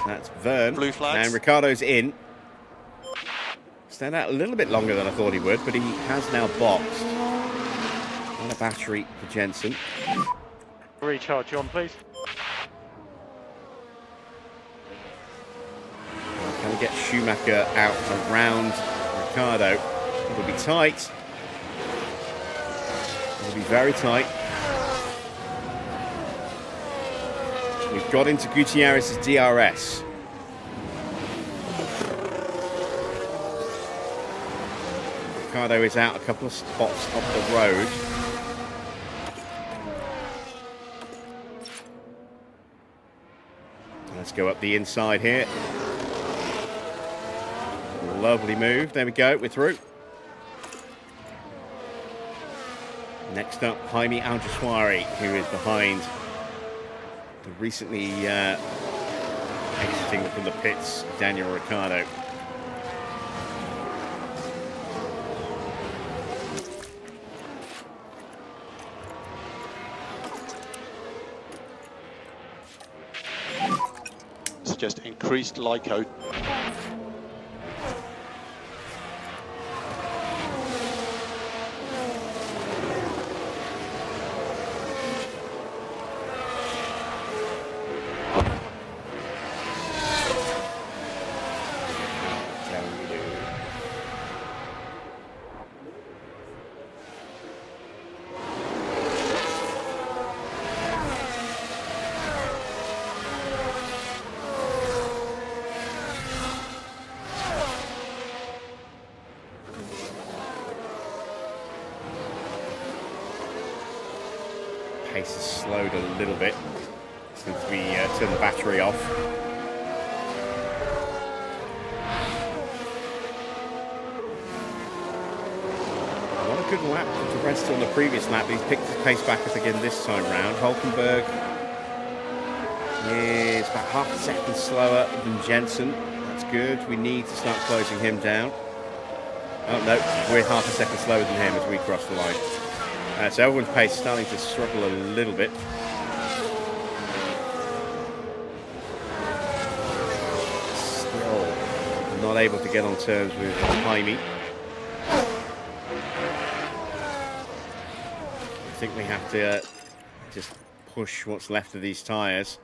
Speaker 1: That's Verne.
Speaker 6: Blue flags.
Speaker 1: And Ricciardo's in. Stand out a little bit longer than I thought he would, but he has now boxed. And a battery for Jensen.
Speaker 4: Recharge, John, please.
Speaker 1: Can we get Schumacher out around Ricciardo? It'll be tight. It'll be very tight. We've got into Gutierrez's DRS. Ricciardo is out a couple of spots off the road. Let's go up the inside here. Lovely move. There we go. We're through. Next up, Jaime Alguersuari, who is behind the recently exiting from the pits, Daniel Ricciardo.
Speaker 6: It's just increased LICO.
Speaker 1: Pace has slowed a little bit since we turned the battery off. Not a good lap for the rest on the previous lap, but he's picked his pace back up again this time round. Hulkenberg is about half a second slower than Jensen. That's good. We need to start closing him down. Oh, no. We're half a second slower than him as we cross the line. So everyone's pace is starting to struggle a little bit. Still not able to get on terms with Jaime. I think we have to just push what's left of these tyres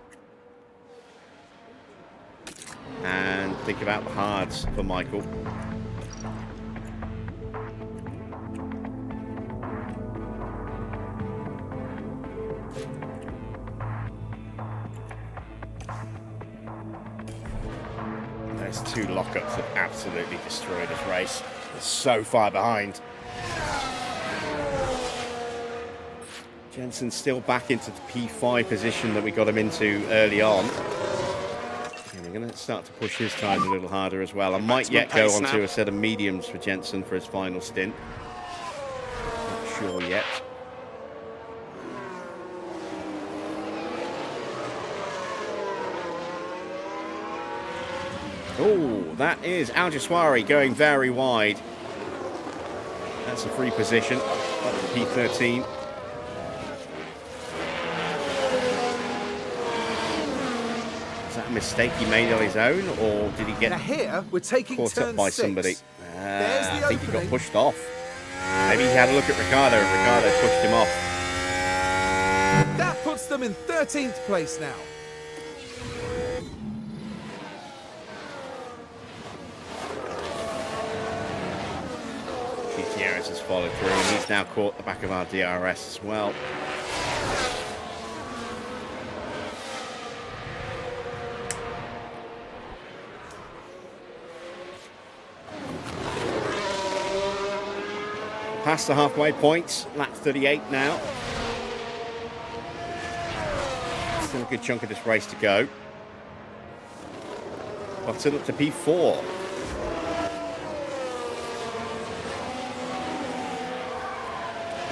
Speaker 1: and think about the hards for Michael. Those two lockups have absolutely destroyed this race. They're so far behind. Jensen's still back into the P5 position that we got him into early on. And we're going to start to push his tyres a little harder as well. I might yet go onto a set of mediums for Jensen for his final stint. Not sure yet. Oh, that is Al Jaswari going very wide. That's a free position up to P13. Is that a mistake he made on his own, or did he get
Speaker 2: now here we're taking
Speaker 1: caught
Speaker 2: turn
Speaker 1: up by
Speaker 2: 6.
Speaker 1: somebody?
Speaker 2: There's the
Speaker 1: I think he got
Speaker 2: opening.
Speaker 1: pushed off. Maybe he had a look at Ricardo and Ricardo pushed him off.
Speaker 2: That puts them in 13th place now.
Speaker 1: Gutierrez has followed through, and he's now caught the back of our DRS as well. Past the halfway point, lap 38 now. Still a good chunk of this race to go. Button up to P4.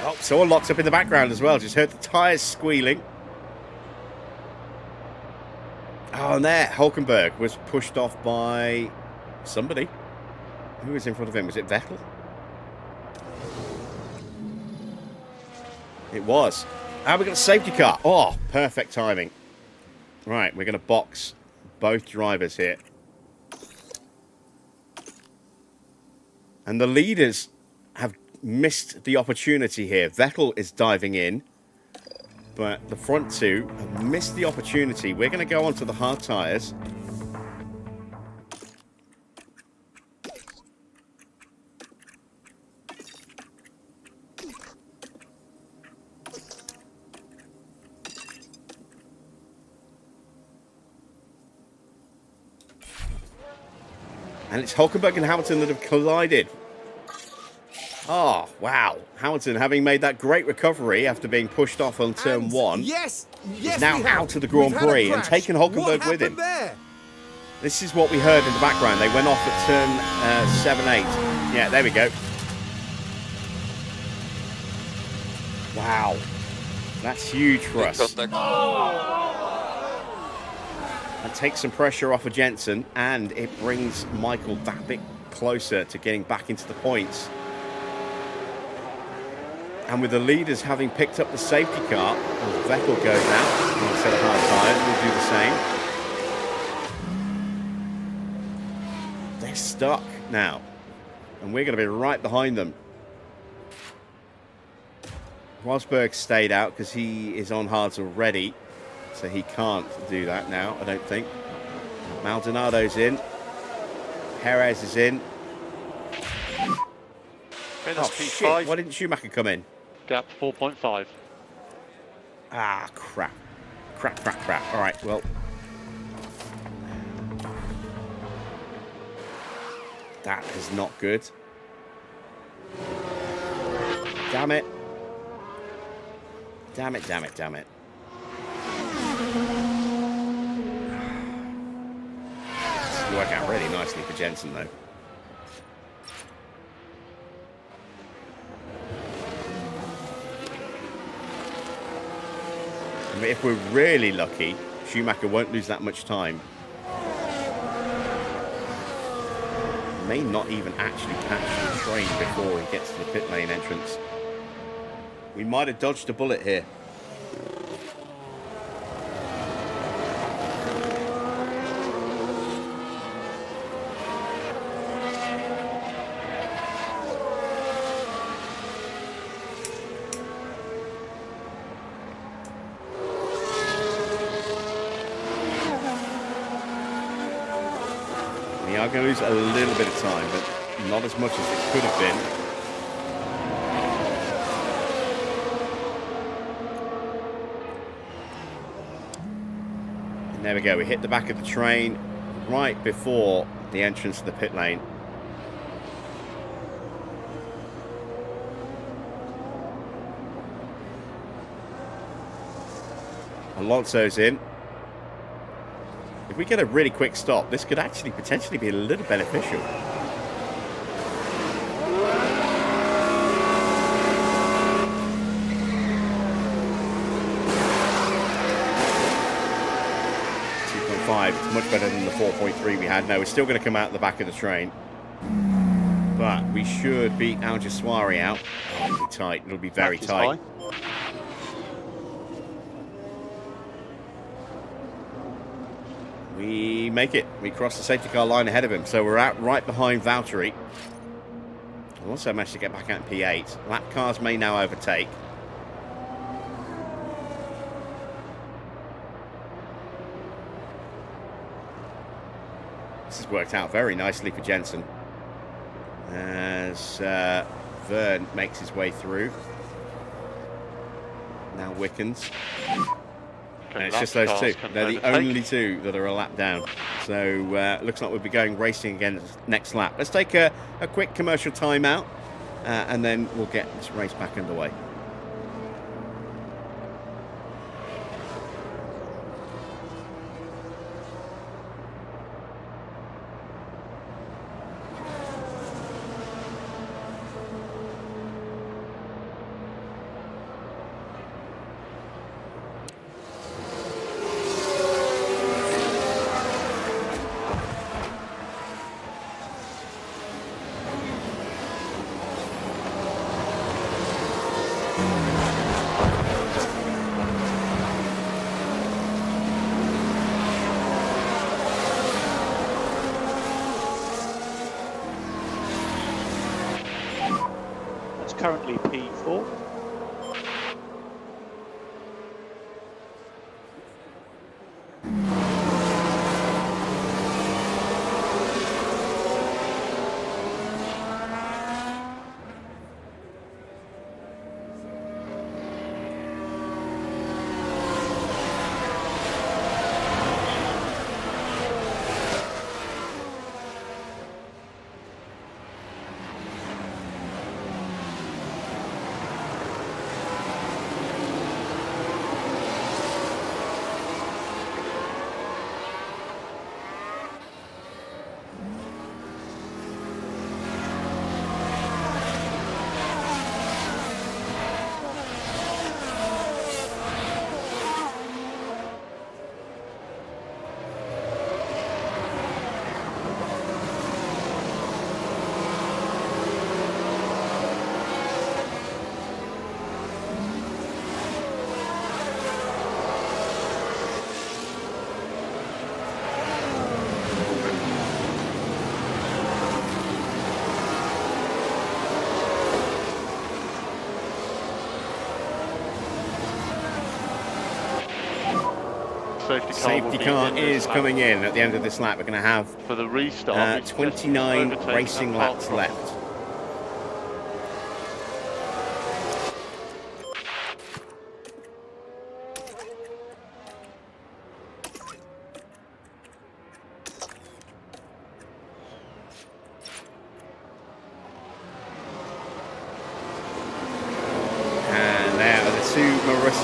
Speaker 1: Oh, someone locked up in the background as well. Just heard the tyres squealing. Oh, and there, Hulkenberg was pushed off by somebody. Who was in front of him? Was it Vettel? It was. And we got a safety car. Oh, perfect timing. Right, we're going to box both drivers here. And the leaders have missed the opportunity here. Vettel is diving in, but the front two have missed the opportunity. We're going to go on to the hard tyres. And it's Hulkenberg and Hamilton that have collided. Oh, wow. Hamilton, having made that great recovery after being pushed off on turn
Speaker 2: And
Speaker 1: 1,
Speaker 2: yes,
Speaker 1: is now out of the Grand Prix and taken Hulkenberg with him.
Speaker 2: There?
Speaker 1: This is what we heard in the background. They went off at turn 7-8. Yeah, there we go. Wow. That's huge for us.
Speaker 7: Contact.
Speaker 1: That takes some pressure off of Jensen, and it brings Michael that bit closer to getting back into the points. And with the leaders having picked up the safety car, as Vettel goes out on a set of hard tyres, we'll do the same. They're stuck now, and we're going to be right behind them. Rosberg stayed out because he is on hards already, so he can't do that now, I don't think. Maldonado's in. Perez is in.
Speaker 6: Minus
Speaker 1: Oh,
Speaker 6: P5.
Speaker 1: shit. Why didn't Schumacher come in?
Speaker 3: Gap 4.5.
Speaker 1: Ah, crap. Crap. All right, well. That is not good. Damn it. Damn it. This will work out really nicely for Jensen, though. I mean, if we're really lucky, Schumacher won't lose that much time. may not even actually catch the train before he gets to the pit lane entrance. We might have dodged a bullet here. We are going to lose a little bit of time, but not as much as it could have been. And there we go. We hit the back of the train right before the entrance to the pit lane. Alonso's in. If we get a really quick stop, this could actually potentially be a little beneficial. It's much better than the 4.3 we had. No, we're still going to come out the back of the train. But we should beat Al Jaswari out. Oh, it'll be tight. It'll be very tight. We make it. We cross the safety car line ahead of him. So we're out right behind Valtteri. We also managed to get back out in P8. Lap cars may now overtake. This has worked out very nicely for Jensen as Verne makes his way through. Now Wickens. And it's just those two. They're the only two that are a lap down. So looks like we'll be going racing again next lap. Let's take a quick commercial timeout and then we'll get this race back underway.
Speaker 3: Currently P4.
Speaker 6: Safety car
Speaker 1: is coming in at the end of this lap. We're going to have
Speaker 6: for the restart.
Speaker 1: 29 racing laps left.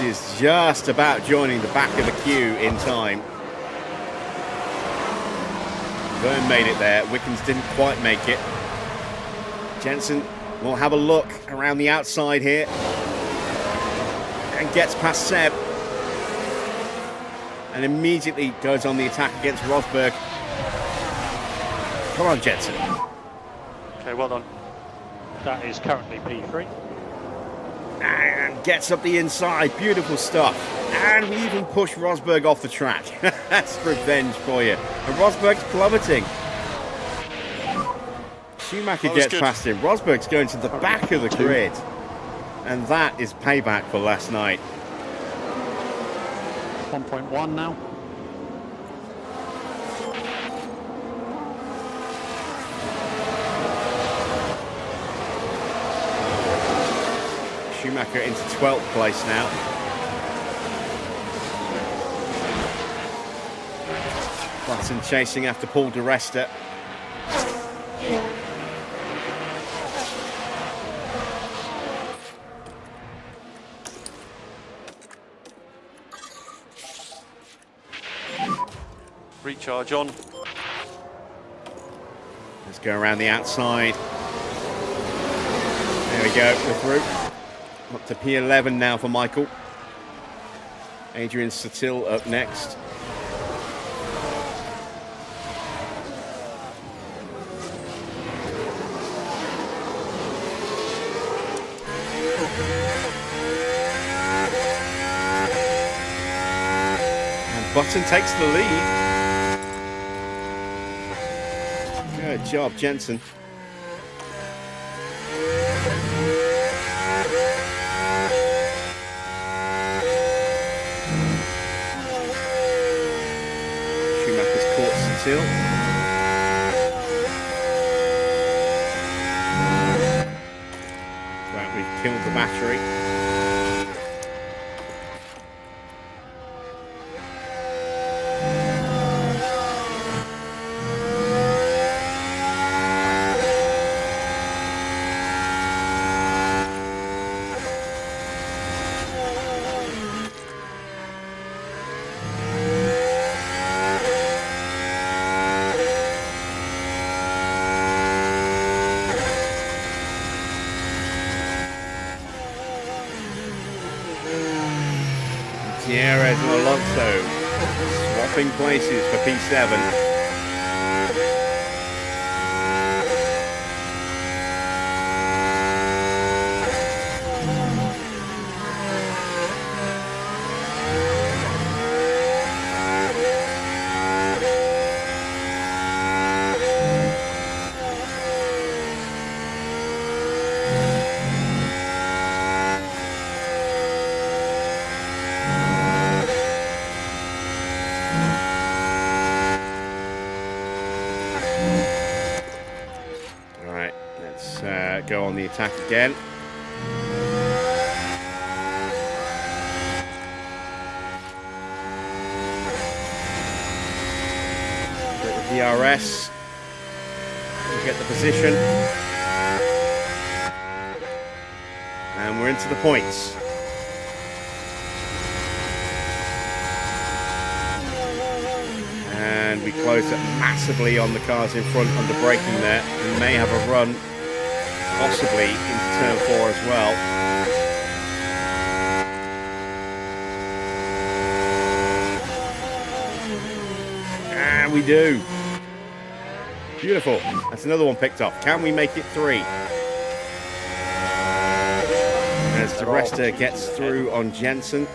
Speaker 1: Is just about joining the back of the queue in time. Verne made it there. Wickens didn't quite make it. Jensen will have a look around the outside here and gets past Seb and immediately goes on the attack against Rosberg. Come on, Jensen.
Speaker 4: Okay, well done.
Speaker 3: That is currently P3.
Speaker 1: And gets up the inside. Beautiful stuff. And we even push Rosberg off the track. That's revenge for you. And Rosberg's plummeting. Schumacher gets past him. Rosberg's going to the back of the grid. And that is payback for last night.
Speaker 3: 1.1 now.
Speaker 1: Schumacher into 12th place now. Button chasing after Paul di Resta.
Speaker 6: Recharge on.
Speaker 1: Let's go around the outside. There we go, we're through. Up to P11 now for Michael. Adrian Sutil up next. And Button takes the lead. Good job, Jensen. Schumacher's caught Sutil. Right, we've killed the battery. Gutierrez and Alonso swapping places for P7. Go on the attack again. Get the DRS. We get the position. And we're into the points. And we closed it massively on the cars in front under braking there. We may have a run possibly into turn 4 as well. And we do. Beautiful. That's another one picked off. Can we make it 3? As di Resta gets through on Jensen.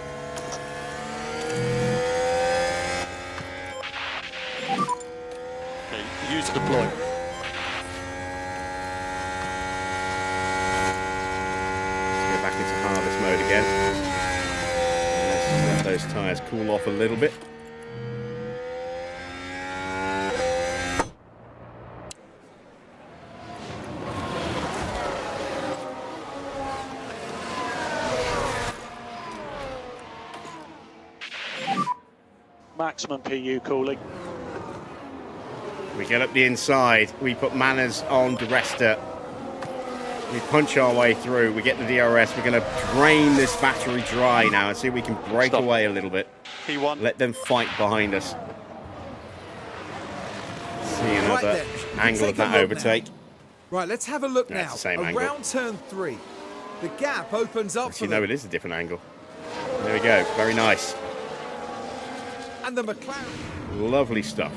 Speaker 6: Okay, use deploy.
Speaker 1: Mode again. Let's just let those tyres cool off a little bit.
Speaker 3: Maximum PU cooling.
Speaker 1: We get up the inside. We put Manners on di Resta. We punch our way through. We get the DRS. We're going to drain this battery dry now and see if we can break away a little bit.
Speaker 6: P1.
Speaker 1: Let them fight behind us. See another angle of that overtake.
Speaker 2: Right, let's have a look now.
Speaker 1: It's the same angle.
Speaker 2: Around turn 3, the gap opens up for
Speaker 1: You know, it is a different angle. There we go. Very nice.
Speaker 2: And the McLaren.
Speaker 1: Lovely stuff.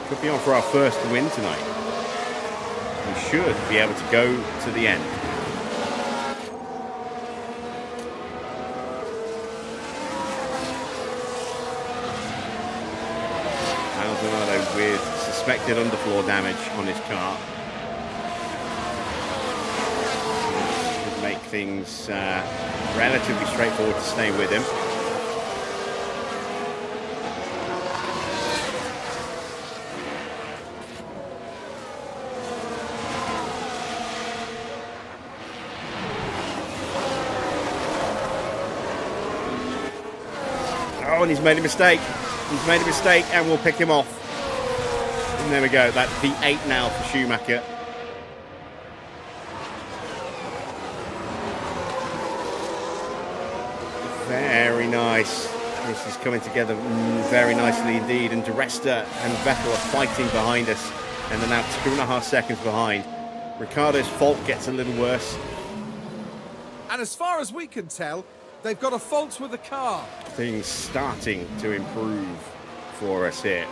Speaker 1: Could be on for our first win tonight. We should be able to go to the end. Maldonado with suspected underfloor damage on his car. Should make things relatively straightforward to stay with him. Oh, and he's made a mistake. He's made a mistake, and we'll pick him off. And there we go. That's P8 now for Schumacher. Very nice. This is coming together very nicely indeed. And Di Resta and Vettel are fighting behind us, and they're now 2.5 seconds behind. Ricciardo's fault gets a little worse.
Speaker 2: And as far as we can tell, they've got a fault with the car.
Speaker 1: Things starting to improve for us here.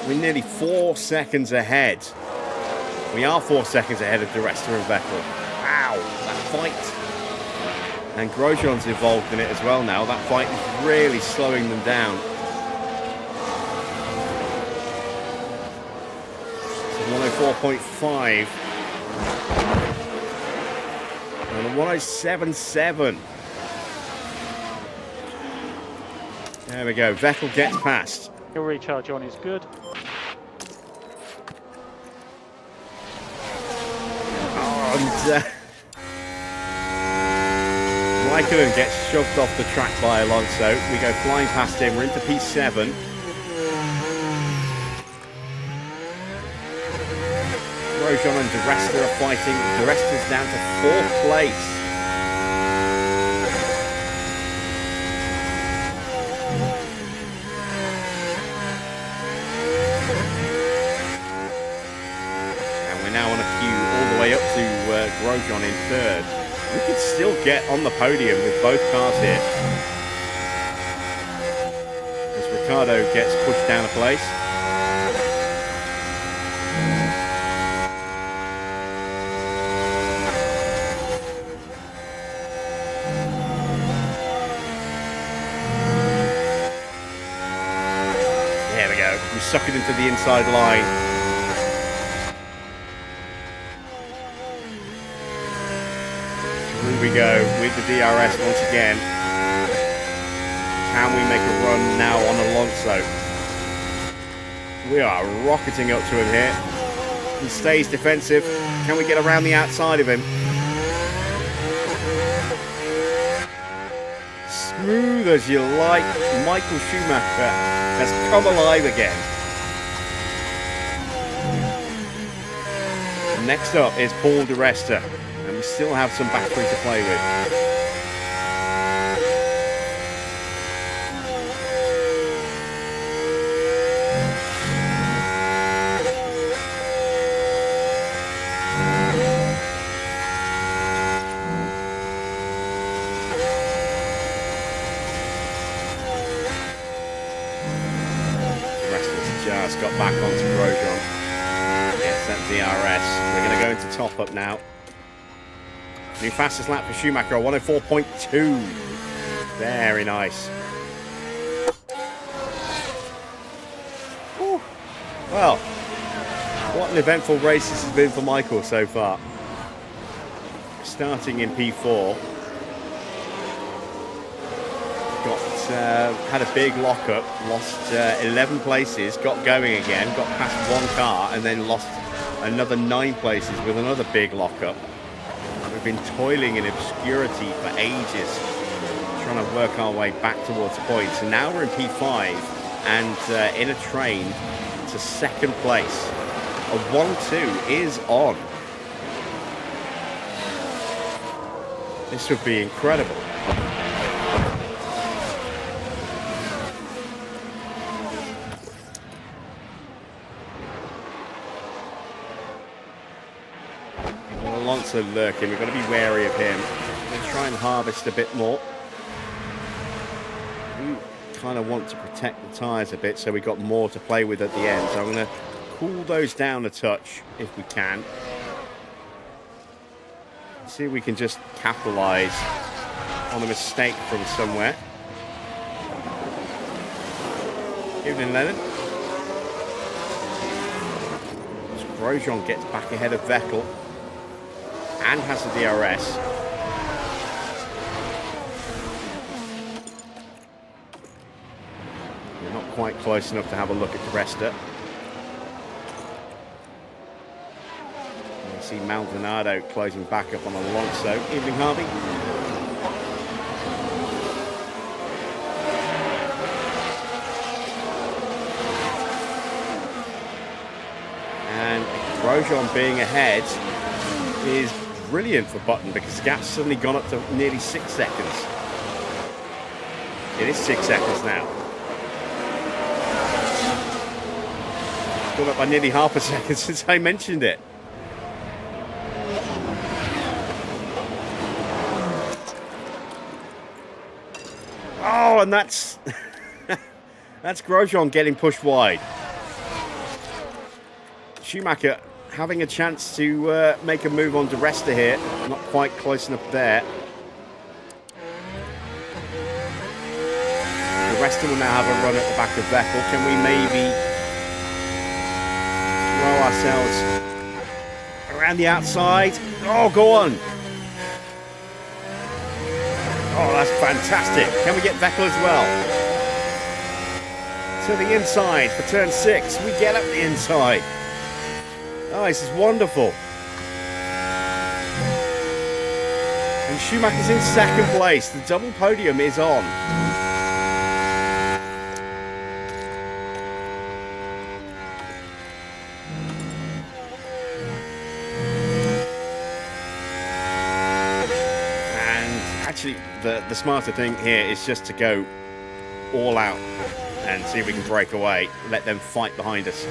Speaker 1: We're nearly 4 seconds ahead. We are 4 seconds ahead of Di Resta and Vettel. Wow, that fight. And Grosjean's involved in it as well now. That fight is really slowing them down. 104.5 and 107.7. There we go. Vettel gets past.
Speaker 3: Your recharge on is good.
Speaker 1: And Raikkonen gets shoved off the track by Alonso. We go flying past him. We're into P7. Grosjean and Di Resta are fighting. Di Resta's down to 4th place. And we're now on a queue all the way up to Grosjean in 3rd. We could still get on the podium with both cars here. As Ricciardo gets pushed down a place. Suck it into the inside line. Through we go with the DRS once again. Can we make a run now on Alonso? We are rocketing up to him here. He stays defensive. Can we get around the outside of him? Smooth as you like. Michael Schumacher has come alive again. Next up is Paul Di Resta, and we still have some battery to play with. Di Resta's just got back onto Grosjean. Yes, that DRS. We're going to go into top up now. New fastest lap for Schumacher, 104.2. Very nice. Whew. Well, what an eventful race this has been for Michael so far. Starting in P4. Had a big lockup, lost 11 places, got going again, got past one car, and then lost another 9 places with another big lockup. We've been toiling in obscurity for ages, trying to work our way back towards points. And now we're in P5 and in a train to 2nd place. A 1-2 is on. This would be incredible. Alonso lurking, we've got to be wary of him. We'll try and harvest a bit more. Ooh, kind of want to protect the tyres a bit so we got more to play with at the end. So I'm going to cool those down a touch if we can. See if we can just capitalise on a mistake from somewhere. Evening, Lennon. So Grosjean gets back ahead of Vettel and has the DRS. We're not quite close enough to have a look at the Resta. You see Maldonado closing back up on Alonso. Evening, Harvey. And Grosjean being ahead is brilliant for Button because the gap's suddenly gone up to nearly 6 seconds. It is 6 seconds now. It's gone up by nearly half a second since I mentioned it. Oh, and that's that's Grosjean getting pushed wide. Schumacher having a chance to make a move on to Resta here. Not quite close enough there. The Resta will now have a run at the back of Vettel. Can we maybe throw ourselves around the outside? Oh, go on. Oh, that's fantastic. Can we get Vettel as well? To the inside for turn 6. We get up the inside. Oh, this is wonderful. And Schumacher's in second place. The double podium is on. And actually, the smarter thing here is just to go all out and see if we can break away. Let them fight behind us.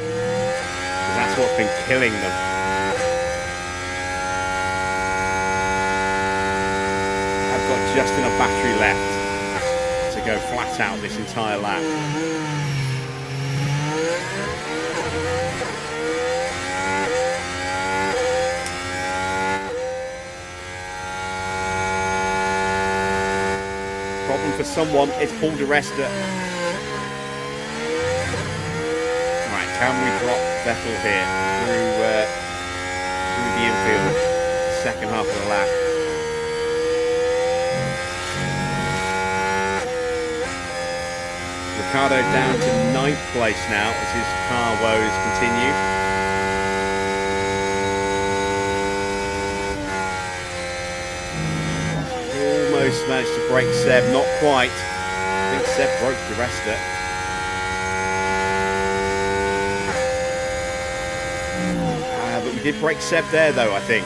Speaker 1: That's what's been killing them. I've got just enough battery left to go flat out this entire lap. Problem for someone, it's Paul di Resta. Can we drop Vettel here through the infield, second half of the lap? Ricciardo down to 9th place now as his car woes continue. Almost managed to break Seb, not quite. I think Seb broke di Resta. But we did break Seb there, though, I think.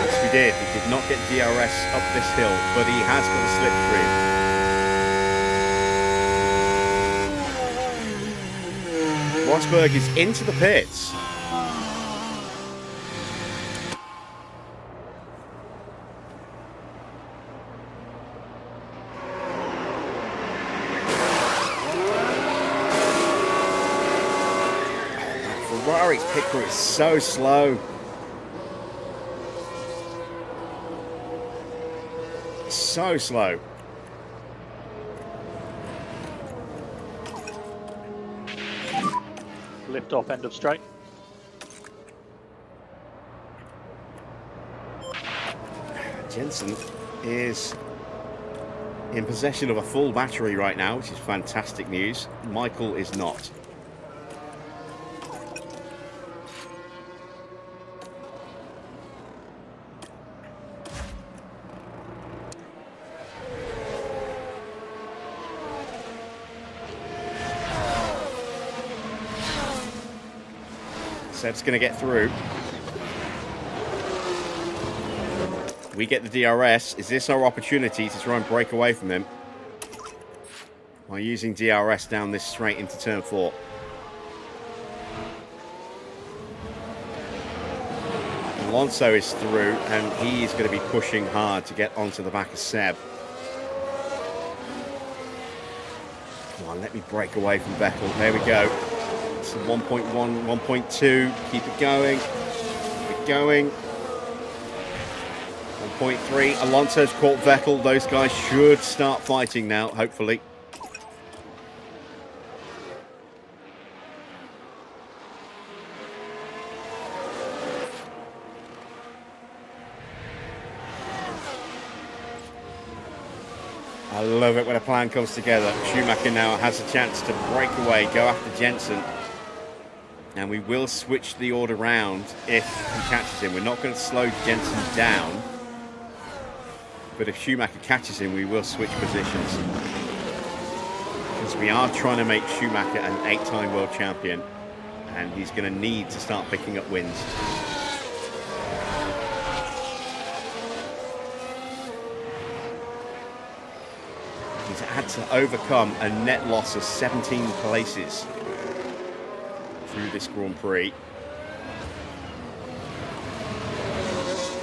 Speaker 1: Yes, we did. We did not get DRS up this hill, but he has got a slipstream. Rosberg is into the pits. Ferrari's pit crew is so slow. So slow.
Speaker 3: Lift off end of straight.
Speaker 1: Jensen is in possession of a full battery right now, which is fantastic news. Michael is not. Seb's going to get through. We get the DRS. Is this our opportunity to try and break away from him? By using DRS down this straight into turn 4. Alonso is through and he is going to be pushing hard to get onto the back of Seb. on, let me break away from Vettel. There we go. It's 1.1, 1.2. Keep it going. Keep it going. 1.3. Alonso's caught Vettel. Those guys should start fighting now, hopefully. I love it when a plan comes together. Schumacher now has a chance to break away, go after Jensen. And we will switch the order round if he catches him. We're not going to slow Jensen down. But if Schumacher catches him, we will switch positions. Because we are trying to make Schumacher an 8-time world champion. And he's going to need to start picking up wins. He's had to overcome a net loss of 17 places through this Grand Prix.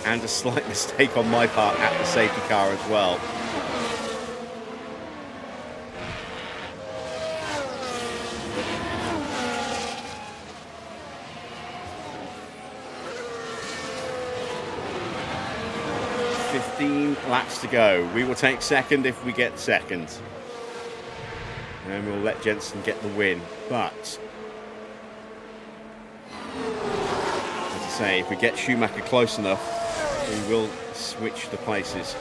Speaker 1: And a slight mistake on my part at the safety car as well. Laps to go. We will take second if we get second. And we'll let Jensen get the win. But, as I say, if we get Schumacher close enough, we will switch the places.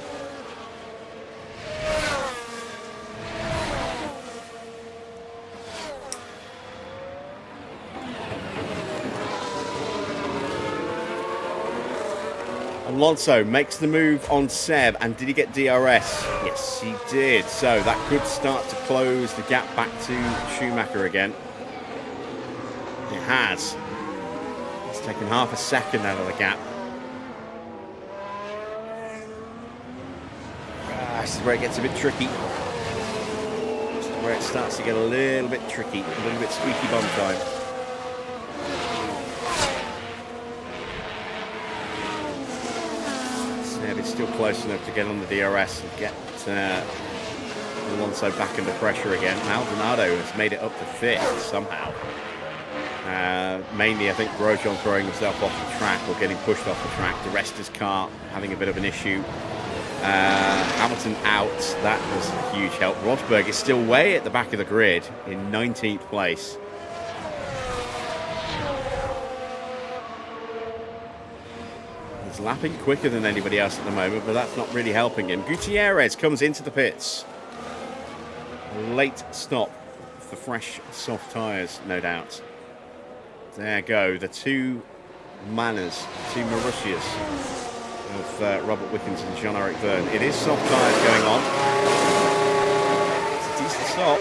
Speaker 1: Alonso makes the move on Seb, and did he get DRS? Yes, he did. So that could start to close the gap back to Schumacher again. It has. It's taken half a second out of the gap. This is where it gets a bit tricky. This is where it starts to get a little bit tricky, a little bit squeaky bum time. It's still close enough to get on the DRS and get Alonso back under pressure again. Maldonado has made it up to 5th somehow. Mainly, I think, Grosjean throwing himself off the track or getting pushed off the track. The rest of his car having a bit of an issue. Hamilton out. That was a huge help. Rosberg is still way at the back of the grid in 19th place. He's lapping quicker than anybody else at the moment, but that's not really helping him. Gutierrez comes into the pits. A late stop for fresh, soft tyres, no doubt. There go, the two Manas, two Marussias of Robert Wickens and Jean-Eric Verne. It is soft tyres going on. It's a decent stop.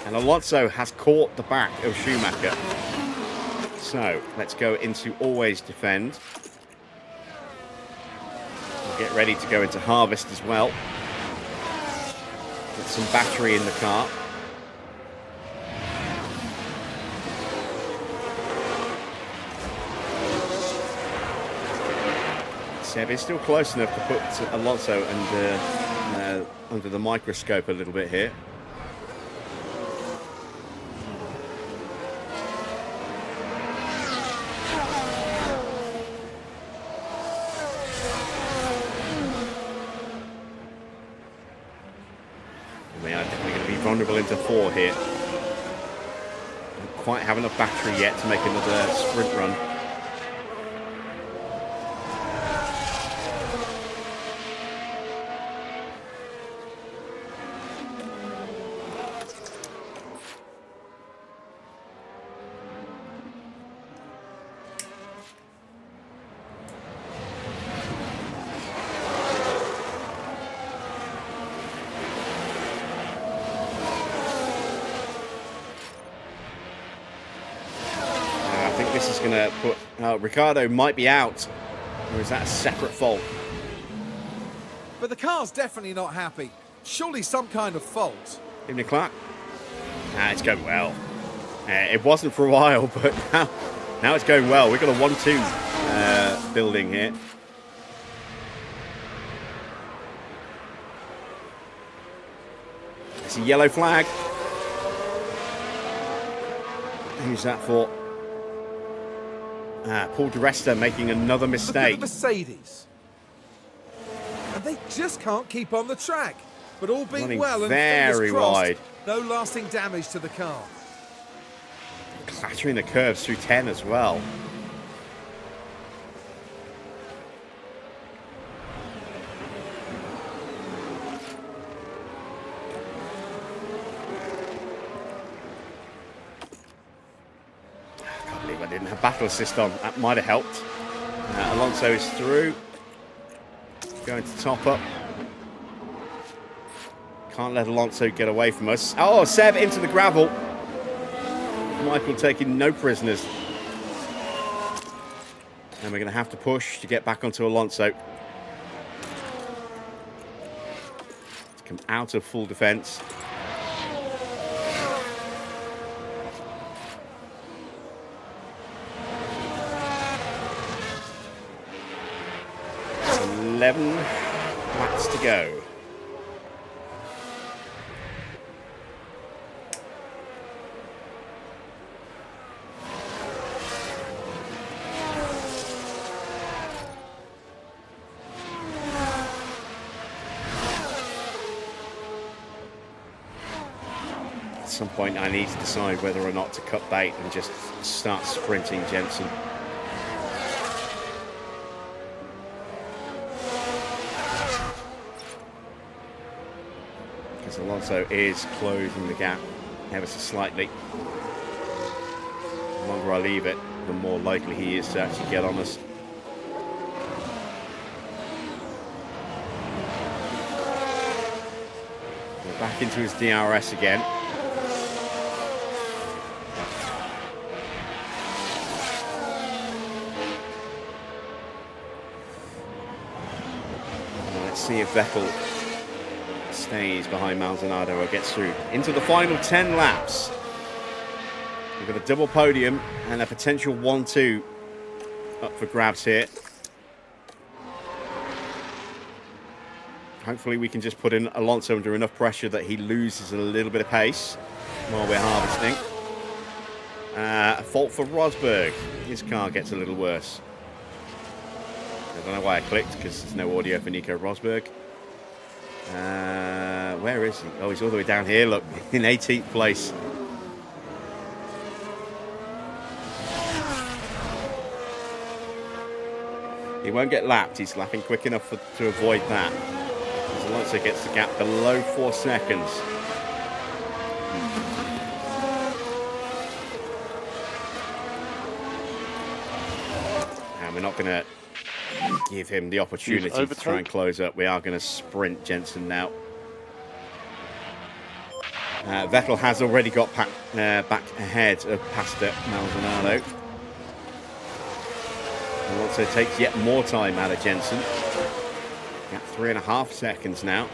Speaker 1: And Alonso has caught the back of Schumacher. So, let's go into always defend. Get ready to go into harvest as well. Get some battery in the car. Seb is still close enough to put Alonso under the microscope a little bit here. Vulnerable into 4 here. Don't quite have enough battery yet to make another sprint run. This is going to put... Ricardo might be out. Or is that a separate fault?
Speaker 2: But the car's definitely not happy. Surely some kind of fault.
Speaker 1: Evening, Clark. It's going well. It wasn't for a while, but now it's going well. We've got a 1-2 building here. It's a yellow flag. Who's that for? Paul di Resta making another
Speaker 2: Look at the
Speaker 1: mistake.
Speaker 2: Mercedes. And they just can't keep on the track. But all being
Speaker 1: Running
Speaker 2: well and
Speaker 1: very
Speaker 2: fingers crossed,
Speaker 1: wide.
Speaker 2: no lasting damage to the car.
Speaker 1: Clattering the curves through 10 as well. I can't believe I didn't have battle assist on. That might have helped. Alonso is through. Going to top up. Can't let Alonso get away from us. Oh, Seb into the gravel. Michael taking no prisoners. And we're going to have to push to get back onto Alonso. To come out of full defence. It's 11 laps to go. At some point I need to decide whether or not to cut bait and just start sprinting Jensen. Because Alonso is closing the gap ever so slightly. The longer I leave it, the more likely he is to actually get on us. We're back into his DRS again. Let's see if Vettel stays behind Maldonado or gets through. Into the final 10 laps. We've got a double podium and a potential 1-2 up for grabs here. Hopefully we can just put in Alonso under enough pressure that he loses a little bit of pace while we're harvesting. A fault for Rosberg. His car gets a little worse. I don't know why I clicked, because there's no audio for Nico Rosberg. Where is he? Oh, he's all the way down here, look, in 18th place. He won't get lapped. He's lapping quick enough to avoid that. As Alonso gets the gap below 4 seconds. And we're not going to give him the opportunity to try and close up. We are going to sprint Jensen now. Vettel has already got back ahead of Pastor Maldonado. And also takes yet more time out of Jensen. At 3.5 seconds now.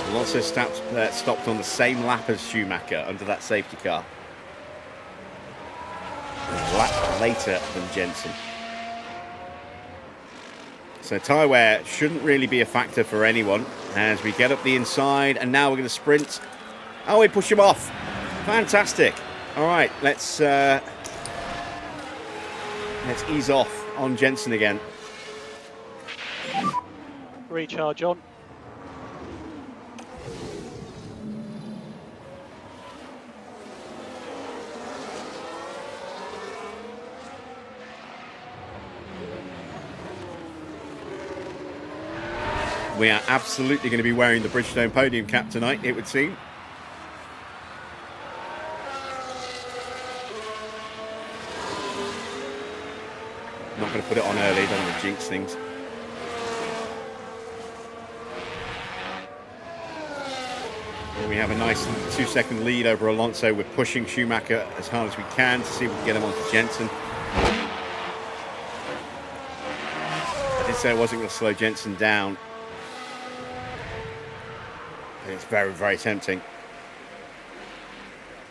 Speaker 1: Alonso stopped on the same lap as Schumacher under that safety car. A lap later than Jensen. So tyre wear shouldn't really be a factor for anyone as we get up the inside, and now we're going to sprint. Oh, we push him off. Fantastic. All right, let's ease off on Jensen again.
Speaker 3: Recharge on.
Speaker 1: We are absolutely going to be wearing the Bridgestone podium cap tonight, it would seem. Not going to put it on early, don't want to jinx things. Well, we have a nice 2-second lead over Alonso. We're pushing Schumacher as hard as we can to see if we can get him onto Jensen. I did say I wasn't going to slow Jensen down. It's very, very tempting.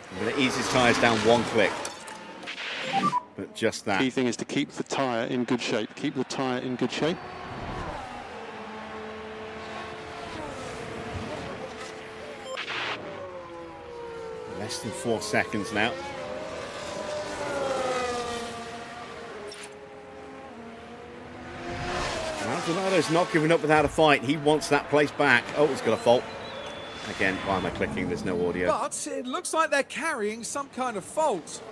Speaker 1: I'm going to ease his tyres down 1 click. But just that.
Speaker 6: Key thing is to keep the tyre in good shape. Keep the tyre in good shape.
Speaker 1: Less than 4 seconds now. Maldonado's not giving up without a fight. He wants that place back. Oh, he's got a fault. Again, why am I clicking? There's no audio.
Speaker 2: But it looks like they're carrying some kind of fault.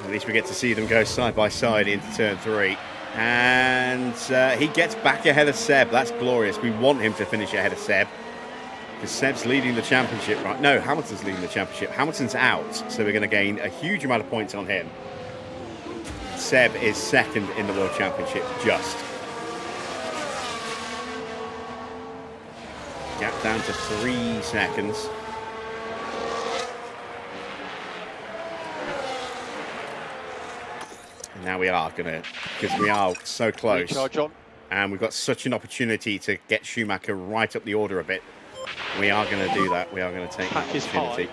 Speaker 1: At least we get to see them go side by side into turn 3. And he gets back ahead of Seb. That's glorious. We want him to finish ahead of Seb. Because Seb's leading the championship, right? No, Hamilton's leading the championship. Hamilton's out, so we're going to gain a huge amount of points on him. Seb is second in the World Championship, just. Gap down to 3 seconds. And now we are going to, because we are so close.
Speaker 6: Recharge on.
Speaker 1: And we've got such an opportunity to get Schumacher right up the order a bit. We are going to do that. We are going to take that
Speaker 6: Pack is
Speaker 1: opportunity.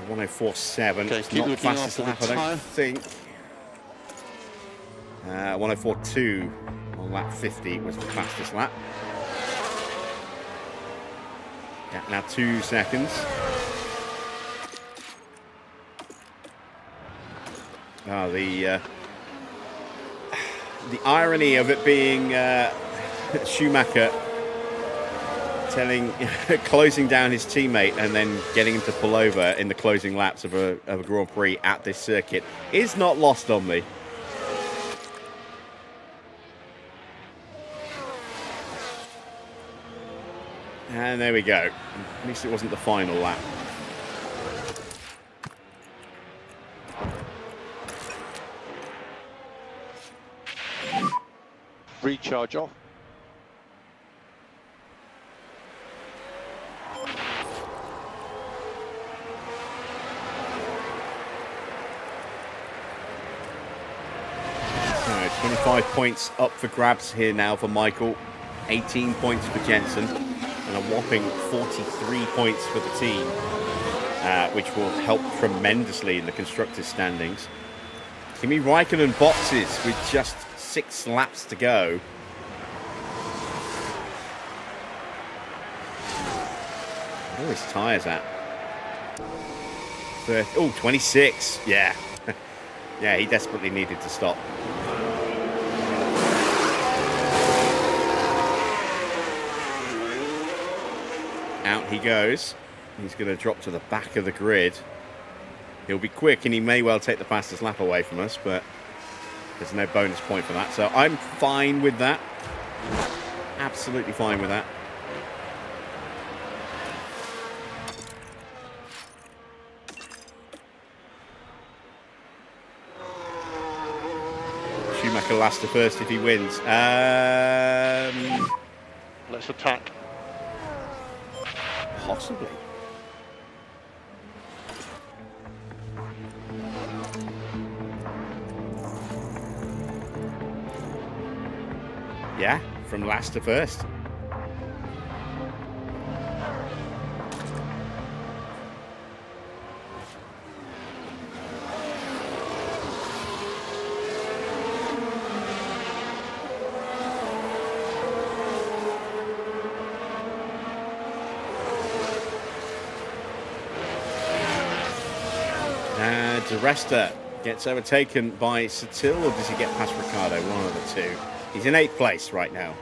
Speaker 1: 104.7.
Speaker 6: Okay,
Speaker 1: It's
Speaker 6: keep
Speaker 1: not the
Speaker 6: looking
Speaker 1: fastest
Speaker 6: after the
Speaker 1: lap, I
Speaker 6: tyre.
Speaker 1: don't think. 104.2 on lap 50 was the fastest lap. Yeah, now 2 seconds. Oh, the irony of it being Schumacher closing down his teammate and then getting him to pull over in the closing laps of a Grand Prix at this circuit is not lost on me. And there we go. At least it wasn't the final lap.
Speaker 6: Recharge off.
Speaker 1: So 25 points up for grabs here now for Michael. 18 points for Jensen. And a whopping 43 points for the team. Which will help tremendously in the constructors' standings. Kimi Raikkonen boxes with just 6 laps to go. Where are his tyres at? 26. Yeah. Yeah, he desperately needed to stop. Out he goes. He's going to drop to the back of the grid. He'll be quick and he may well take the fastest lap away from us, but there's no bonus point for that. So I'm fine with that. Absolutely fine with that. Schumacher last to first if he wins.
Speaker 6: Let's attack.
Speaker 1: Possibly. Yeah, from last to first. De Resta gets overtaken by Sutil, or does he get past Ricciardo? One of the two. He's in 8th place right now.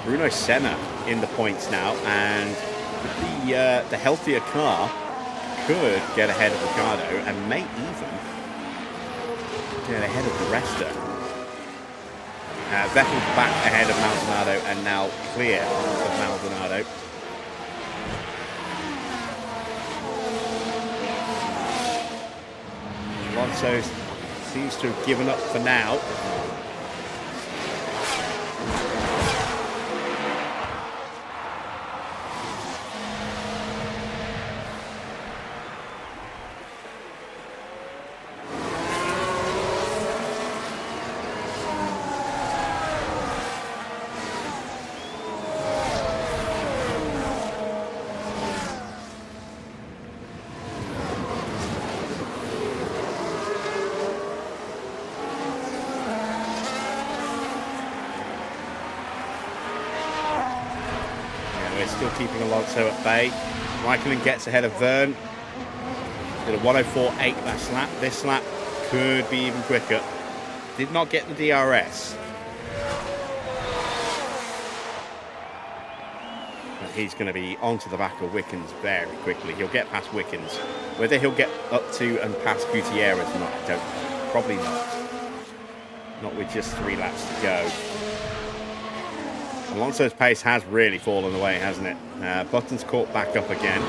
Speaker 1: Bruno Senna in the points now, and the healthier car could get ahead of Ricciardo and may even get ahead of De Resta. Vettel's back ahead of Maldonado and now clear of Maldonado. Alonso seems to have given up for now. We're still keeping Alonso at bay. Raikkonen gets ahead of Verne. Did a 104.8 last lap. This lap could be even quicker. Did not get the DRS. But he's going to be onto the back of Wickens very quickly. He'll get past Wickens. Whether he'll get up to and past Gutierrez or not, I don't know. Probably not. Not with just 3 laps to go. Alonso's pace has really fallen away, hasn't it? Button's caught back up again.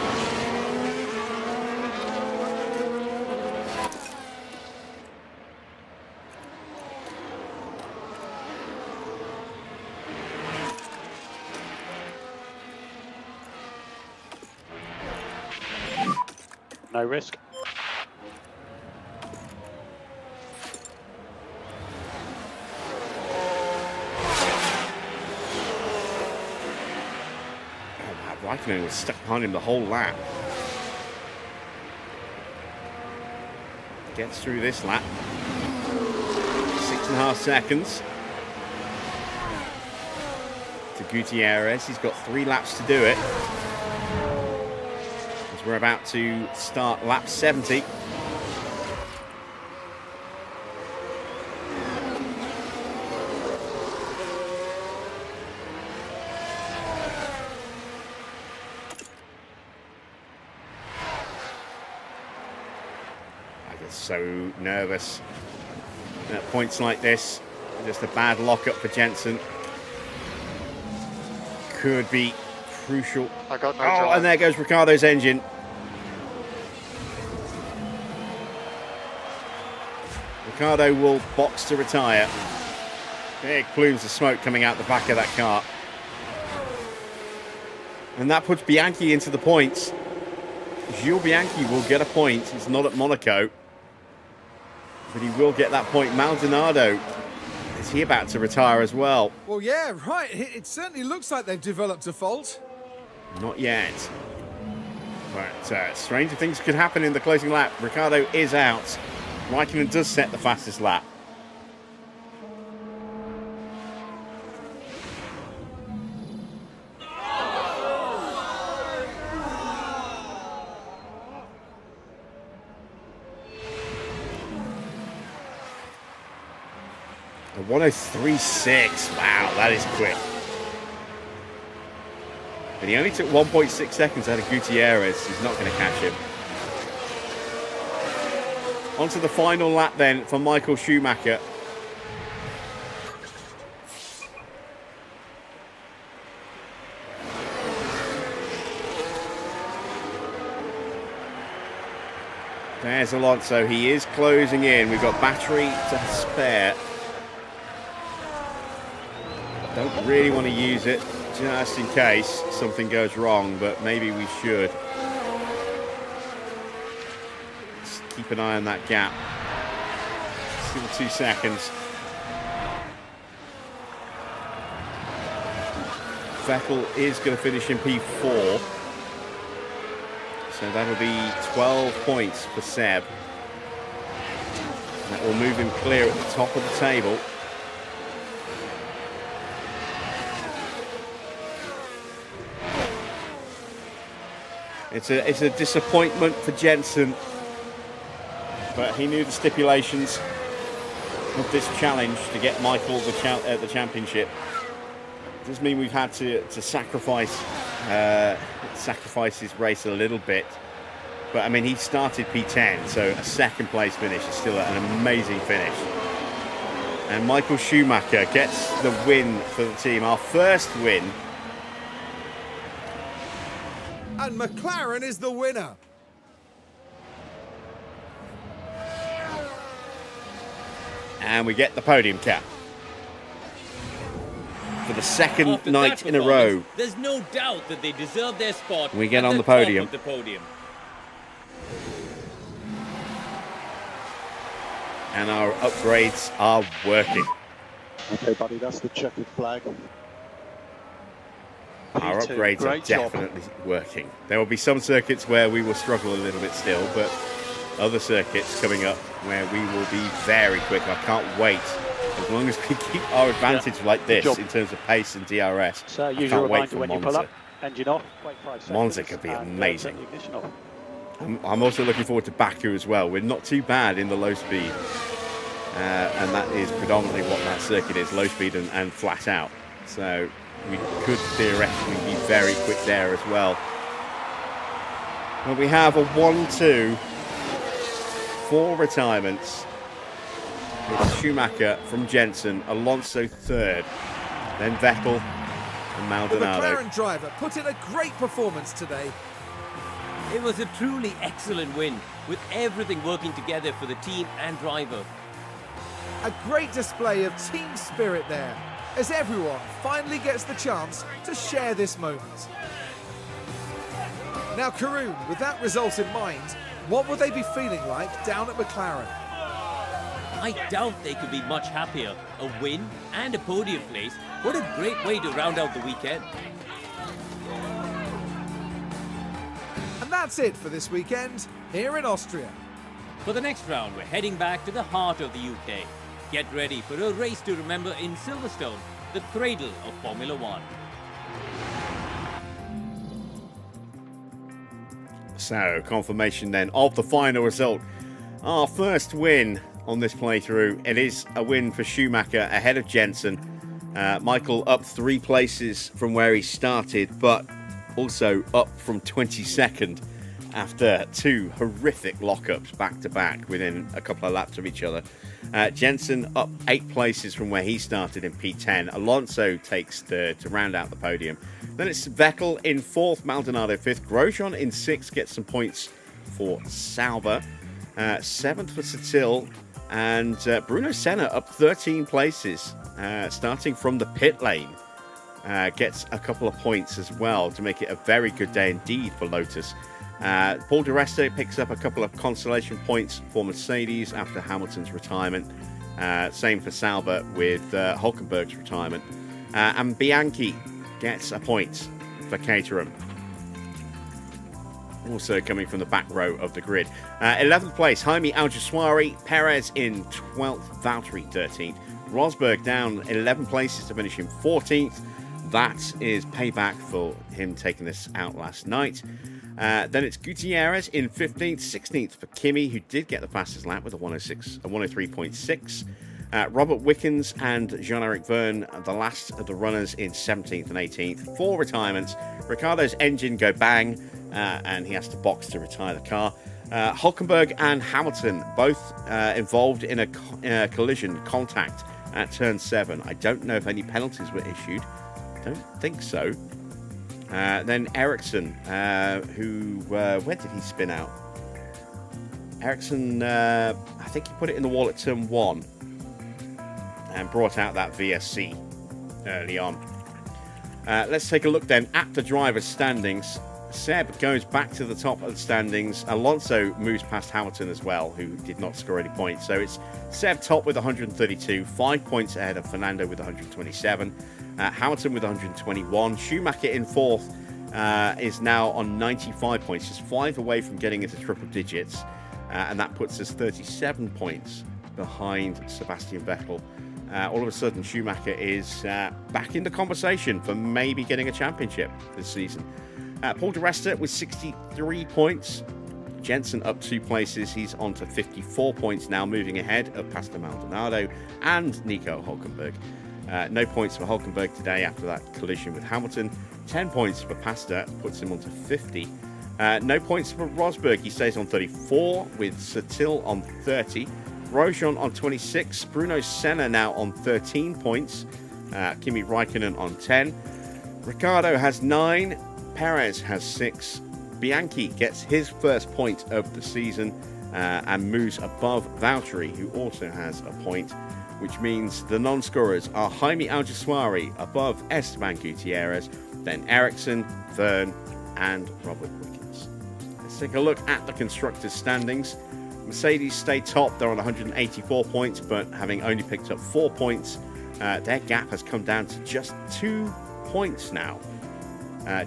Speaker 6: No risk.
Speaker 1: Raikkonen was stuck behind him the whole lap. Gets through this lap. 6.5 seconds. To Gutierrez. He's got 3 laps to do it. As we're about to start lap 70. So nervous at points like this. Just a bad lockup for Jensen could be crucial.
Speaker 6: I got no
Speaker 1: Oh,
Speaker 6: time.
Speaker 1: and there goes Ricciardo's engine. Ricciardo will box to retire. Big plumes of smoke coming out the back of that car. And that puts Bianchi into the points. Gilles Bianchi will get a point. It's not at Monaco. But he will get that point. Maldonado, is he about to retire as well?
Speaker 2: Well, yeah, right. It certainly looks like they've developed a fault.
Speaker 1: Not yet. But stranger things could happen in the closing lap. Ricciardo is out. Raikkonen does set the fastest lap. A 103.6. Wow, that is quick. But he only took 1.6 seconds out of Gutierrez. He's not going to catch him. On to the final lap then for Michael Schumacher. There's Alonso. He is closing in. We've got battery to spare. Don't really want to use it just in case something goes wrong, but maybe we should. Just keep an eye on that gap. Still 2 seconds. Vettel is going to finish in P4. So that'll be 12 points for Seb. That will move him clear at the top of the table. It's a disappointment for Jensen, but he knew the stipulations of this challenge to get Michael the championship. It does mean we've had to sacrifice his race a little bit, but I mean he started P10, so a second place finish is still an amazing finish. And Michael Schumacher gets the win for the team, our first win.
Speaker 2: And McLaren is the winner.
Speaker 1: And we get the podium cap. For the second
Speaker 5: After
Speaker 1: night
Speaker 5: that
Speaker 1: in a row.
Speaker 5: There's no doubt that they deserve their spot.
Speaker 1: We get
Speaker 5: at
Speaker 1: on
Speaker 5: the
Speaker 1: the podium.
Speaker 5: top of the podium.
Speaker 1: And our upgrades are working.
Speaker 6: Okay, buddy, that's the checkered flag.
Speaker 1: Our
Speaker 6: P2,
Speaker 1: upgrades are
Speaker 6: great job.
Speaker 1: definitely working. There will be some circuits where we will struggle a little bit still, but other circuits coming up where we will be very quick. I can't wait. As long as we keep our advantage like this
Speaker 6: job.
Speaker 1: in terms of pace and DRS,
Speaker 6: So
Speaker 1: I
Speaker 6: use
Speaker 1: can't
Speaker 6: a
Speaker 1: wait
Speaker 6: reminder
Speaker 1: for
Speaker 6: when you
Speaker 1: Monza.
Speaker 6: pull up. Engine off, wait 5 seconds.
Speaker 1: Monza could be
Speaker 6: and,
Speaker 1: amazing.
Speaker 6: turn the ignition off.
Speaker 1: I'm also looking forward to Baku as well. We're not too bad in the low speed. And that is predominantly what that circuit is, low speed and flat out. So we could theoretically be very quick there as well. Well, we have a 1-2, 4 retirements. It's Schumacher from Jensen, Alonso third, then Vettel and
Speaker 2: The
Speaker 1: Maldonado.
Speaker 2: McLaren driver put in a great performance today.
Speaker 5: It was a truly excellent win, with everything working together for the team and driver.
Speaker 2: A great display of team spirit there, as everyone finally gets the chance to share this moment. Now, Karun, with that result in mind, what would they be feeling like down at McLaren?
Speaker 5: I doubt they could be much happier. A win and a podium place. What a great way to round out the weekend.
Speaker 2: And that's it for this weekend here in Austria.
Speaker 5: For the next round, we're heading back to the heart of the UK. Get ready for a race to remember in Silverstone, the cradle of Formula One.
Speaker 1: So, confirmation then of the final result. Our first win on this playthrough. It is a win for Schumacher ahead of Jensen. Michael up 3 places from where he started, but also up from 22nd after 2 horrific lockups back to back within a couple of laps of each other. Jensen up 8 places from where he started in P10. Alonso takes third to round out the podium. Then it's Vettel in 4th, Maldonado 5th. Grosjean in 6th gets some points for Sauber. 7th for Satil. And Bruno Senna up 13 places, starting from the pit lane. Gets a couple of points as well to make it a very good day indeed for Lotus. Paul di Resta picks up a couple of consolation points for Mercedes after Hamilton's retirement. Same for Sauber with Hülkenberg's retirement. And Bianchi gets a point for Caterham. Also coming from the back row of the grid. 11th place, Jaime Alguersuari. Perez in 12th, Valtteri 13th. Rosberg down 11 places to finish in 14th. That is payback for him taking this out last night. Then it's Gutierrez in 15th, 16th for Kimi, who did get the fastest lap with a 103.6. Robert Wickens and Jean-Eric Verne, the last of the runners, in 17th and 18th. 4 retirements. Ricciardo's engine go bang, and he has to box to retire the car. Hülkenberg and Hamilton both involved in a collision contact at turn 7. I don't know if any penalties were issued. Don't think so. Then Ericsson, where did he spin out? Ericsson, I think he put it in the wall at turn 1 and brought out that VSC early on. Let's take a look then at the drivers' standings. Seb goes back to the top of the standings. Alonso moves past Hamilton as well, who did not score any points. So it's Seb top with 132, 5 points ahead of Fernando with 127. Hamilton with 121. Schumacher in 4th is now on 95 points, just 5 away from getting into triple digits. And that puts us 37 points behind Sebastian Vettel. All of a sudden, Schumacher is back in the conversation for maybe getting a championship this season. Paul di Resta with 63 points. Jensen up 2 places. He's on to 54 points now, moving ahead of Pastor Maldonado and Nico Hülkenberg. No points for Hülkenberg today after that collision with Hamilton. 10 points for Pastor, puts him on to 50. No points for Rosberg. He stays on 34, with Satil on 30. Grosjean on 26. Bruno Senna now on 13 points. Kimi Raikkonen on 10. Ricciardo has 9. Perez has 6. Bianchi gets his first point of the season and moves above Valtteri, who also has a point, which means the non-scorers are Jaime Alguersuari above Esteban Gutierrez, then Ericsson, Verne, and Robert Wickens. Let's take a look at the constructors' standings. Mercedes stay top. They're on 184 points, but having only picked up 4 points, their gap has come down to just 2 points now.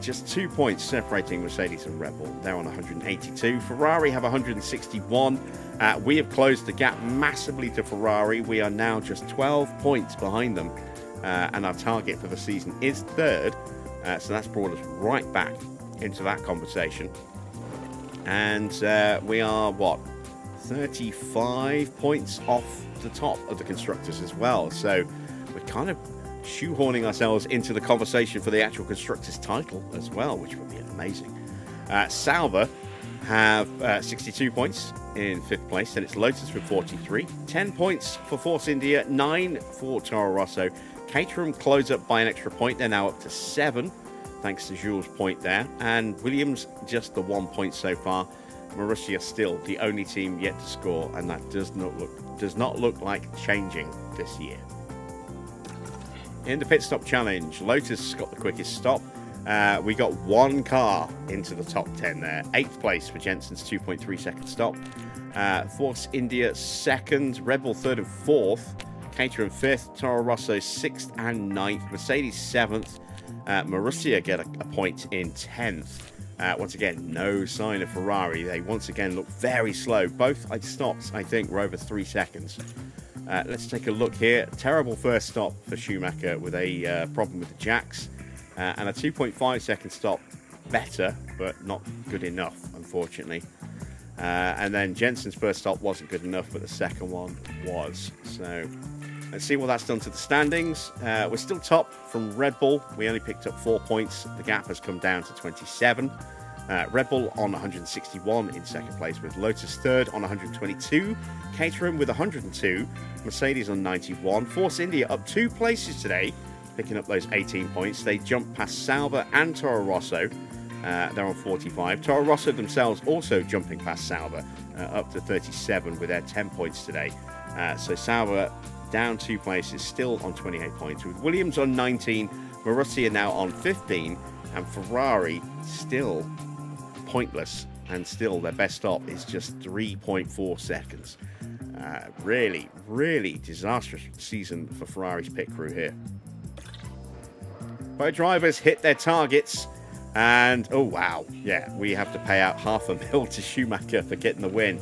Speaker 1: Just 2 points separating Mercedes and Red Bull. They're on 182. Ferrari have 161. We have closed the gap massively to Ferrari. We are now just 12 points behind them. And our target for the season is 3rd So that's brought us right back into that conversation. And we are, what, 35 points off the top of the constructors as well. So we're kind of shoehorning ourselves into the conversation for the actual constructors title as well, which would be amazing. Sauber have 62 points in 5th place. Then it's Lotus with 43. 10 points for Force India, 9 for Toro Rosso. Caterham close up by an extra point. They're now up to 7, thanks to Jules' point there. And Williams just the 1 point so far. Marussia still the only team yet to score, and that does not look like changing this year. In the pit stop challenge, Lotus got the quickest stop. We got 1 car into the top 10 there. 8th place for Jensen's 2.3 second stop. Force India 2nd, Red Bull 3rd and 4th. Caterham 5th, Toro Rosso 6th and 9th. Mercedes 7th. Marussia get a point in 10th. Once again, no sign of Ferrari. They once again look very slow. Both stops, I think, were over 3 seconds. Let's take a look here. Terrible first stop for Schumacher with a problem with the jacks. And a 2.5 second stop, better, but not good enough, unfortunately. And then Jensen's first stop wasn't good enough, but the second one was. So let's see what that's done to the standings. We're still top from Red Bull. We only picked up 4 points. The gap has come down to 27. Red Bull on 161 in 2nd place, with Lotus 3rd on 122. Caterham with 102. Mercedes on 91. Force India up 2 places today, picking up those 18 points. They jumped past Sauber and Toro Rosso. They're on 45. Toro Rosso themselves also jumping past Sauber, up to 37 with their 10 points today. So Sauber down 2 places, still on 28 points, with Williams on 19, Marussia now on 15, and Ferrari still pointless, and still their best stop is just 3.4 seconds. Really, really disastrous season for Ferrari's pit crew here. Both drivers hit their targets, and oh wow, yeah, we have to pay out $500,000 to Schumacher for getting the win.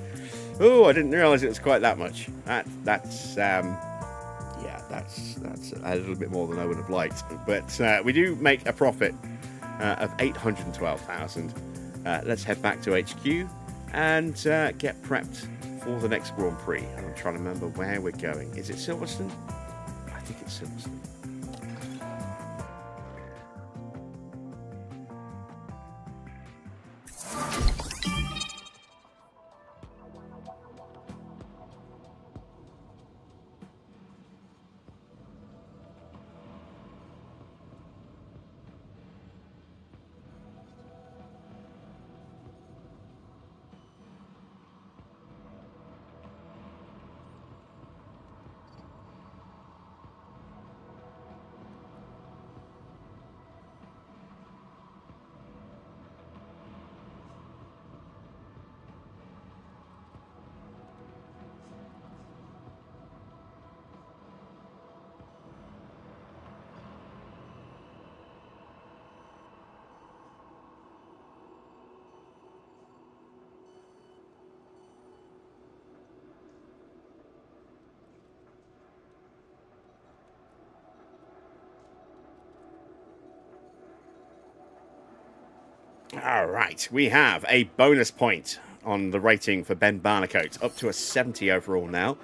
Speaker 1: Oh, I didn't realise it was quite that much. That's a little bit more than I would have liked. But we do make a profit of $812,000. Let's head back to HQ and get prepped for the next Grand Prix. And I'm trying to remember where we're going. Is it Silverstone? I think it's Silverstone. All right, we have a bonus point on the rating for Ben Barnicoat, up to a 70 overall now.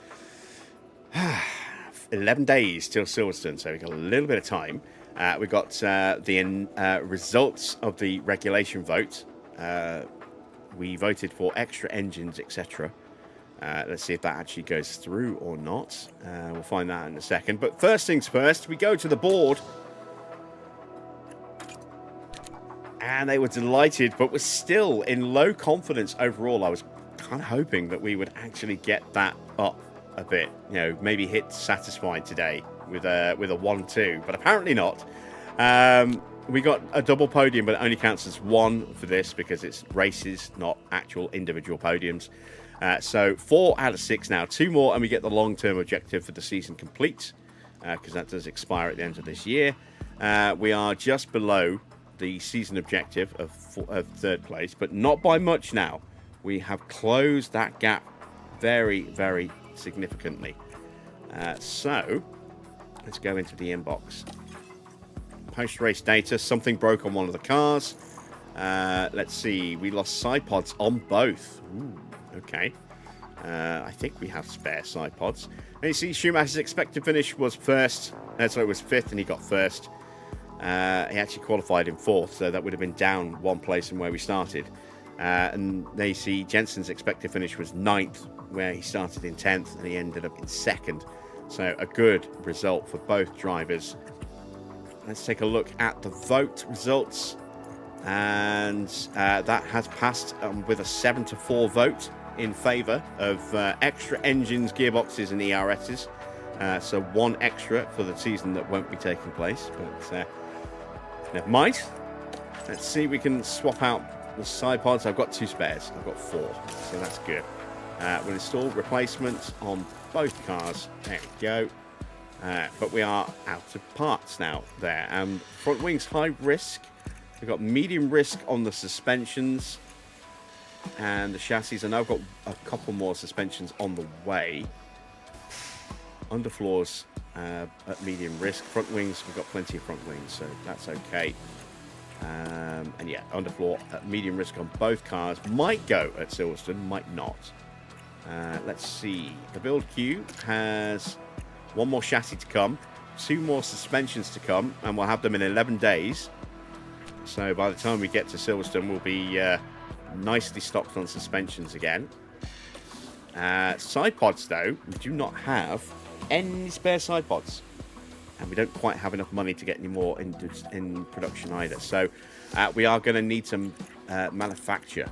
Speaker 1: 11 days till Silverstone, so we've got a little bit of time. We got the results of the regulation vote. We voted for extra engines, etc. Let's see if that actually goes through or not. We'll find that in a second. But first things first, we go to the board. And they were delighted, but were still in low confidence overall. I was kind of hoping that we would actually get that up a bit. You know, maybe hit satisfied today with a 1-2, but apparently not. We got a double podium, but it only counts as 1 for this because it's races, not actual individual podiums. So 4 out of 6 now. 2 more, and we get the long-term objective for the season complete, because that does expire at the end of this year. We are just below the season objective of 3rd place, but not by much now. We have closed that gap very, very significantly. So let's go into the inbox. post-race data. Something broke on one of the cars. Let's see. We lost side pods on both. Ooh, okay. I think we have spare side pods. And you see, Schumacher's expected finish was first. So it was fifth, and he got first. He actually qualified in fourth, so that would have been down one place from where we started. And there you see Jensen's expected finish was ninth, where he started in 10th, and he ended up in second. So a good result for both drivers. Let's take a look at the vote results. And that has passed with a 7-4 vote in favour of extra engines, gearboxes and ERSs. So one extra for the season that won't be taking place. But never mind. Let's see if we can swap out the side pods. I've got 2 spares. I've got 4. So that's good. We'll install replacements on both cars. There we go. But we are out of parts now there. Front wings high risk. We've got medium risk on the suspensions and the chassis. And I've got a couple more suspensions on the way. Underfloors at medium risk. Front wings, we've got plenty of front wings, so that's okay. And yeah, underfloor at medium risk on both cars. Might go at Silverstone, might not. Let's see. The build queue has 1 more chassis to come, 2 more suspensions to come, and we'll have them in 11 days. So by the time we get to Silverstone, we'll be nicely stocked on suspensions again. Side pods, though, we do not have any spare side pods. And we don't quite have enough money to get any more in production either. So we are going to need to manufacture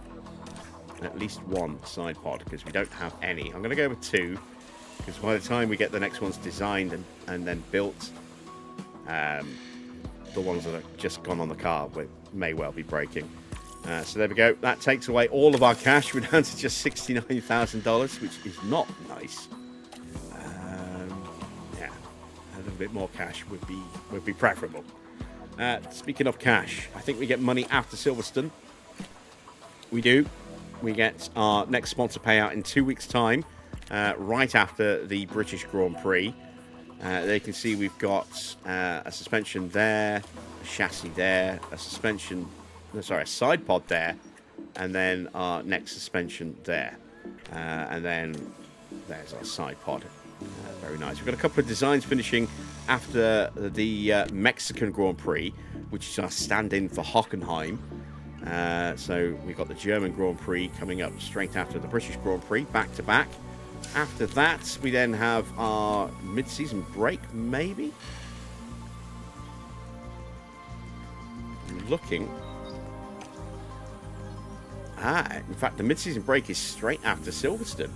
Speaker 1: at least 1 side pod, because we don't have any. I'm going to go with 2, because by the time we get the next ones designed and then built, the ones that have just gone on the car may well be breaking. So there we go. That takes away all of our cash. We're down to just $69,000, which is not nice. Yeah, a little bit more cash would be preferable. Speaking of cash, I think we get money after Silverstone. We do. We get our next sponsor payout in 2 weeks' time, right after the British Grand Prix. There you can see we've got a suspension there, a chassis there, a side pod there, and then our next suspension there. And then there's our side pod. Very nice. We've got a couple of designs finishing after the Mexican Grand Prix, which is our stand-in for Hockenheim. So we've got the German Grand Prix coming up straight after the British Grand Prix, back to back. After that, we then have our mid-season break, maybe? Looking. In fact, the mid-season break is straight after Silverstone.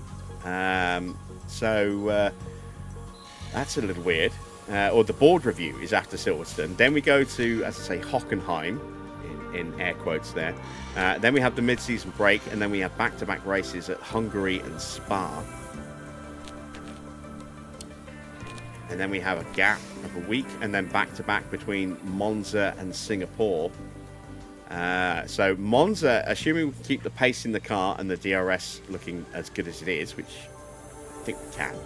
Speaker 1: So that's a little weird. Or the board review is after Silverstone. Then we go to, as I say, Hockenheim, in air quotes there. Then we have the mid-season break, and then we have back-to-back races at Hungary and Spa. And then we have a gap of a week, and then back-to-back between Monza and Singapore. So Monza, assuming we can keep the pace in the car and the DRS looking as good as it is, which I think we can,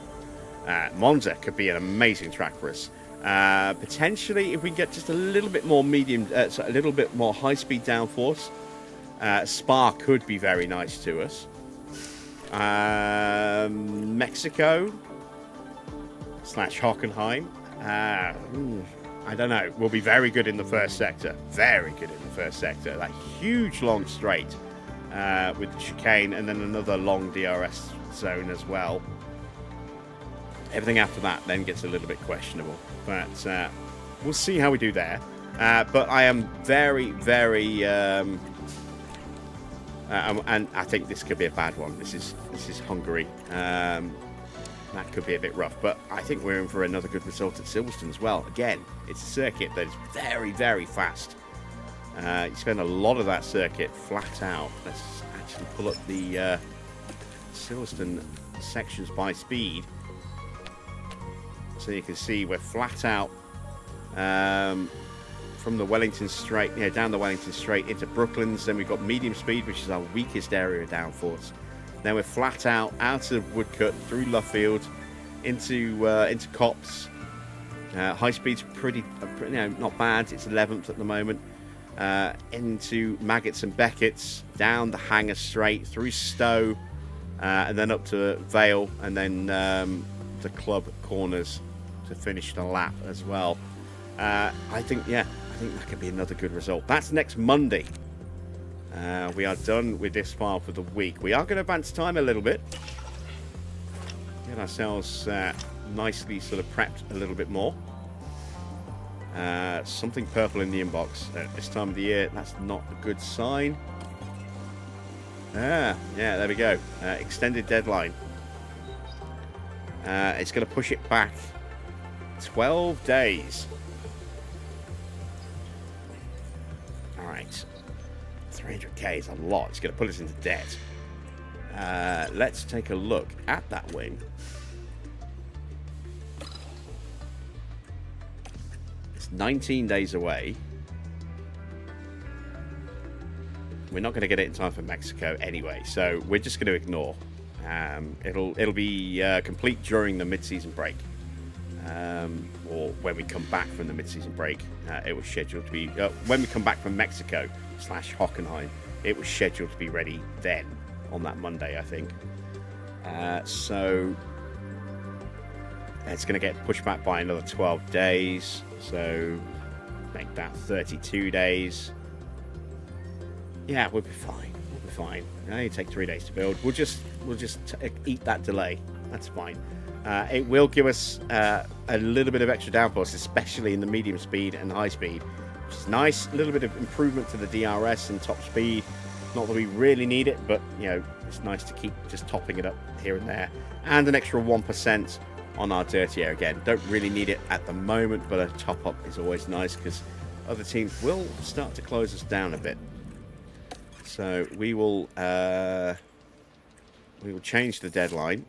Speaker 1: Monza could be an amazing track for us. Potentially, if we get just a little bit more a little bit more high-speed downforce, Spa could be very nice to us. Mexico / Hockenheim. I don't know. We'll be very good in the first sector. Very good in the first sector. That huge long straight with the chicane, and then another long DRS zone as well. Everything after that then gets a little bit questionable. But we'll see how we do there. But I am very, very... and I think this could be a bad one. This is Hungary. That could be a bit rough, but I think we're in for another good result at Silverstone as well. Again, it's a circuit that is very, very fast. You spend a lot of that circuit flat out. Let's actually pull up the Silverstone sections by speed, so you can see we're flat out from the Wellington Straight, down the Wellington Straight into Brooklands. Then we've got medium speed, which is our weakest area of downforce. Then we're flat out of Woodcut through Luffield into Copse, High speed's pretty, not bad. It's 11th at the moment. Into Maggots and Beckett's, down the Hanger straight, through Stowe, and then up to Vale, and then the club corners to finish the lap as well. I think that could be another good result. That's next Monday. We are done with this file for the week. We are going to advance time a little bit. Get ourselves nicely sort of prepped a little bit more. Something purple in the inbox at this time of the year. That's not a good sign. Yeah, there we go. Extended deadline. It's going to push it back 12 days. All right. 300k is a lot. It's going to put us into debt. Let's take a look at that win. It's 19 days away. We're not going to get it in time for Mexico anyway, so we're just going to ignore. It'll be complete during the mid-season break, or when we come back from the mid-season break. It was scheduled to be when we come back from Mexico / Hockenheim. It was scheduled to be ready then on that Monday, I think. So it's going to get pushed back by another 12 days. So make that 32 days. Yeah, we'll be fine. We'll be fine. It only take 3 days to build. We'll just eat that delay. That's fine. It will give us a little bit of extra downforce, especially in the medium speed and high speed, which is nice. A little bit of improvement to the DRS and top speed. Not that we really need it, but it's nice to keep just topping it up here and there. And an extra 1% on our dirty air again. Don't really need it at the moment, but a top up is always nice because other teams will start to close us down a bit. So we will change the deadline,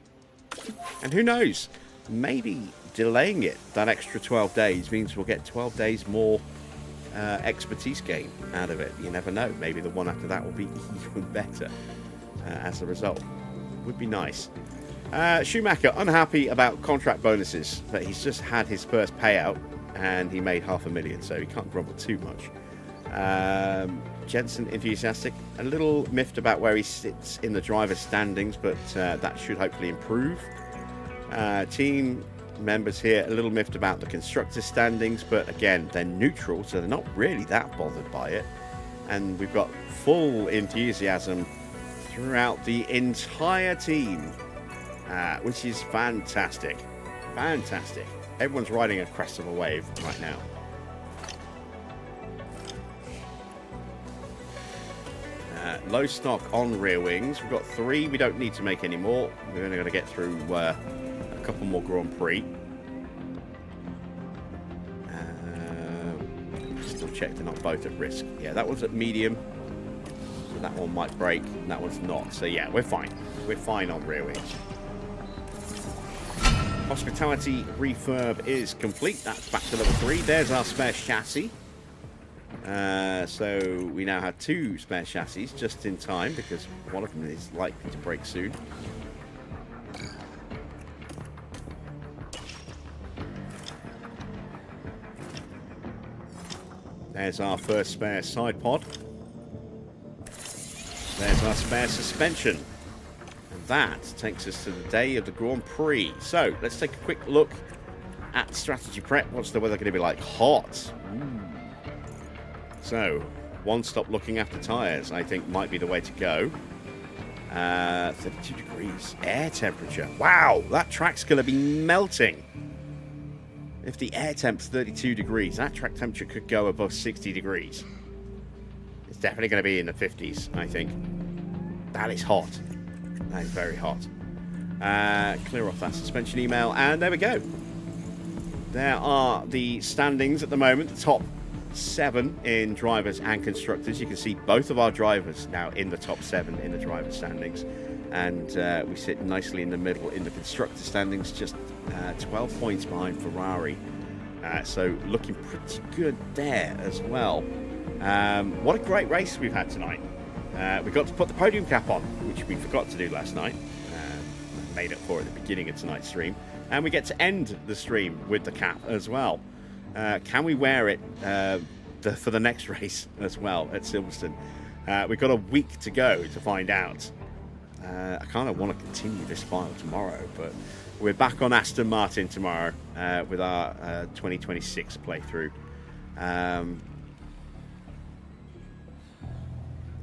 Speaker 1: and who knows, maybe delaying it that extra 12 days means we'll get 12 days more expertise gain out of it. You never know. Maybe the one after that will be even better as a result. Would be nice. Schumacher unhappy about contract bonuses, but he's just had his first payout and he made $500,000, so he can't grumble too much. Jensen enthusiastic, a little miffed about where he sits in the driver's standings, but that should hopefully improve. Team members here a little miffed about the constructor standings, but again, they're neutral, so they're not really that bothered by it. And we've got full enthusiasm throughout the entire team, which is fantastic. Fantastic. Everyone's riding a crest of a wave right now. Low stock on rear wings. We've got 3. We don't need to make any more. We're only going to get through a couple more Grand Prix. Still check they're not both at risk. Yeah, that one's at medium. So that one might break. And that one's not. So yeah, we're fine. We're fine on rear wings. Hospitality refurb is complete. That's back to level 3. There's our spare chassis. So we now have 2 spare chassis just in time because one of them is likely to break soon. There's our first spare side pod. There's our spare suspension. And that takes us to the day of the Grand Prix. So let's take a quick look at strategy prep. What's the weather going to be like? Hot. Ooh. So, one stop looking after tyres, I think, might be the way to go. 32 degrees. Air temperature. Wow, that track's going to be melting. If the air temp's 32 degrees, that track temperature could go above 60 degrees. It's definitely going to be in the 50s, I think. That is hot. That is very hot. Clear off that suspension email, and there we go. There are the standings at the moment. The top 7 in drivers and constructors. You can see both of our drivers now in the top 7 in the driver standings, and we sit nicely in the middle in the constructor standings, just 12 points behind Ferrari, so looking pretty good there as well. What a great race we've had tonight. We got to put the podium cap on, which we forgot to do last night. Made up for at the beginning of tonight's stream. And we get to end the stream with the cap as well. Can we wear it for the next race as well at Silverstone? We've got a week to go to find out. I kind of want to continue this file tomorrow, but we're back on Aston Martin tomorrow with our 2026 playthrough.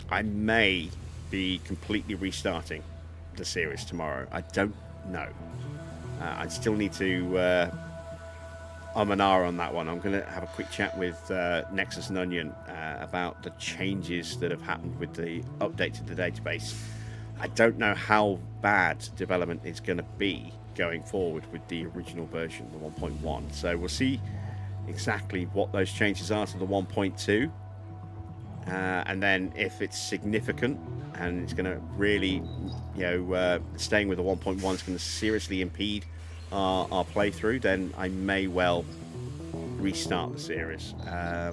Speaker 1: I may be completely restarting the series tomorrow. I don't know. I still need to and ah on that one. I'm going to have a quick chat with Nexus and Onion about the changes that have happened with the update to the database. I don't know how bad development is going to be going forward with the original version, the 1.1. So we'll see exactly what those changes are to the 1.2. And then if it's significant and it's going to really, staying with the 1.1 is going to seriously impede our playthrough, then I may well restart the series. I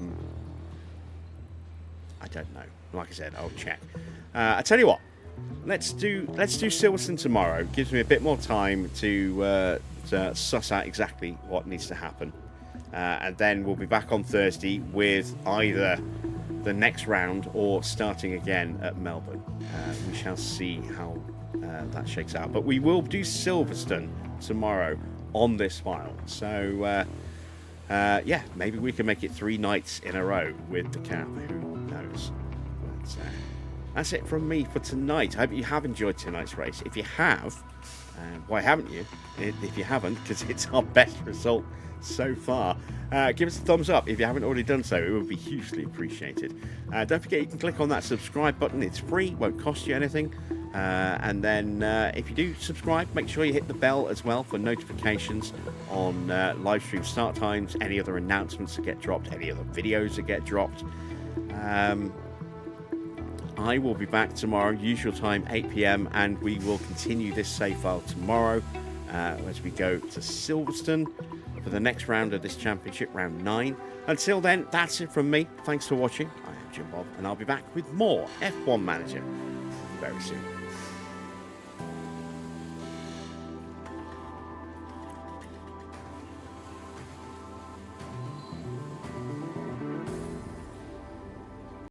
Speaker 1: don't know. Like I said, I'll check. I tell you what, let's do Silverstone tomorrow. Gives me a bit more time to suss out exactly what needs to happen, and then we'll be back on Thursday with either the next round or starting again at Melbourne. We shall see how that shakes out. But we will do Silverstone tomorrow on this file. So, yeah, maybe we can make it 3 nights in a row with the cap. Who knows? But, that's it from me for tonight. I hope you have enjoyed tonight's race. If you have, why haven't you? If you haven't, because it's our best result so far, give us a thumbs up if you haven't already done so. It would be hugely appreciated. Don't forget you can click on that subscribe button. It's free, won't cost you anything. And then if you do subscribe, make sure you hit the bell as well for notifications on live stream start times, any other announcements that get dropped, any other videos that get dropped. I will be back tomorrow, usual time, 8 PM, and we will continue this save file tomorrow as we go to Silverstone for the next round of this championship, round 9. Until then, that's it from me. Thanks for watching. I am Jim Bob, and I'll be back with more F1 Manager very soon.